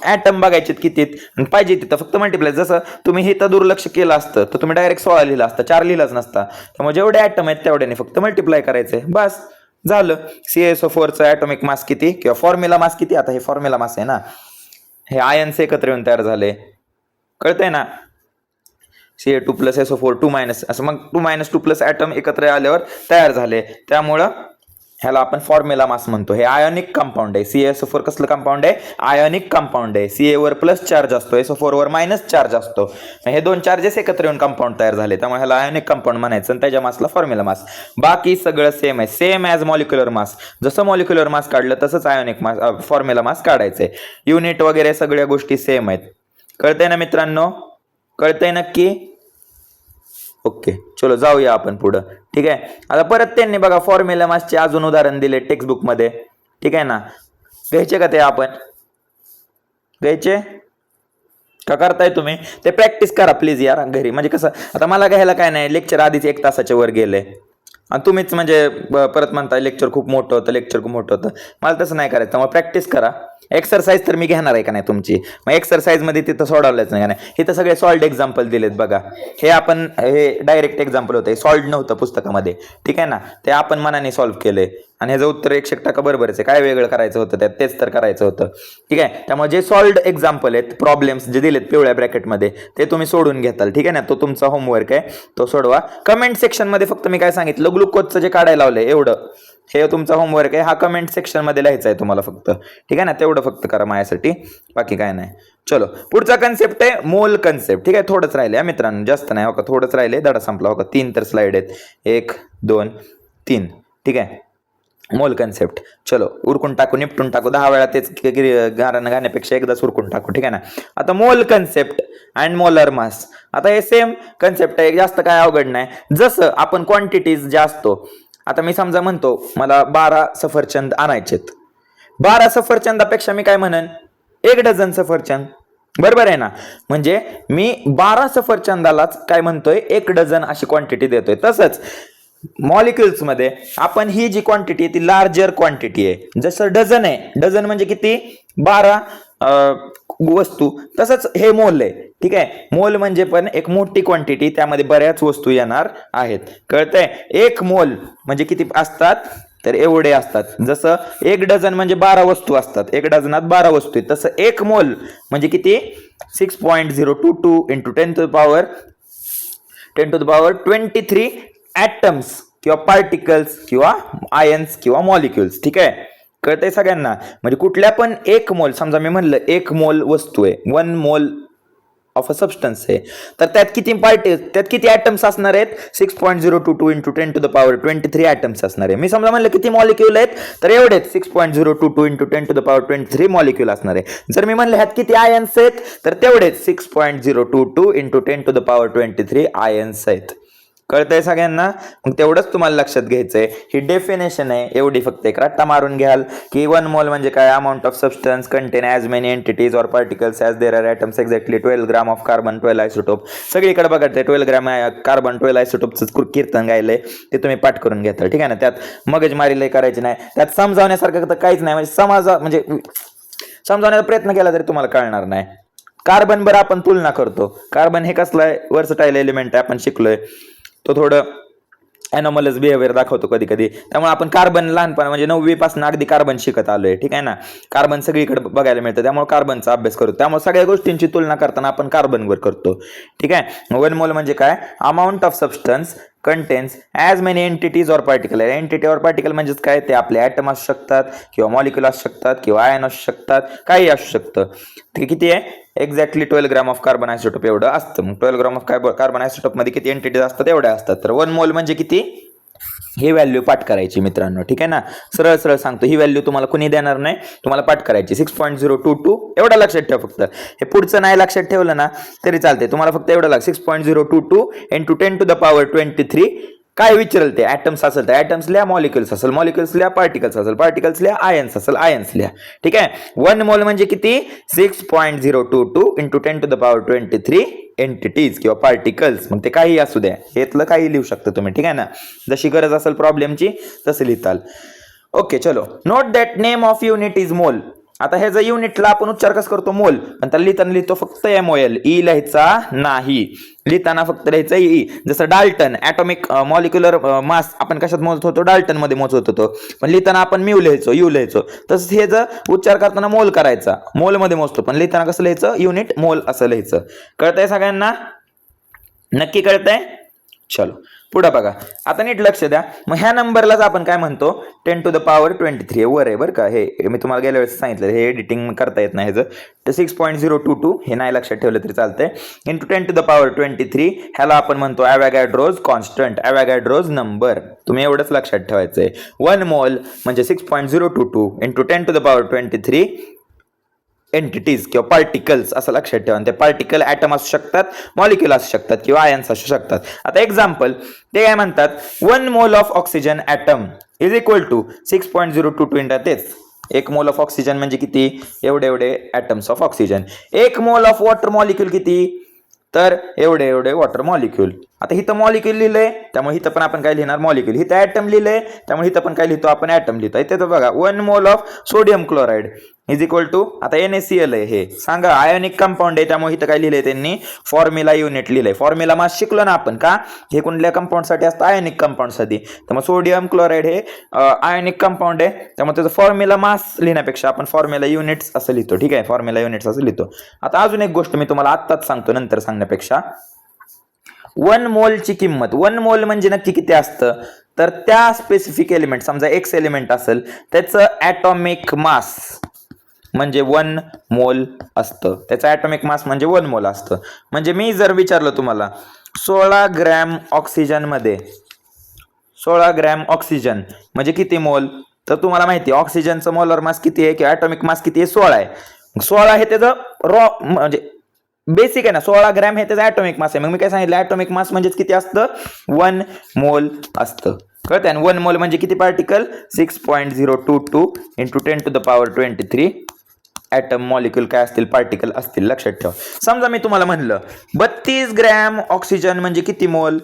ॲटम बघायचे किती पाहिजे तिथं फक्त मल्टिप्लाय. जसं तुम्ही हे तर दुर्लक्ष केलं असतं तर तुम्ही डायरेक्ट 16 लिहिलं असतं, 4 लिहिलाच नसता. त्यामुळे जेवढे ॲटम आहेत तेवढ्याने फक्त मल्टिप्लाय करायचंय, बस झालं. CaSO4चं ॲटॉमिक मास किती किंवा फॉर्म्युला मास किती? आता हे फॉर्म्युला मास आहे ना, हे आयन्स एकत्र येऊन तयार झाले. कळतंय ना? Ca2 प्लस SO4 2 मायनस, असं मग 2 - 2 प्लस ॲटम एकत्र आल्यावर तयार झाले. त्यामुळं ह्याला आपण फॉर्म्युला मास म्हणतो. हे आयोनिक कंपाऊंड आहे. CaSO4 कसलं कंपाऊंड आहे? आयोनिक कंपाऊंड आहे. Ca वर प्लस चार्ज असतो, SO4 वर मायनस चार्ज असतो. हे दोन चार्जेस एकत्र येऊन कंपाऊंड तयार झाले, त्यामुळे ह्याला आयोनिक कंपाऊंड म्हणायचं आणि त्याच्या मासला फॉर्म्युला मास. बाकी सगळं सेम आहे, सेम ॲज मॉलिक्युलर मास. जसं मॉलिक्युलर मास काढलं तसंच आयोनिक मास फॉर्म्युला मास काढायचंय. युनिट वगैरे सगळ्या गोष्टी सेम आहेत. कळतंय ना मित्रांनो? कळतंय नक्की? ओके, चलो जाऊया आपण पुढं. ठीक आहे, आता परत त्यांनी बघा फॉर्म्युला मासचे अजून उदाहरण दिले टेक्स्टबुक मध्ये. ठीक आहे ना, घ्यायचे का ते आपण? घ्यायचे का करताय तुम्ही? ते प्रॅक्टिस करा प्लीज यार घरी. म्हणजे कसं, आता मला घ्यायला काय नाही, लेक्चर आधीच 1 तासाच्या वर गेले आणि तुम्हीच म्हणजे परत म्हणताय लेक्चर खूप मोठं होतं, लेक्चर खूप मोठं होतं. मला तसं नाही करायचं. मग प्रॅक्टिस करा. एक्सरसाइज तर मी घेणार आहे का नाही तुमची, मग एक्सरसाइज मध्ये तिथं सोडवलंच नाही का नाही. इथं सगळे सॉल्ड एक्झाम्पल दिलेत बघा. हे आपण हे डायरेक्ट एक्झाम्पल होतं, सॉल्ड नव्हतं पुस्तकामध्ये. ठीक आहे ना, ते आपण मनाने सॉल्व्ह केले आणि ह्याचं उत्तर 100% बरोबरच आहे. काय वेगळं करायचं होतं त्यात? तेच तर करायचं होतं. ठीक आहे, त्यामुळे जे सॉल्ड एक्झाम्पल आहेत, प्रॉब्लेम्स जे दिलेत पिवळ्या ब्रॅकेटमध्ये, ते तुम्ही सोडून घेताल. ठीक आहे ना, तो तुमचा होमवर्क आहे, तो सोडवा. कमेंट सेक्शन मध्ये फक्त मी काय सांगितलं, ग्लुकोजचं जे काढायला लावलंय एवढं, हे तुमचा होमवर्क आहे. हा कमेंट सेक्शन मध्ये लिहायचा आहे तुम्हाला फक्त. ठीक आहे ना, तेवढं फक्त करा माझ्यासाठी, बाकी काय नाही. चलो, पुढचा कन्सेप्ट आहे मोल कन्सेप्ट. ठीक आहे, थोडंच राहिले मित्रांनो, जास्त नाही. हो का, थोडंच राहिले, धडा संपला. हो का, 3 तर स्लाइड आहेत, 1 2 3. ठीक आहे, मोल कन्सेप्ट. चलो उरकून टाकू, निपटून टाकू. 10 वेळा तेच गाणं गाण्यापेक्षा एकदाच उरकून टाकू. ठीक आहे ना. आता मोल कन्सेप्ट अँड मोलर मास. आता हे सेम कन्सेप्ट आहे, जास्त काय अवघड नाही. जसं आपण क्वांटिटीज जे असतो, आता मी समजा म्हणतो मला 12 सफरचंद आणायचेत. 12 सफरचंदापेक्षा मी काय म्हणन, 1 डझन सफरचंद. बरोबर आहे ना. म्हणजे मी 12 सफरचंदालाच काय म्हणतोय, 1 डझन अशी क्वांटिटी देतोय. तसंच मॉलिक्युल्स मध्ये आपण ही जी क्वांटिटी आहे ती लार्जर क्वांटिटी आहे. जसं डझन आहे, डझन म्हणजे किती? 12 वस्तू. तसंच हे मोल आहे. ठीक आहे, मोल म्हणजे पण एक मोठी क्वांटिटी, त्यामध्ये बऱ्याच वस्तू येणार आहेत. कळतंय? 1 मोल म्हणजे किती असतात, तर एवढे असतात. जसं 1 डझन म्हणजे 12 वस्तू असतात, 1 डझनात 12 वस्तू आहेत. तसं 1 मोल म्हणजे किती? 6.022 into 10 to the power 23 atoms किंवा पार्टिकल्स किंवा आयन्स किंवा मॉलिक्युल्स. ठीक आहे, कळतंय सगळ्यांना? म्हणजे कुठल्या पण 1 मोल, समजा मी म्हणलं 1 मोल वस्तू आहे, 1 मोल ऑफ अ सबस्टन्स आहे, तर त्यात किती ॲटम्स असणार आहेत? 6.022 into 10 to the power 23 atoms असणार आहे. मी समजा म्हणलं किती मॉलिक्युल आहेत, तर एवढेच 6.022 into 10 to the power 23 molecule असणार आहे. जर मी म्हणलं ह्यात किती आयन्स आहेत, तर तेवढेच 6.022 into 10 to the power 23 ions आहेत. कळतंय सगळ्यांना? मग तेवढंच तुम्हाला लक्षात घ्यायचंय. ही डेफिनेशन आहे, एवढी फक्त एक रट्टा मारून घ्याल की 1 मोल म्हणजे काय? Amount of substance contain as many entities or particles as there are atoms exactly 12 gram of carbon 12 isotope. सगळीकडे बघा ते 12 ग्राम कार्बन 12 आयसोटोपचं कीर्तन गायलंय, ते तुम्ही पाठ करून घेता. ठीक आहे ना. त्यात मगजमारी लय करायची नाही, त्यात समजावण्यासारखं तर काहीच नाही. म्हणजे समजावण्याचा प्रयत्न केला तरी तुम्हाला कळणार नाही. कार्बन बरं आपण तुलना करतो. कार्बन हे कसलं आहे? वर्सटाईल एलिमेंट आहे, आपण शिकलोय. तो थोडं ॲनॉमलस बिहेवियर दाखवतो कधी कधी, त्यामुळे आपण कार्बन लहानपण म्हणजे 9वी पासून अगदी कार्बन शिकत आलोय. ठीक आहे ना. कार्बन सगळीकडे बघायला मिळतं, त्यामुळे कार्बनचा अभ्यास करतो. त्यामुळे सगळ्या गोष्टींची तुलना करताना आपण कार्बनवर करतो. ठीक आहे. 1 मोल म्हणजे काय? Amount of substance contains as many entities or particle. Entity or particle म्हणजेच काय? ते आपले ॲटम असू शकतात किंवा मॉलिक्युल असू शकतात किंवा आयन असू शकतात, काही असू शकतं. ते किती आहे? Exactly 12 gram of carbon isotope एवढं असतं. मग 12 ग्राम ऑफ कार्बन आयसोटोप मध्ये किती एंटिटीज असतात? एवढ्या असतात. तर 1 मोल म्हणजे किती? ही व्हॅल्यू पाठ करायची मित्रांनो. ठीक आहे ना. सरळ सरळ सांगतो, ही व्हॅल्यू तुम्हाला कुणी देणार नाही, तुम्हाला पाठ करायची. 6.022 एवढं लक्षात ठेवा फक्त. हे पुढचं नाही लक्षात ठेवलं ना तरी चालते, तुम्हाला फक्त एवढं लाग 6.022 इंटू 10 टू द पॉवर 23. काय विचारल ते? ॲटम्स असेल तर ॲटम्स लिहा, मॉलिक्युल्स असेल मॉलिक्युल्स लिहा, पार्टिकल्स असेल पार्टिकल्स लिहा, आयन्स असेल आयन्स लिहा. ठीक आहे. 1 मोल म्हणजे किती? 6.022 into 10 to the power 23 entities किंवा पार्टिकल्स. मग ते काही असू द्या, हेतलं काही लिहू शकता तुम्ही. ठीक आहे ना. जशी गरज असेल प्रॉब्लेमची तसं लिहिताल. ओके, चलो. Note that name of unit is mole. आता हे जर युनिटला आपण उच्चार कसं करतो? मोल. पण त्याला लिहिताना लिहितो फक्त MOL, ई लिहायचा नाही. लिहिताना फक्त लिहायचं ई. जसं डाल्टन ॲटॉमिक मॉलिक्युलर मास आपण कशात मोजत होतो? डाल्टन मध्ये मोजत होतो. पण लिहिताना आपण म्यू लिहायचो, यू लिहायचो. तसंच हे जर उच्चार करताना मोल करायचा, मोल मध्ये मोजतो. पण लिहिताना कसं लिहायचं? युनिट मोल असं लिहायचं. कळतंय सगळ्यांना? नक्की कळतंय? चलो पुढे बघा, आता नीट लक्ष द्या. मग ह्या नंबरलाच आपण काय म्हणतो, 10⁻23 वर आहे बरं का. हे मी तुम्हाला गेल्या वेळेस सांगितलं, हे एडिटिंग करता येत नाही ह्याचं. तर 6.022 हे नाही लक्षात ठेवलं तरी चालतंय. इंटू 10⁻23 ह्याला आपण म्हणतो ॲव्होगॅड्रोज कॉन्स्टंट, ॲव्होगॅड्रोज नंबर. तुम्ही एवढंच लक्षात ठेवायचंय. 1 मोल म्हणजे 6.022 इंटू 10⁻23 एंटिटीज किंवा पार्टिकल्स असं लक्षात ठेवा. ते पार्टिकल ॲटम असू शकतात, मॉलिक्युल असू शकतात किंवा आयन्स असू शकतात. आता एक्झाम्पल ते काय म्हणतात, 1 mole of oxygen atom is equal to 6.022 into तेच 1 मोल ऑफ ऑक्सिजन म्हणजे किती, एवढे एवढे atoms of oxygen. 1 mole of water molecule किती, तर एवढे एवढे वॉटर मॉलिक्युल. आता इथं मॉलिक्युल लिहिलंय त्यामुळे इथं पण आपण काय लिहिणार, मॉलिक्युल. इथं ॲटम लिहिलंय त्यामुळे इथं पण काय लिहितो आपण, ॲटम लिहितो. इथे तर बघा 1 mole of sodium chloride is equal to, आता NaCl आहे हे, सांगा आयोनिक कंपाऊंड आहे त्यामुळे इथं काय लिहिलंय त्यांनी, फॉर्म्युला युनिट लिहिलंय. फॉर्म्युला मास शिकलो ना आपण का, हे कोणत्या कंपाऊंडसाठी असतं, आयोनिक कंपाऊंडसाठी. त्यामुळे सोडियम क्लोराईड हे आयोनिक कंपाऊंड आहे त्यामुळे त्याचं फॉर्म्युला मास लिहिण्यापेक्षा आपण फॉर्म्युला युनिट्स असं लिहितो. ठीक आहे, फॉर्म्युला युनिट्स असं लिहितो. आता अजून एक गोष्ट मी तुम्हाला आत्ताच सांगतो, नंतर सांगण्यापेक्षा. 1 मोलची किंमत, 1 मोल म्हणजे नक्की किती असतं, तर त्या स्पेसिफिक एलिमेंट, समजा X एलिमेंट असेल त्याचं ॲटॉमिक मास म्हणजे 1 मोल असतं. त्याचं ॲटॉमिक मास म्हणजे 1 मोल असतं. म्हणजे मी जर विचारलं तुम्हाला 16 ग्रॅम ऑक्सिजनमध्ये 16 ग्रॅम ऑक्सिजन म्हणजे किती मोल, तर तुम्हाला माहिती आहे ऑक्सिजनचं मोलर मास किती आहे किंवा ॲटॉमिक मास किती आहे, 16 आहे. 16 हे त्याचं रॉ म्हणजे बेसिक आहे ना, 16 ग्रॅम हे त्याचं ॲटॉमिक मास आहे. मग मी काय सांगितलं, ॲटॉमिक मास म्हणजे किती असतं, 1 मोल असतं. कळतंय ना, 1 मोल म्हणजे किती पार्टिकल, 6.022 इंटू 10⁻23 ॲटम मॉलिक्युल काय असतील, पार्टिकल असतील. लक्षात ठेवा. समजा मी तुम्हाला म्हणलं 32 ग्रॅम ऑक्सिजन म्हणजे किती मोल,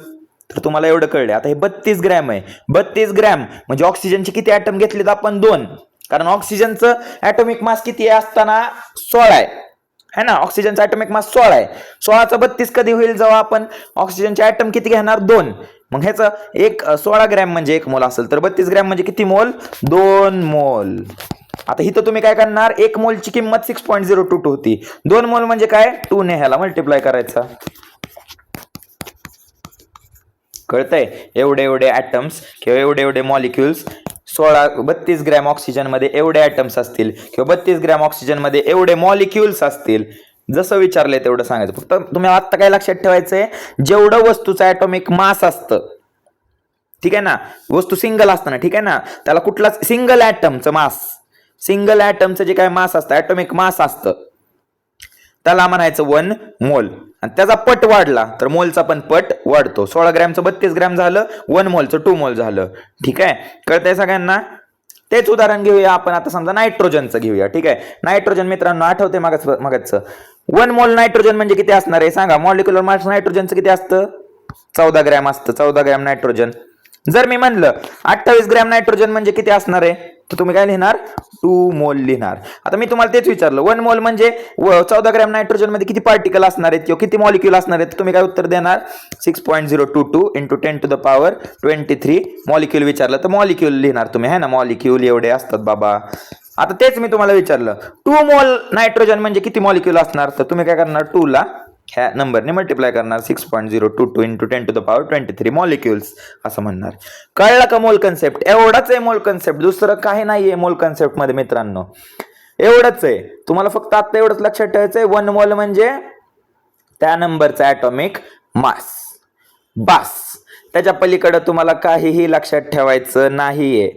तर तुम्हाला एवढं कळलं. आता हे 32 ग्रॅम आहे, 32 ग्रॅम म्हणजे ऑक्सिजनचे किती ॲटम घेतलेत आपण, 2. कारण ऑक्सिजनचं ॲटॉमिक मास किती आहे असताना 16 आहे ना, ऑक्सिजनचा ॲटॉमिक मास 16 आहे. 16चा 32 कधी होईल, जेव्हा आपण ऑक्सिजनचे ॲटम किती घेणार, 2. मग ह्याचं 16 ग्रॅम म्हणजे 1 मोल असेल तर 32 ग्रॅम म्हणजे किती मोल, 2 मोल. आता इथं तुम्ही काय करणार, 1 मोलची किंमत 6.022 होती, 2 मोल म्हणजे काय, 2 ने ह्याला मल्टिप्लाय करायचा. कळतंय, एवढे एवढे ॲटम्स किंवा एवढे एवढे मॉलिक्युल्स 32 ग्रॅम ऑक्सिजन मध्ये एवढे ॲटम्स असतील किंवा 32 ग्रॅम ऑक्सिजन मध्ये एवढे मॉलिक्युल्स असतील. जसं विचारलंय तेवढं सांगायचं. फक्त तुम्ही आता काय लक्षात ठेवायचंय, जेवढं वस्तूचं ॲटॉमिक मास असतं, ठीक आहे ना, वस्तू सिंगल असतं ना, ठीक आहे ना, त्याला कुठलाच सिंगल ॲटमचं मास, सिंगल ॲटमचं जे काय मास असतं, ॲटॉमिक मास असतं, त्याला म्हणायचं 1 मोल. आणि त्याचा पट वाढला तर मोलचा पण पट वाढतो. 16 ग्रॅमचं 32 ग्रॅम झालं, 1 मोलचं 2 मोल झालं. ठीक आहे, कळतंय सगळ्यांना. तेच उदाहरण घेऊया आपण आता, समजा नायट्रोजनचं घेऊया. ठीक आहे, नायट्रोजन मित्रांनो आठवते मगाचं 1 मोल नायट्रोजन म्हणजे किती असणार आहे सांगा, मॉलिक्युलर मास नायट्रोजनचं किती असतं, 14 ग्रॅम असतं. 14 ग्रॅम नायट्रोजन. जर मी म्हणलं 28 ग्रॅम नायट्रोजन म्हणजे किती असणार आहे, तर तुम्ही काय लिहिणार, 2 मोल लिहिणार. आता मी तुम्हाला तेच विचारलं, 1 मोल म्हणजे 14 ग्रॅम नायट्रोजन मध्ये किती पार्टिकल असणार आहेत किंवा किती मॉलिक्युल असणार आहेत, तुम्ही काय उत्तर देणार, 6.022 इंटू 10⁻23 मॉलिक्युल विचारलं तर मॉलिक्युल लिहिणार तुम्ही, है ना, मॉलिक्युल एवढे असतात बाबा. आता तेच मी तुम्हाला विचारलं 2 मोल नायट्रोजन म्हणजे किती मॉलिक्युल असणार, तर तुम्ही काय करणार, 2 ला ह्या नंबरने मल्टिप्लाय करणार, 6.022 इंटू 10⁻23 मॉलिक्युल्स असं म्हणणार. कळलं का मोल कन्सेप्ट, एवढाच आहे मोल कन्सेप्ट, दुसरं काही नाहीये मोल कन्सेप्ट मध्ये मित्रांनो, एवढंच आहे. तुम्हाला फक्त आता एवढंच लक्षात ठेवायचंय, 1 मोल म्हणजे त्या नंबरचा ॲटॉमिक मास, बस. त्याच्या पलीकडे तुम्हाला काहीही लक्षात ठेवायचं नाहीये.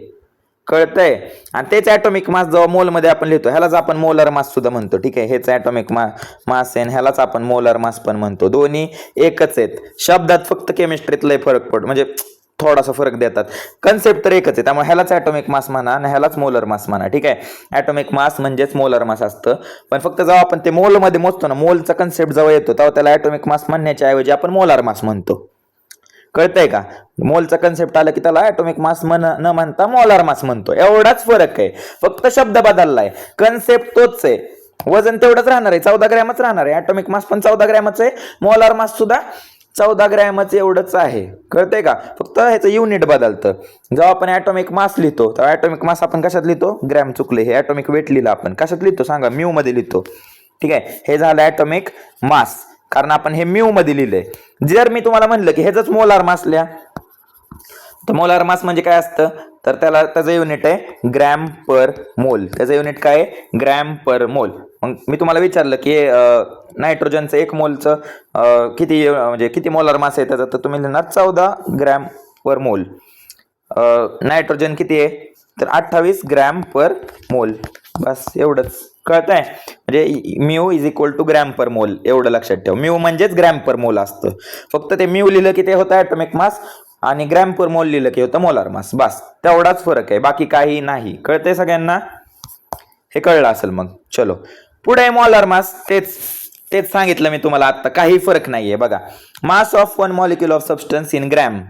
कळतंय. आणि तेच ॲटॉमिक मास जेव्हा मोल मध्ये आपण लिहितो ह्यालाच आपण मोलर मास सुद्धा म्हणतो. ठीक आहे, हेच ॲटॉमिक मास आहे, ह्यालाच आपण मोलर मास पण म्हणतो. दोन्ही एकच आहेत, शब्दात फक्त केमिस्ट्रीत लय फरक पडतो, म्हणजे थोडासा फरक देतात, कन्सेप्ट तर एकच आहे. त्यामुळे ह्यालाच ॲटॉमिक मास म्हणा आणि ह्यालाच मोलर मास म्हणा. ठीक आहे, ॲटॉमिक मास म्हणजेच मोलर मास असतं. पण फक्त जेव्हा आपण ते मोल मध्ये मोजतो ना, मोलचा कन्सेप्ट जेव्हा येतो तेव्हा त्याला ॲटॉमिक मास म्हणण्याच्या ऐवजी आपण मोलार मास म्हणतो. कळतंय का, मोलचा कन्सेप्ट आला की त्याला ॲटॉमिक मास न म्हणता मोलार मास म्हणतो. एवढाच फरक आहे, फक्त शब्द बदललाय, कन्सेप्ट तोच आहे, वजन तेवढंच राहणार आहे, 14 ग्रॅमच राहणार आहे. ॲटॉमिक मास पण 14 ग्रॅमच आहे, मोलार मास सुद्धा 14 ग्रॅमच एवढंच आहे. कळतंय का, फक्त ह्याचं युनिट बदलतं. जेव्हा आपण ॲटॉमिक मास लिहितो तेव्हा ॲटॉमिक मास आपण कशात लिहितो, ग्रॅम चुकले, हे ॲटॉमिक वेट लिहिलं आपण कशात लिहितो सांगा, म्यू मध्ये लिहितो. ठीक आहे, हे झालं ॲटॉमिक मास, कारण आपण हे म्यू मध्ये लिहिलंय. जर मी तुम्हाला म्हणलं की ह्याच मोलार मास लिहा, तर मोलार मास म्हणजे काय असतं, तर त्याचं युनिट आहे ग्रॅम पर मोल. त्याचं युनिट काय आहे, ग्रॅम पर मोल. मग मी तुम्हाला विचारलं की नायट्रोजनचं 1 मोलचं किती म्हणजे किती मोलार मास आहे त्याचा, तर तुम्ही लिहिणार 14 ग्रॅम पर मोल. नायट्रोजन किती आहे, तर 28 ग्रॅम पर मोल. बस एवढंच कळतंय. म्हणजे mu is equal to gram per mole, एवढं लक्षात ठेव. म्यू म्हणजेच ग्रॅम पर मोल असतं. फक्त ते म्यू लिहिलं की ते होतं ॲटॉमिक मास आणि ग्रॅम पर मोल लिहिलं की होतं मोलार मास. बस तेवढाच फरक आहे, बाकी काही नाही. कळतंय सगळ्यांना, हे कळलं असेल. मग चलो पुढे मोलार मास, तेच सांगितलं मी तुम्हाला आता, काही फरक नाहीये. बघा, mass of 1 molecule of substance in gram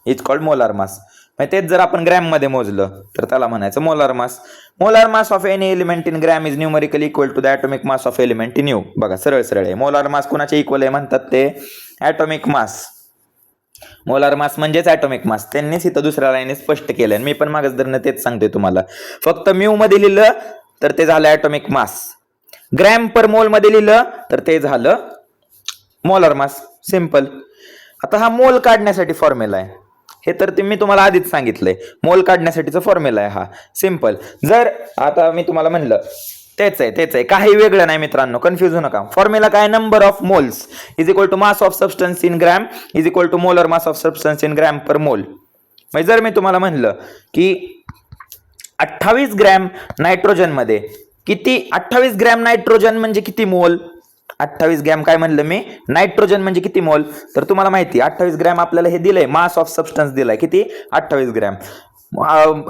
is called molar mass. तेच जर आपण ग्रॅम मध्ये मोजलं तर त्याला म्हणायचं molar mass. Molar mass of any element in gram is numerically equal to the atomic mass of element in u. बघा सरळ आहे. मोलार मास कुणाचे इक्वल आहे म्हणतात, ते ॲटॉमिक मास. मोलार मास म्हणजेच ॲटॉमिक मास. त्यांनीच इथं दुसऱ्या लाईनीत स्पष्ट केलंय. मी पण मागच धरणं तेच सांगतोय तुम्हाला. फक्त म्यू मध्ये लिहिलं तर ते झालं ॲटॉमिक मास, ग्रॅम पर मोल मध्ये लिहिलं तर ते झालं मोलार मास. सिंपल. आता हा मोल काढण्यासाठी फॉर्म्युला आहे, हे तर मी तुम्हाला आधीच सांगितलंय. मोल काढण्यासाठीचा फॉर्म्युला आहे हा, सिंपल. जर आता मी तुम्हाला म्हणलं तेच आहे, काही वेगळं नाही मित्रांनो, कन्फ्युज होऊ नका. फॉर्म्युला काय, number of moles is equal to mass of substance in gram is equal to molar mass of substance in gram per mole. म्हणजे जर मी तुम्हाला म्हणलं की 28 ग्रॅम नायट्रोजन मध्ये किती, 28 ग्रॅम नायट्रोजन म्हणजे किती मोल, 28 ग्रॅम काय म्हणलं मी, नायट्रोजन म्हणजे किती मोल, तर तुम्हाला माहिती 28 ग्रॅम आपल्याला हे दिलंय, मास ऑफ सबस्टन्स दिलाय किती, 28 ग्रॅम.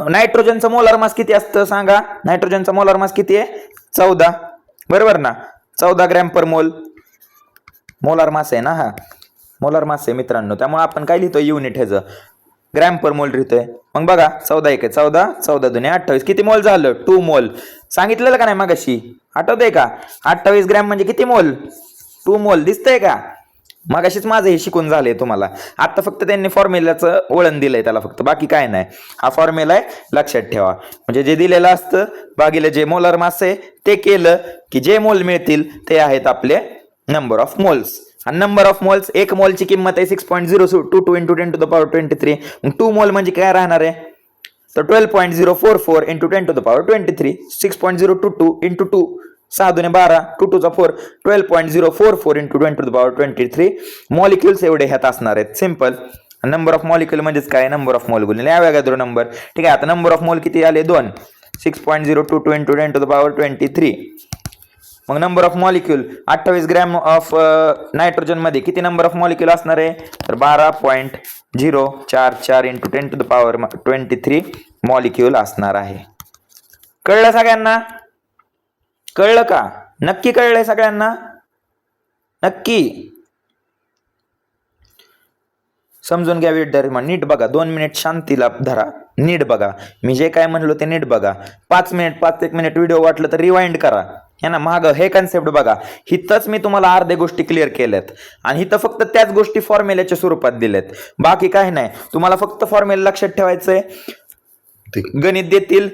नायट्रोजनचा मोलार मास किती असतं सांगा, नायट्रोजनचा मोलार मास किती आहे, 14, बरोबर ना, 14 ग्रॅम पर मोल मोलार मास आहे ना, हा मोलार मास आहे मित्रांनो. त्यामुळे आपण काय लिहितोय, युनिट ह्याचं ग्रॅम पर मोल लिहितोय. मग बघा 14 1 14, 14 2 28, किती मोल झालं, 2 मोल. सांगितलेलं का नाही मगाशी, आठवतंय का, 28 ग्रॅम म्हणजे किती मोल, 2 मोल. दिसतंय का, मगाशीच माझं हे शिकून झालंय तुम्हाला. आता फक्त त्यांनी फॉर्म्युलाचं वळण दिलंय त्याला, फक्त बाकी काय नाही. हा फॉर्म्युला आहे, लक्षात ठेवा. म्हणजे जे दिलेलं असतं भागिले जे मोलार मास आहे ते केलं की जे मोल मिळतील ते आहेत आपले नंबर ऑफ मोल्स. आणि नंबर ऑफ मोल्स, 1 मोलची किंमत आहे 6.022 इंटू 10 टू द पॉवर 23. मग 2 मोल म्हणजे काय राहणार आहे, तर 12.044 into 10 to the power 23. 6.022 into 2, 6 2 12, 2 2 4, 12.044 into 10 to the power 23 molecules एवढे ह्यात असणार आहेत. सिंपल. नंबर ऑफ मॉलिक्युल म्हणजेच काय, नंबर ऑफ मोल गुणिले ॲव्होगाद्रो नंबर. ठीक आहे, आता नंबर ऑफ मोल किती आले, 2. 6.022 इंटू 10 टू द पॉवर 23. मग number of molecule 28 gram of nitrogen मध्ये किती नंबर ऑफ मॉलिक्यूल असणार आहे, तर 12.044 into 10 to the power 23 molecule असणार आहे. कळलं सगळ्यांना, कळलं का, नक्की कळलंय सगळ्यांना, नक्की समजून घ्या विद्यार्थी. नीट बघा, 2 मिनिट शांतीला धरा, नीट बघा, मी जे काय म्हणलो ते नीट बघा. 5 1 मिनिट व्हिडिओ वाटलं तर रिवाइंड करा, है ना. माग हे कन्सेप्ट बघा, हिथंच मी तुम्हाला अर्ध्या गोष्टी क्लिअर केल्यात आणि हिथं फक्त त्याच गोष्टी फॉर्म्युल्याच्या स्वरूपात दिल्यात, बाकी काही नाही. तुम्हाला फक्त फॉर्म्युला लक्षात ठेवायचंय. गणित देतील,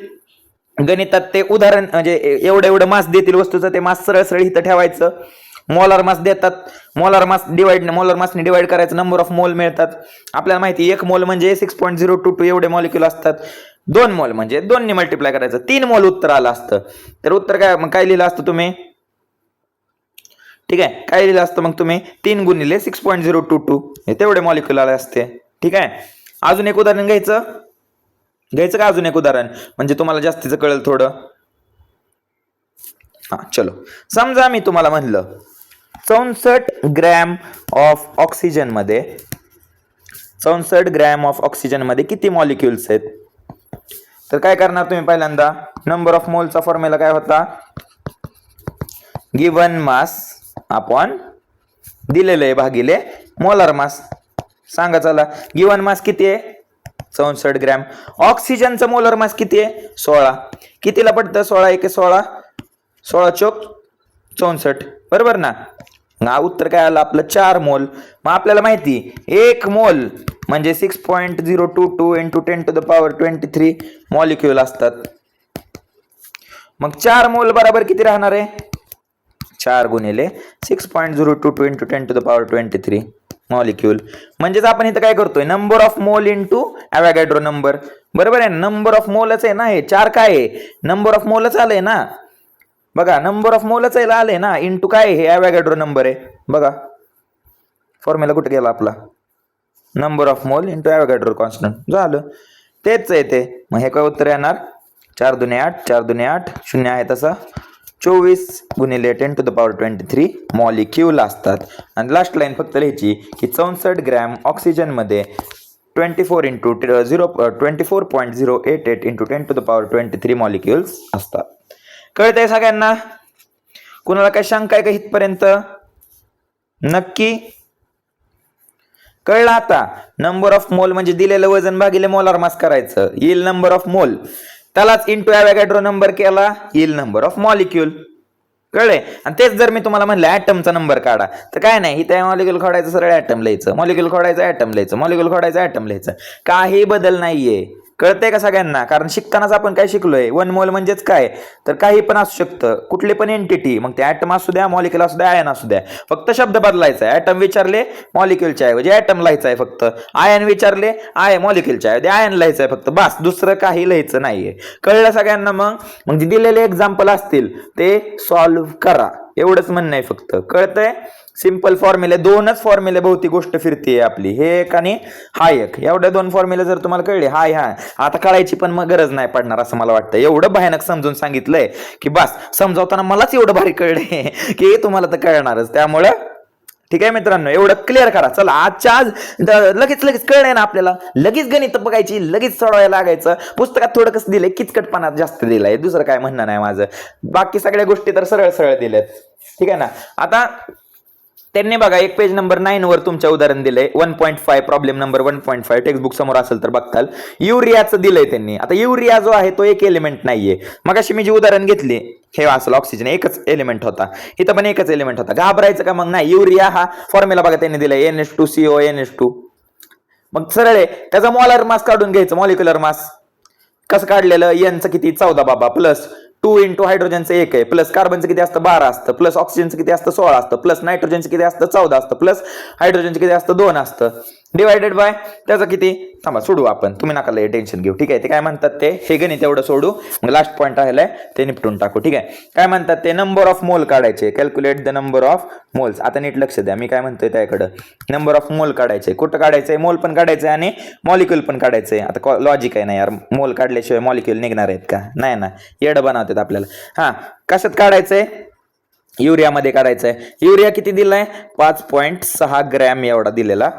गणितात ते उदाहरण म्हणजे एवढं मास देतील वस्तूचं, ते मास सरळ सरळ इथं ठेवायचं. मोलार मास देतात, मोलार मासने डिवाइड करायचं, नंबर ऑफ मोल मिळतात. आपल्याला माहिती 1 मोल म्हणजे 6.022 एवढे मॉलिक्यूल असतात. 2 मोल म्हणजे 2 ने मल्टिप्लाय करायचं, 3 मोल उत्तर आलं असतं. तर उत्तर काय, मग काय लिहिलं असतं तुम्ही, ठीक आहे, काय लिहिलं असतं मग तुम्ही, 3 गुणिले 6.022 हे तेवढे मॉलिक्यूल आले असते. ठीक आहे, अजून एक उदाहरण घ्यायचं का, अजून एक उदाहरण म्हणजे तुम्हाला जास्तीचं कळेल थोडं. हा चलो, समजा मी तुम्हाला म्हणलं 64 ग्रॅम ऑफ ऑक्सिजन मध्ये 64 ग्रॅम ऑफ ऑक्सिजन मध्ये किती मॉलिक्युल्स आहेत, तर काय करणार तुम्ही, पहिल्यांदा नंबर ऑफ मोलचा फॉर्म्युला काय होता, गिवन मास अपॉन दिलेलं आहे भागिले मोलार मास. सांगा चला, गिवन मास किती आहे, 64 ग्रॅम. ऑक्सिजनचा मोलार मास किती आहे, 16. कितीला पडतं, 16 1 16, 16 चौक 64, बरोबर ना. उत्तर काय आलं आपलं, 4 मोल. मग आपल्याला माहिती 1 मोल म्हणजे 6.022 into 10 to the power 23 molecule असतात. मग 4 मोल बरोबर किती राहणार आहे, 4 गुणिले 6.022 into 10 to the power 23. Molecule. म्हणजेच आपण इथं काय करतोय, number of mole into Avogadro number. बरोबर आहे, नंबर ऑफ मोलच आहे ना हे. 4 काय आहे, नंबर ऑफ मोलच आलंय ना. बघा नंबर ऑफ मोलच आलंय ना, इंटू काय हे ॲव्होगॅड्रो नंबर आहे. बघा फॉर्म्युला कुठे गेला आपला, number of mole into Avogadro constant. झालं, तेच आहे ते. मग हे काय उत्तर येणार, 4 दुने 8, 4 दुने 8, 0 आहे तसा 24 गुणिले 10⁻23 मॉलिक्यूल असतात. आणि लास्ट लाईन फक्त लिहायची की 64 ग्रॅम ऑक्सिजनमध्ये 24.088 इंटू 10⁻23 मॉलिक्युल्स असतात. कळतंय सगळ्यांना? कुणाला काय शंका आहे का इथपर्यंत? नक्की कळलं आता. नंबर ऑफ मोल म्हणजे दिलेलं वजन भागिले मोलार मास करायचं, येईल नंबर ऑफ मोल. त्यालाच इंटू ॲव्होगॅड्रो नंबर केला, येईल नंबर ऑफ मॉलिक्यूल. कळले? आणि तेच जर मी तुम्हाला म्हणलं ॲटमचा नंबर काढा, तर काय नाही, इथे मॉलिक्यूल खोडायचं, सरळ ॲटम लिहायचं, मॉलिक्यूल खोडायचं ॲटम लिहायचं, मॉलिक्यूल खोडायचं ॲटम लिहायचं. काही बदल नाहीये. कळतंय का सगळ्यांना? कारण शिकतानाच आपण काय शिकलोय, 1 मोल म्हणजेच काय, तर काही पण असू शकतं, कुठली पण एंटिटी. मग ते ॲटम असू द्या, मॉलिक्यूल असू द्या, आयन असू द्या, फक्त शब्द बदलायचा आहे. ॲटम विचारले मॉलिक्यूलच्या ऐवजी ॲटम लिहायचं आहे फक्त. आयन विचारले मॉलिक्यूलच्या ऐवजी आयन लिहायचं आहे फक्त, बस. दुसरं काही लिहायचं नाहीये. कळलं सगळ्यांना? मग जे दिलेले एक्झाम्पल असतील ते सॉल्व्ह करा, एवढंच म्हणणं आहे फक्त. कळतंय? सिंपल फॉर्म्युले, 2च फॉर्म्युले भोवती गोष्ट फिरतीये आपली, हे एक आणि हा एक. एवढ्या 2 फॉर्म्युले जर तुम्हाला कळले, हा आता कळायची पण मग गरज नाही पडणार असं मला वाटतं. एवढं भयानक समजून सांगितलंय की बस, समजावताना मलाच एवढं भारी कळले की तुम्हाला तर कळणारच. त्यामुळं ठीक आहे मित्रांनो, एवढं क्लिअर करा. चला आजच्या आज लगेच कळलंय ना आपल्याला, लगेच गणित बघायची, लगेच सोडवायला लागायचं. पुस्तकात थोडं कसं दिलंय, किचकटपणा जास्त दिलाय, दुसरं काय म्हणणं नाही माझं. बाकी सगळ्या गोष्टी तर सरळ दिल्यात. ठीक आहे ना? आता त्यांनी बघा एक पेज नंबर 9 वर तुमच्या उदाहरण दिलंय 1.5, प्रॉब्लेम नंबर 1.5. टेक्स्टबुक समोर असेल तर बघताल. युरियाचं दिलंय त्यांनी. आता युरिया जो आहे तो एक एलिमेंट नाहीये. मग अशी मी जी उदाहरण घेतली, हे असेल ऑक्सिजन, एकच एलिमेंट होता, इथं पण एकच एलिमेंट होता. घाबरायचं का मग? नाही. युरिया हा फॉर्म्युला बघा त्यांनी दिलाय, NH2CO NH2. मग सरळ आहे, त्याचा मोलार मास काढून घ्यायचं, मॉलिक्युलर मास. कसं काढलेलं, Nचं किती 14 बाबा, प्लस 2 इंटू हायड्रोजनचं 1 आहे, प्लस कार्बनचं किती असतं 12 असतं, प्लस ऑक्सिजनचं किती असतं 16 असतं, प्लस नायट्रोजनचं किती असतं 14 असतं, प्लस हायड्रोजनचं किती असतं 2 असतं, डिवायडेड बाय त्याचं किती. थांबा सोडू आपण, तुम्ही नका लय टेन्शन घेऊ. ठीक आहे, ते काय म्हणतात ते, हे गणित एवढं सोडू, मग लास्ट पॉईंट राहिलाय ते निपटून टाकू. ठीक आहे, काय म्हणतात ते, नंबर ऑफ मोल काढायचे, calculate the number of moles. आता नीट लक्ष द्या, मी काय म्हणतोय त्याकडं. नंबर ऑफ मोल काढायचे, कुठं काढायचंय, मोल पण काढायचंय आणि मॉलिक्यूल पण काढायचंय. आता लॉजिक आहे ना यार, मोल काढल्याशिवाय मॉलिक्यूल निघणार आहेत का? नाही ना, येडं बनवतात आपल्याला. हा, कशात काढायचंय, युरियामध्ये काढायचंय. युरिया किती दिलाय, 5.6 ग्रॅम एवढा दिलेला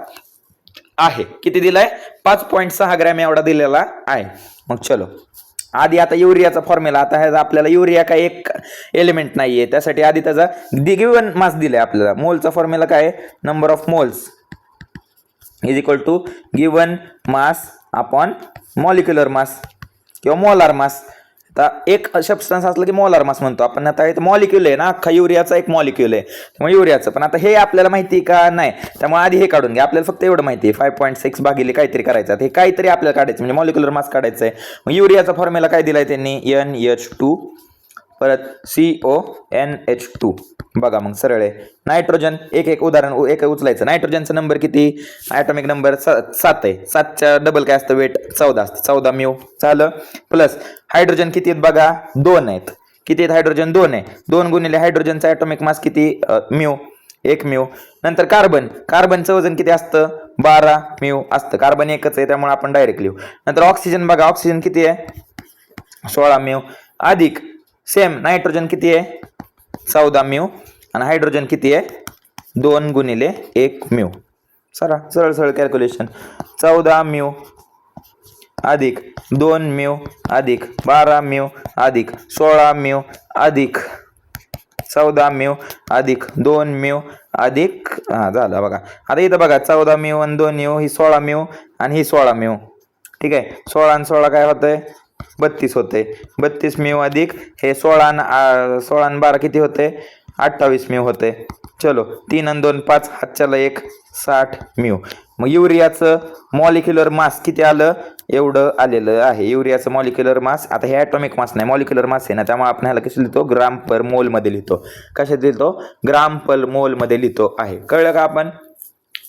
आहे. किती दिलाय, 5.6 ग्रॅम एवढा दिलेला आहे. मग चलो आधी आता युरियाचा फॉर्म्युला. आता ह्याचा आपल्याला युरिया काय एक एलिमेंट नाहीये, त्यासाठी आधी त्याचा गिवन मास दिलाय आपल्याला. मोलचा फॉर्म्युला काय, number of moles is equal to given mass upon molecular mass किंवा मोलार मास. आता एक सबस्टन्स असलं की मोलार मास म्हणतो आपण. आता इथं मॉलिक्यूल आहे ना, अख्खा युरियाचा एक मॉलिक्यूल आहे, त्यामुळे युरियाचं. पण आता हे आपल्याला माहिती का नाही, त्यामुळे आधी हे काढून घ्या. आपल्याला फक्त एवढं माहिती आहे, 5.6 भागिले काहीतरी करायचं, हे काहीतरी आपल्याला काढायचं म्हणजे मॉलिक्युलर मास काढायचं आहे. मग युरियाचा फॉर्म्युला काय दिलाय त्यांनी, NH2 परत CONH2. बघा मग सरळ आहे. नायट्रोजन एक उदाहरण एक उचलायचं. नायट्रोजनचा नंबर किती, ॲटॉमिक नंबर 7 आहे. 7च्या डबल काय असतं, वेट 14 असतं, 14 म्यू. झालं. प्लस हायड्रोजन किती आहेत बघा, 2 आहेत. किती आहेत हायड्रोजन, 2 आहे. 2 गुणिले हायड्रोजनचा ॲटॉमिक मास किती, म्यू, 1 म्यू. नंतर कार्बनचं वजन किती असतं, 12 म्यू असतं. कार्बन एकच आहे त्यामुळे आपण डायरेक्ट लिहू. नंतर ऑक्सिजन बघा, ऑक्सिजन किती आहे, 16 म्यू. अधिक सेम नायट्रोजन किती आहे, 14 म्यू. आणि हायड्रोजन किती आहे, 2 गुणिले 1 म्यू. सरळ कॅल्क्युलेशन. 14 म्यू अधिक 2 म्यू अधिक 12 म्यू अधिक 16 म्यू अधिक 14 म्यू अधिक 2 म्यू अधिक झालं बघा. आता इथं बघा 14 म्यू आणि 2 म्यू, ही 16 म्यू आणि ही 16 म्यू. ठीक आहे, 16 आणि 16 काय होतंय, 32 होते. 32 म्यू अधिक हे 16 आणि 12 किती होते, 28 म्यू होते. चलो 3 आणि 2 5, हातच्याला 1, 60 म्यू. मग युरियाचं मॉलिक्युलर मास किती आलं, एवढं आलेलं आहे युरियाचं मॉलिक्युलर मास. आता हे ॲटॉमिक मास नाही, मॉलिक्युलर मास आहे ना, त्यामुळे आपण ह्याला कसं लिहितो, ग्राम पर मोल मध्ये लिहितो. कशात लिहितो, ग्राम पर मोल मध्ये लिहितो आहे. कळलं का आपण.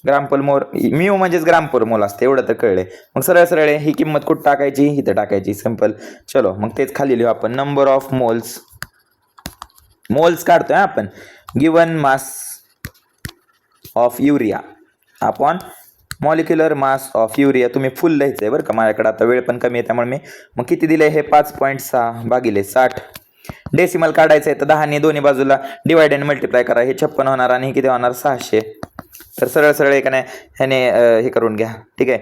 ग्राम पर मोल, म्यू म्हणजेच ग्राम पर मोल असते, एवढं तर कळलंय. मग सरळ सरळ ही किंमत कुठं टाकायची, इथं टाकायची, सिंपल. चलो मग तेच खाली लिहू आपण, नंबर ऑफ मोल्स, मोल्स काढतोय आपण, given mass of urea upon molecular mass of urea. तुम्ही फुल लिहायचंय बरं का, माझ्याकडे आता वेळ पण कमी आहे त्यामुळे मी मग किती दिले हे 5.6 भागिले 60. डेसिमल काढायचं आहे तर 10 ने दोन्ही बाजूला डिवाइड अँड मल्टिप्लाय करा, हे 56 होणार आणि हे किती होणार 600. तर सरळ सरळ एकाने ह्याने हे करून घ्या, ठीक आहे.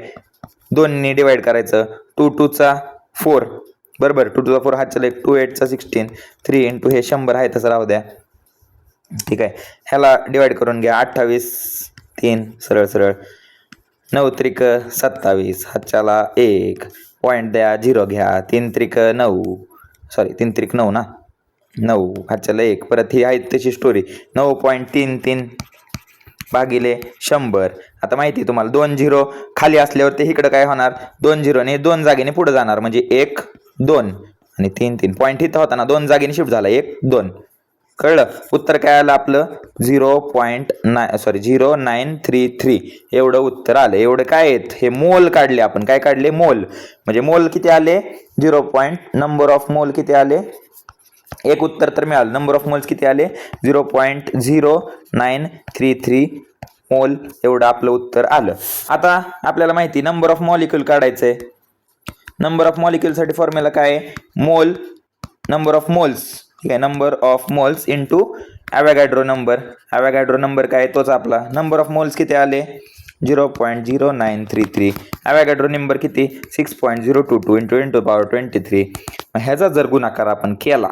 2 ने डिवाइड करायचं, 2 2 चा 4 बरोबर, 2 टू चा 4 हात चला, 2 8 चा 16, 3 इंटू हे 100 आहे तसं राहू द्या, ठीक आहे. ह्याला डिवाइड करून घ्या, 28 3 सरळ सरळ, 9 त्रिक 27 हातच्याला 1 पॉईंट द्या, 0 घ्या, 3 त्रिक 9 सॉरी 3 त्रिक 9 ना, 9 हातच्याला 1, परत ही आहे त्याची स्टोरी, 9.33 भागिले 100. आता माहिती आहे तुम्हाला 2 0 खाली असल्यावर ते इकडं काय होणार, 2 0 ने 2 जागेने पुढे जाणार, म्हणजे 1 2 आणि 3 3 पॉईंट इथं होता ना, 2 जागेने शिफ्ट झाला, 1 2. कळलं, उत्तर काय आलं आपलं 0.0933 एवढं उत्तर आलं. एवढं काय आहेत, हे मोल काढले आपण, काय काढले मोल, म्हणजे मोल किती आले 0. नंबर ऑफ मोल किती आले, एक उत्तर तर मिळालं, नंबर ऑफ मोल्स किती आले 0.0933 मोल, एवढं आपलं उत्तर आलं. आता आपल्याला माहिती नंबर ऑफ मॉलिक्यूल काढायचंय. नंबर ऑफ मॉलिक्यूल साठी फॉर्म्युला काय आहे, मोल नंबर ऑफ मोल्स, ठीक आहे, number of moles into Avogadro number. Avogadro number काय तोच आपला, नंबर ऑफ मोल्स किती आले 0.0933, ॲव्होगॅड्रो नंबर किती 6.022 इंटू 1023. ह्याचा जर गुणाकार आपण केला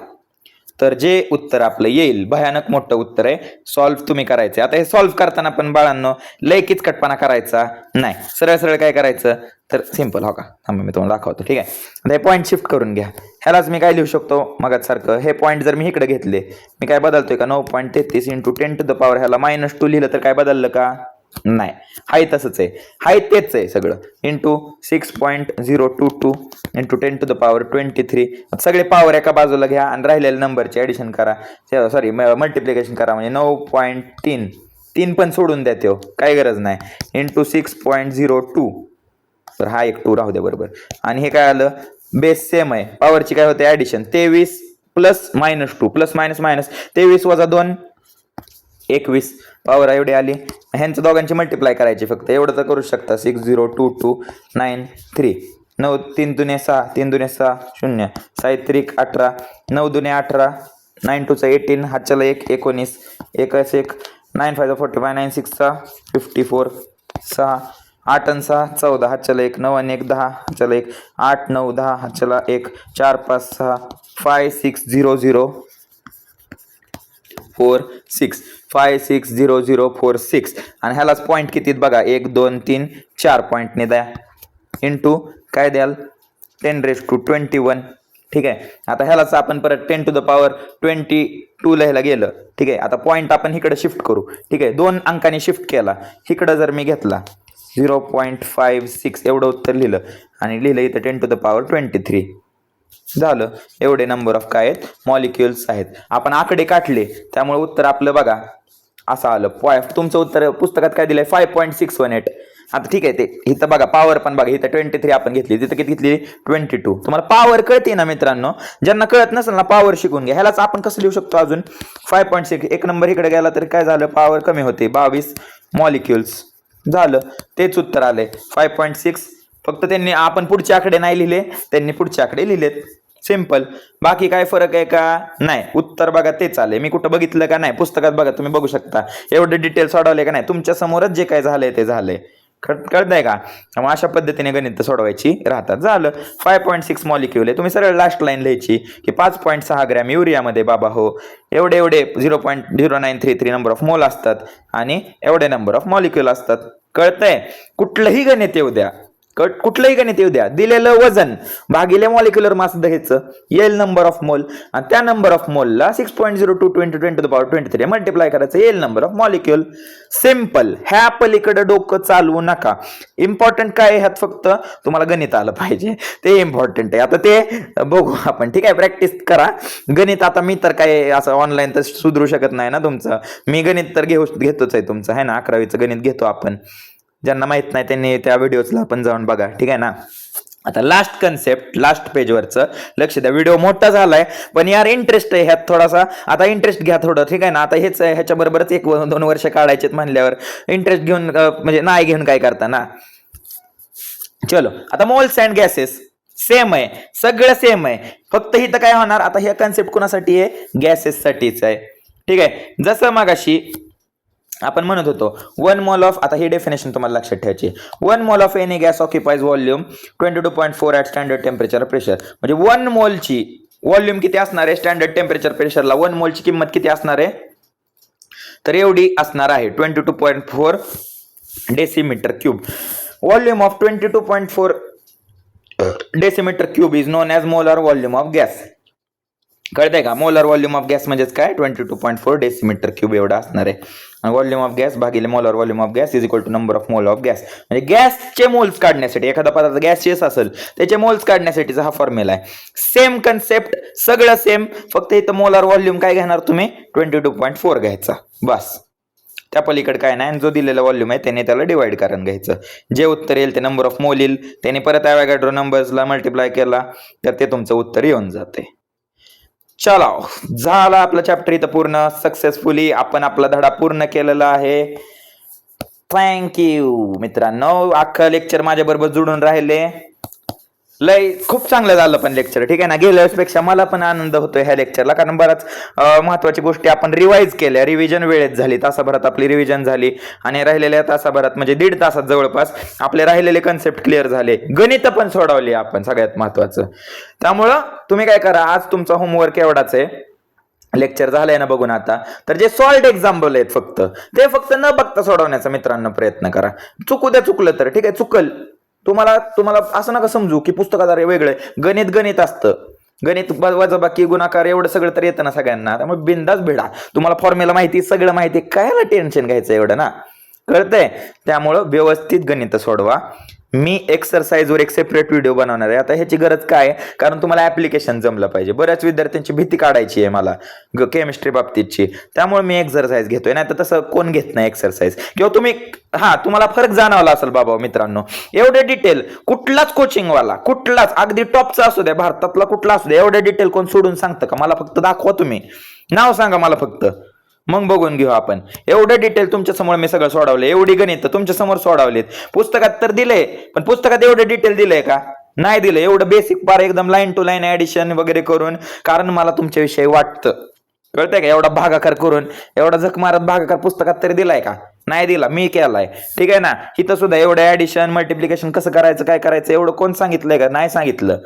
तर जे उत्तर आपलं येईल, भयानक मोठं उत्तर आहे, सॉल्व्ह तुम्ही करायचे. आता हे सॉल्व्ह करताना पण बाळांनो लय किचकटपणा करायचा नाही, सरळ सरळ काय करायचं तर सिंपल, हो का, थांबा मी तुम्हाला दाखवतो, ठीक आहे. आता हे पॉईंट शिफ्ट करून घ्या, ह्यालाच मी काय लिहू शकतो मगाच सारखं, हे पॉईंट जर मी इकडे घेतले, मी काय बदलतोय का 9.33 इंटू 10 टू द पॉवर, ह्याला -2 लिहिलं तर काय बदललं का, नाही, हाय तसंच आहे, हाय तेच आहे सगळं, into 6.022 into 10 to the power 23. सगळे पॉवर एका बाजूला घ्या आणि राहिलेल्या नंबरचे ॲडिशन करा, सॉरी मल्टिप्लिकेशन करा, म्हणजे 9.3 पण सोडून द्या, तो काही गरज नाही, इंटू 6.02, तर हा एक 2 राहू द्या बरोबर. आणि हे काय आलं, बेस सेम आहे, पॉवरची काय होते addition, 23 plus -2 plus minus minus, 23 वजा 2 21 पॉवर एवढी आली. ह्यांचं दोघांची मल्टिप्लाय करायची फक्त, एवढं तर करू शकता, 602293, 9 3 दुने 6 3 दुने 6 0 6 त्रिक 18 9 दुने 18 9 2 चा 18 हातच्याला 1 19 1 1 9 5 45 9 6 54 6 8 आणि 6 14 हातच्याला 1 9 आणि 1 10 हातच्याला 1 8 9 10 हातच्याला 1 4 5 6 5 6 0 0 4 6 5 6 0 0 4 6. आणि ह्यालाच पॉईंट किती बघा, 1 2 3 4 पॉईंटने द्या, इंटू काय द्याल 10⁻21, ठीक आहे. आता ह्यालाच आपण परत 10 टू द पॉवर 22 लिहायला गेलं, ठीक आहे. आता पॉईंट आपण इकडे शिफ्ट करू, ठीक आहे, 2 अंकाने शिफ्ट केला, इकडं जर मी घेतला 0.56 एवढं उत्तर लिहिलं आणि लिहिलं इथं 10 टू द पॉवर 23 झालं. एवढे नंबर ऑफ काय आहेत, मॉलिक्युल्स आहेत. आपण आकडे काढले त्यामुळे उत्तर आपलं बघा असं आलं. तुमचं उत्तर पुस्तकात काय दिलंय 5.618. आता ठीक आहे, ते इथं बघा पॉवर पण बघा, इथं 23 आपण घेतली, तिथं किती घेतली 22. तुम्हाला पॉवर कळते ना मित्रांनो, ज्यांना कळत नसेल ना पॉवर शिकून घ्या. ह्यालाच आपण कसं लिहू शकतो अजून 5.6, एक नंबर इकडे गेला तर काय झालं, पॉवर कमी होते, 22 मॉलिक्युल्स झालं. तेच उत्तर आले 5.6. फक्त त्यांनी आपण पुढचे आकडे नाही लिहिले, त्यांनी पुढचे आकडे लिहिलेत, सिंपल. बाकी काय फरक आहे का नाही, उत्तर बघा तेच आले. मी कुठं बघितलं का नाही, पुस्तकात बघा, तुम्ही बघू शकता एवढे डिटेल सोडवले का नाही, तुमच्या समोरच जे काय झालंय ते झालंय, कळतंय का. मग अशा पद्धतीने गणित सोडवायची राहतात. झालं 5.6 मॉलिक्युल आहे. तुम्ही सरळ लास्ट लाईन लिहायची की 5.6 ग्रॅम युरियामध्ये बाबा हो एवढे एवढे 0.0933 नंबर ऑफ मोल असतात आणि एवढे नंबर ऑफ मॉलिक्युल असतात. कळतंय, कुठलंही गणित येऊ द्या कुठलंही गणित येऊ द्या, दिलेलं वजन भागिले मॉलिक्युलर मास घ्यायचं, येईल नंबर ऑफ मोल, आणि त्या नंबर ऑफ मोलला 6.02 × 10⁻23 मल्टिप्लाय करायचं, येईल नंबर ऑफ मॉलिक्युल. सिम्पल. ह्या पलीकडे डोकं चालवू नका. इम्पॉर्टंट काय ह्यात फक्त तुम्हाला गणित आलं पाहिजे, ते इम्पॉर्टंट आहे. आता ते बघू आपण, ठीक आहे. प्रॅक्टिस करा गणित. आता मी तर काय असं ऑनलाईन तर सुधरू शकत नाही ना तुमचं, मी गणित तर घेतोच आहे तुमचं, आहे ना. 11वीचं गणित घेतो आपण. ज्यांना माहित नाही त्यांनी त्या व्हिडिओजला आपण जाऊन बघा, ठीक आहे ना. आता लास्ट कन्सेप्ट, लास्ट पेजवरचं लक्ष द्या. व्हिडिओ मोठा झालाय पण यार इंटरेस्ट आहे ह्यात थोडासा. आता इंटरेस्ट घ्या थोडं, ठीक आहे ना. आता हेच ह्याच्या बरोबरच 1-2 वर्ष काढायचेत म्हणल्यावर इंटरेस्ट घेऊन म्हणजे नाही घेऊन काय करता ना. चलो, आता मोल्स अँड गॅसेस सेम आहे, सगळं सेम आहे. फक्त इथं काय होणार, आता हे कन्सेप्ट कोणासाठी आहे, गॅसेस साठीच आहे, ठीक आहे. जसं मगाशी आपण म्हणत होतो 1 मोल ऑफ, आता ही डेफिनेशन तुम्हाला लक्षात ठेवायची. 1 mole of any gas occupies volume 22.4 at standard temperature pressure. म्हणजे 1 मोलची व्हॉल्यूम किती असणार आहे स्टँडर्ड टेम्परेचर प्रेशरला, 1 मोलची किंमत किती असणार आहे, तर एवढी असणार आहे 22.4 decimetre cube. Volume of 22.4 decimetre cube is known as molar volume of gas. कळतंय का, मोलर व्हॉल्यूम ऑफ गॅस म्हणजेच काय, 22.4 डेसिमीटर क्यूब एवढा असणार आहे. व्हॉल्यूम ऑफ गॅस भागिले molar volume of gas is equal to number of mole of gas. म्हणजे गॅसचे मोल्स काढण्यासाठी, एखादा पदार्थ गॅसियस असेल त्याचे मोल्स काढण्यासाठीचा हा फॉर्म्युला आहे. सेम कन्सेप्ट, सगळं सेम, फक्त इथं मोलर व्हॉल्यूम काय घेणार तुम्ही, 22.4 घ्यायचा बस. त्या पलीकडे काय नाही, जो दिलेला व्हॉल्यूम आहे त्याने त्याला डिवाइड करून घ्यायचं. जे उत्तर येईल ते नंबर ऑफ मोल येईल, त्याने परत ॲव्होगॅड्रो नंबर्सला मल्टिप्लाय केला तर ते तुमचं उत्तर येऊन जाते. चला, झाला आपला चॅप्टर इथं पूर्ण. सक्सेसफुली आपण आपला धडा पूर्ण केलेला आहे. थँक्यू मित्रांनो, अख्खं लेक्चर माझ्या बरोबर जुडून राहिले. लय खूप चांगलं झालं पण लेक्चर, ठीक आहे ना. गेल्या वेळेसपेक्षा मला पण आनंद होतोय ह्या लेक्चरला, कारण बऱ्याच महत्वाची गोष्टी आपण रिवाइज केल्या. रिव्हिजन वेळेत झाली, तासाभरात आपली रिव्हिजन झाली, आणि राहिलेल्या तासाभरात म्हणजे 1.5 तासात जवळपास आपले राहिलेले कन्सेप्ट क्लिअर झाले. गणित पण सोडवली आपण, सगळ्यात महत्वाचं. त्यामुळं तुम्ही काय करा, आज तुमचा होमवर्क एवढाच आहे. लेक्चर झालंय ना बघून आता, तर जे सॉल्ड एक्झाम्पल आहेत ते फक्त न बघता सोडवण्याचा मित्रांनो प्रयत्न करा. चुकू द्या, चुकलं तर ठीक आहे, चुकल. तुम्हाला असं नका समजू की पुस्तकात वेगळं गणित असतं. गणित वजाबाकी गुणाकार एवढं सगळं तर येतं ना सगळ्यांना. त्यामुळे बिंदास भिडा, तुम्हाला फॉर्म्युला माहिती, सगळं माहिती, कायला टेन्शन घ्यायचं एवढं ना, कळतंय. त्यामुळं व्यवस्थित गणित सोडवा. मी एक्सरसाइजवर एक सेपरेट व्हिडिओ बनवणार आहे. आता ह्याची गरज काय, कारण तुम्हाला ऍप्लिकेशन जमलं पाहिजे. बऱ्याच विद्यार्थ्यांची भीती काढायची आहे मला केमिस्ट्री बाबतीतची, त्यामुळे मी एक्सरसाइज घेतोय. नाही तर तसं कोण घेत नाही एक्सरसाइज. किंवा तुम्हाला फरक जाणवला असेल बाबा मित्रांनो. एवढे डिटेल कुठलाच कोचिंगवाला, कुठलाच अगदी टॉपचा असू द्या, भारतातला कुठला असू द्या, एवढे डिटेल कोण सोडून सांगतं का? मला फक्त दाखवा, तुम्ही नाव सांगा मला फक्त, मग बघून घेऊ आपण. एवढं डिटेल तुमच्या समोर मी सगळं सोडवलं, एवढी गणित तुमच्या समोर सोडवलीत. पुस्तकात तर दिले, पण पुस्तकात एवढं डिटेल दिलंय का? नाही दिलं. एवढं बेसिक पार एकदम लाईन टू लाईन ऍडिशन वगैरे करून, कारण मला तुमच्याविषयी वाटतं, कळतंय का. एवढा भागाकार करून, एवढा झक मारत भागाकार पुस्तकात तरी दिलाय का? नाही दिला, मी केलाय, ठीक आहे ना. इथं सुद्धा एवढं ऍडिशन मल्टिप्लिकेशन कसं करायचं, काय करायचं, एवढं कोण सांगितलंय का? नाही सांगितलं,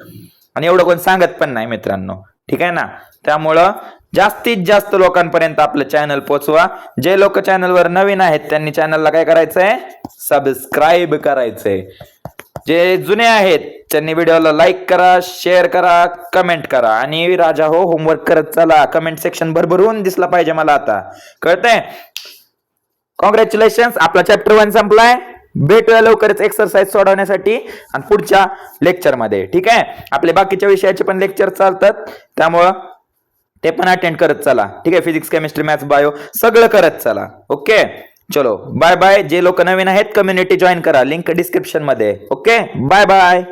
आणि एवढं कोण सांगत पण नाही मित्रांनो, ठीक आहे ना. त्यामुळं जास्तीत जास्त लोकांपर्यंत आपलं चॅनल पोहोचवा. जे लोक चॅनलवर नवीन आहेत त्यांनी चॅनलला काय करायचंय, सबस्क्राईब करायचंय. जे जुने आहेत त्यांनी व्हिडिओला लाईक करा, शेअर करा, कमेंट करा. आणि राजा हो, होमवर्क करत चला. कमेंट सेक्शन भरभरून दिसला पाहिजे मला आता, कळतंय. कॉंग्रॅच्युलेशन, आपला चॅप्टर 1 संपलाय. भेटूया लवकरच एक्सरसाइज सोडवण्यासाठी आणि पुढच्या लेक्चरमध्ये, ठीक आहे. आपले बाकीच्या विषयाचे पण लेक्चर चालतात, त्यामुळं ते पण अटेंड करत चला, ठीक आहे. फिजिक्स, केमिस्ट्री, मॅथ्स, बायो सगळं करत चला. ओके, चलो बाय बाय. जे लोक नवीन आहेत कम्युनिटी जॉईन करा, लिंक डिस्क्रिप्शन मध्ये. Okay, bye bye.